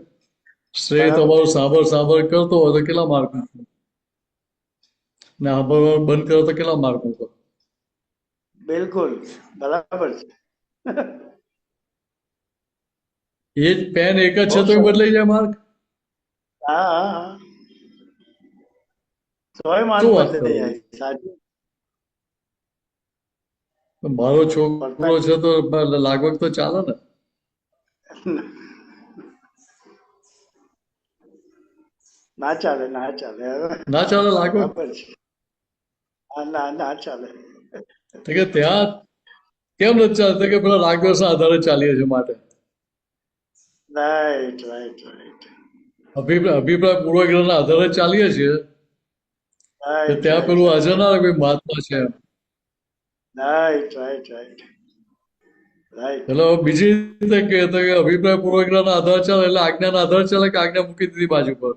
શ્રેય તમારું સાંભળ કરતો હોય તો કેટલા માર્ક મૂકો, ને સાંભળવાનું બંધ કરો તો કેટલા માર્ક મૂકો. બિલકુલ બરાબર છે. એ જ પેન એક જ છે તો બદલાઈ જાય માર્ક. હા. 100 માર્ક બદલાઈ જાય. સાચું. મારો છોકરો છે તો લાગવગ તો ચાલે ને. ના ચાલે, ના ચાલે. ના ચાલે લાગવગ. બરાબર છે. ના ચાલે. કે ત્યાં કેમ નથી ચાલતું કે પેલા રાગદોષના આધારે ચાલીએ છીએ માટે. Right right right. અભિપ્રાય પૂર્વગ્રહના આધારે ચાલીએ છીએ. ત્યાં પેલું હાજર ના કોઈ મહાત્મા છે એમ. Right right right right. એટલે બીજી રીતે કે અભિપ્રાય પૂર્વગ્રહના આધારે ચાલે એટલે આજ્ઞાના આધારે ચાલે કે આજ્ઞા મૂકી દીધી બાજુ પર.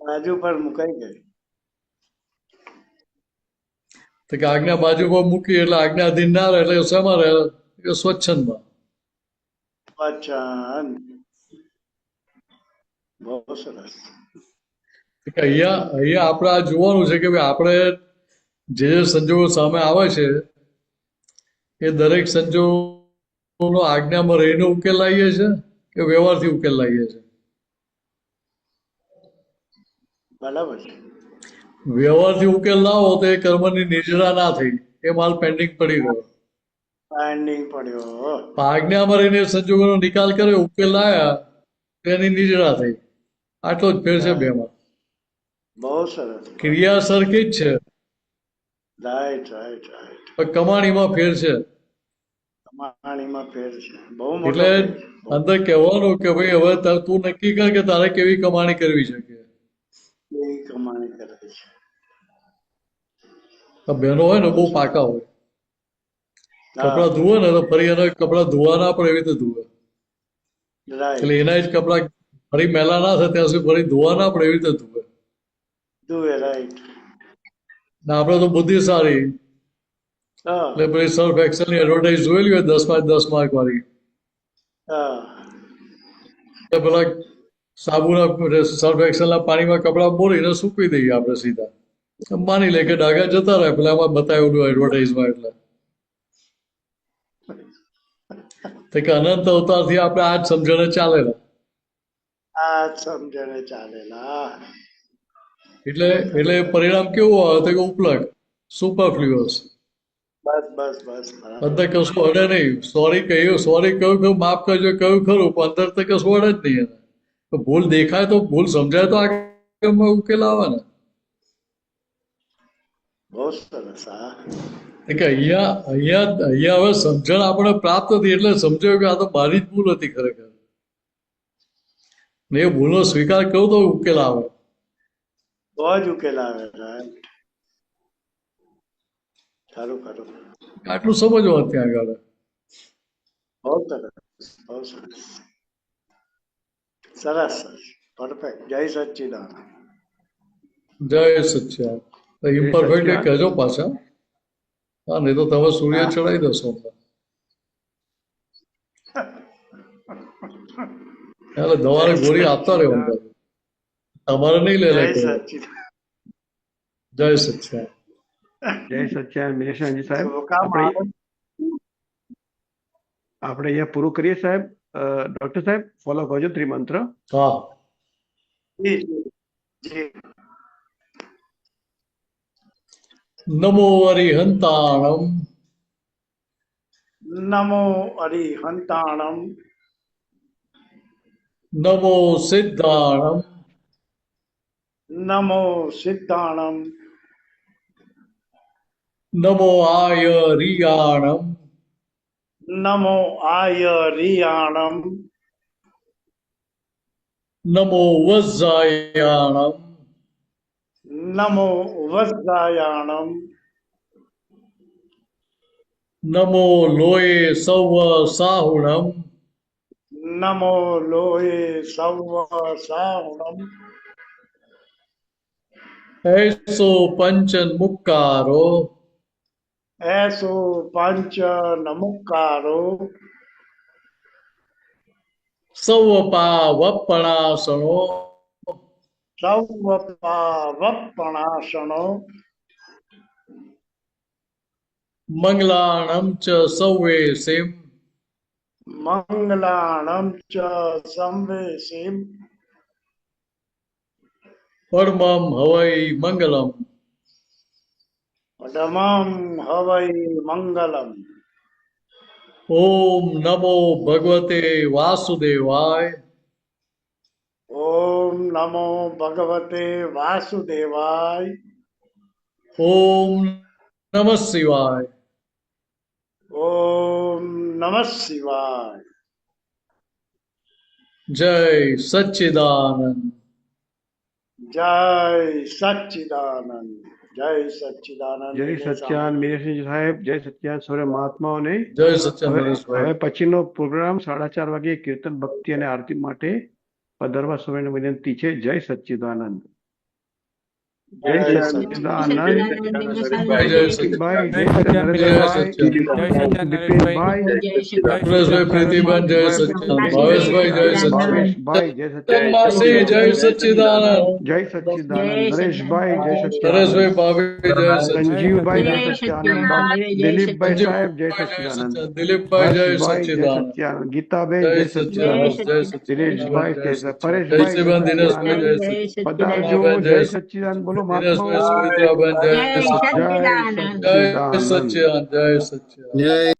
બાજુ પર મુકાઈ ગઈ. તો કે આજ્ઞા બાજુ પર મૂકી એટલે આજ્ઞાધીન ના રહે એટલે શેમાં રહે? કે સ્વચ્છંદમાં. અચ્છા, બહુ સરસ. કે અહીંયા આપણે આ જોવાનું છે કે ભાઈ આપણે જે સંજોગો સામે આવે છે એ દરેક સંજોગોનો આજ્ઞામાં રહીને ઉકેલ લાવીએ છીએ કે વ્યવહારથી ઉકેલ લાવીએ છીએ? બરાબર છે. વ્યવહારથી ઉકેલ ના હો તો એ કર્મની નિજરા ના થઈ, એ માલ પેન્ડિંગ પડી ગયો. પેન્ડિંગ પડ્યો. આજ્ઞામાં રહીને સંજોગોનો નિકાલ કર્યો, ઉકેલ લાયા તો એની નિજરા થઈ. આટલો જ ફેર છે બેમાં. બહુ સરસ. ક્રિયા સરખી જ છે, રાઈટ રાઈટ રાઈટ. પણ કમાણીમાં ફેર છે. કમાણીમાં ફેર છે, બહુ મોટો એટલે ફેર છે. અંદર કહેવાનું કે ભાઈ હવે તું નક્કી કર કે તારે કેવી કમાણી કરવી છે. કે કેવી કમાણી કરે છે. આ બહેનો હોય ને બહુ પાકા હોય, કપડા ધુવે ને તો ફરી એના કપડા ધોવા ના પડે એવી રીતે ધુવે. રાઈટ. એટલે એના જ કપડા ફરી મેલા ના થાય ત્યાં સુધી ફરી ધોવા ના પડે એવી રીતે ધુવે. ધુવે. રાઈટ. ને આપણે તો બુદ્ધિ સારી હા એટલે પેલી સર્ફ એક્સેલ ની એડવર્ટાઇઝ જોયેલી હોય 10 માર્ક વાળી, હા પેલા સાબુના સર્ફ એક્સેલ ના પાણીમાં કપડા બોળીને સૂકવી દઈએ આપણે સીધા. માની લે કે ડાઘા જતા રહે પેલા એમાં બતાવેલું એડવર્ટાઇઝમાં. એટલે કે અનંત અવતારથી આપણે આ જ સમજણે ચાલેલા. આ સમજણે ચાલેલા. એટલે પરિણામ કેવું આવે તો કે ઉપલક, સુપરફ્લુઅસ. બસ બસ બસ. અંદર કશું અડે નહીં. સોરી કહ્યું માફ કરજો કહ્યું ખરું, પણ અંદર તો કશું અડે જ નહીં. તો ભૂલ દેખાય તો ભૂલ સમજાય તો આગળ ઉકેલ આવે ને. બહુ સરસ. હા કે અહીંયા હવે સમજણ આપણે પ્રાપ્ત હતી એટલે સમજાયું કે આ તો મારી જ ભૂલ હતી ખરેખર. ને એ ભૂલનો સ્વીકાર કરો તો ઉકેલ આવે. બહુ જ ઉકેલ આવે. રાઈટ. ખરું ખરું. આટલું સમજવાનું ત્યાં આગળ. બહુ સરસ. બહુ સરસ. સરસ. પરફેક્ટ. જય સચ્ચિદાનંદ. જય સચ્ચિદાનંદ. ઇમ્પરફેક્ટ એ કહેજો પાછા. હા, નહીં તો તમે સૂર્ય ચડાવી દશો. એટલે દવાની ગોળી આપતા રહ્યો તમારે નહીં લે. જય સચ્ચિદાનંદ. જય સચ્ચિદાનંદ. જય સચ્ચિદાનંદ મિનેશાનજી સાહેબ. આપણે અહીંયા પૂરું કરીએ સાહેબ. ડોક્ટર સાહેબ ફોલો કરજો ત્રિમંત્ર. હા. નમો અરિહંતાણમ. નમો અરિહંતાણમ. નમો સિદ્ધાણમ. નમો સિદ્ધાણમ. નમો આયરિયાણમ. નમો આયરિયાણમ. નમો વજ્જાયાણમ. નમો વજ્જાયાણમ. નમો લોય સૌ સાહુણમ. નમો લોહે સૌ સાહુણમ. એસો પંચન મુક્કારો. એસો પંચ નમુકારો. સૌ પાવપણાસણો. સૌ પાવપણાસણો. મંગલાણમ ચ સૌવેસીમ. મંગલાણમ ચ સંવેસીમ. પરમમ હવૈ મંગલમ. પરમં હવૈ મંગલમ. ઓમ નમો ભગવતે વાસુદેવાય. ઓમ નમો ભગવતે વાસુદેવાય. ઓમ નમઃ શિવાય. ઓમ નમઃ શિવાય. જય સચ્ચિદાનંદ. જય સચ્ચિદાનંદ. જય સચ્ચિદાનંદ. જય સચ્ચિદાનંદ મિનેશાનજી સાહેબ. જય સચ્ચિદાનંદ સૌર્ય મહાત્માઓને. જય સચ્ચિદાનંદ. હવે પછીનો પ્રોગ્રામ 4:30 વાગે કીર્તન ભક્તિ અને આરતી માટે પધારવા સૌને વિનંતી છે. જય સચ્ચિદાનંદ. જય જય સચ્ચિદાનંદ. સચ્ચિદાનંદ. જય કૌશિકભાઈ, જય સચ્ચિદાનંદ નરેશભાઈ, સચ્ચિદાનંદ. દીપેશભાઈ, સુરેશભાઈ, પ્રીતિબેન, જય સચ્ચિદાનંદ. ભાવેશભાઈ, જય સચ્ચિદાનંદ. ભાવેશભાઈ, જય માસી, જય સચ્ચિદાનંદ. જય સચ્ચિદાનંદ. નરેશભાઈ, જય સચ્ચિદાનંદ. નરેશભાઈ, ભાભી, જય સચ્ચિદાનંદ. સંજીવભાઈ, જય સચ્ચિદાનંદ. દિલીપભાઈ સાહેબ, જય સચ્ચિદાનંદ. દિલીપભાઈ, જય હર્ષભાઈ, જય સચ્ચિદાનંદ. સચ્ચિદાનંદ. ગીતાબેન, જય જય સચ્ચિદાનંદ. સચ્ચિદાનંદ. જય સચ્ચિદાનંદ. દિનેશભાઈ, જય જય સચ્ચિદાનંદ. પરેશભાઈ, જય જયશ્રીબેન, દિનેશભાઈ, જય સચ્ચિદાનંદ. સચ્ચિદાનંદ. પધારજો, જય સચ્ચિદાનંદ. બોલો મહાત્મા. દિનેશભાઈ, સુમિત્રાબેન, જય સચ્ચિદાનંદ. જય જય સચ્ચિદાનંદ. સચ્ચિદાનંદ. જય સચ્ચિદાનંદ. જય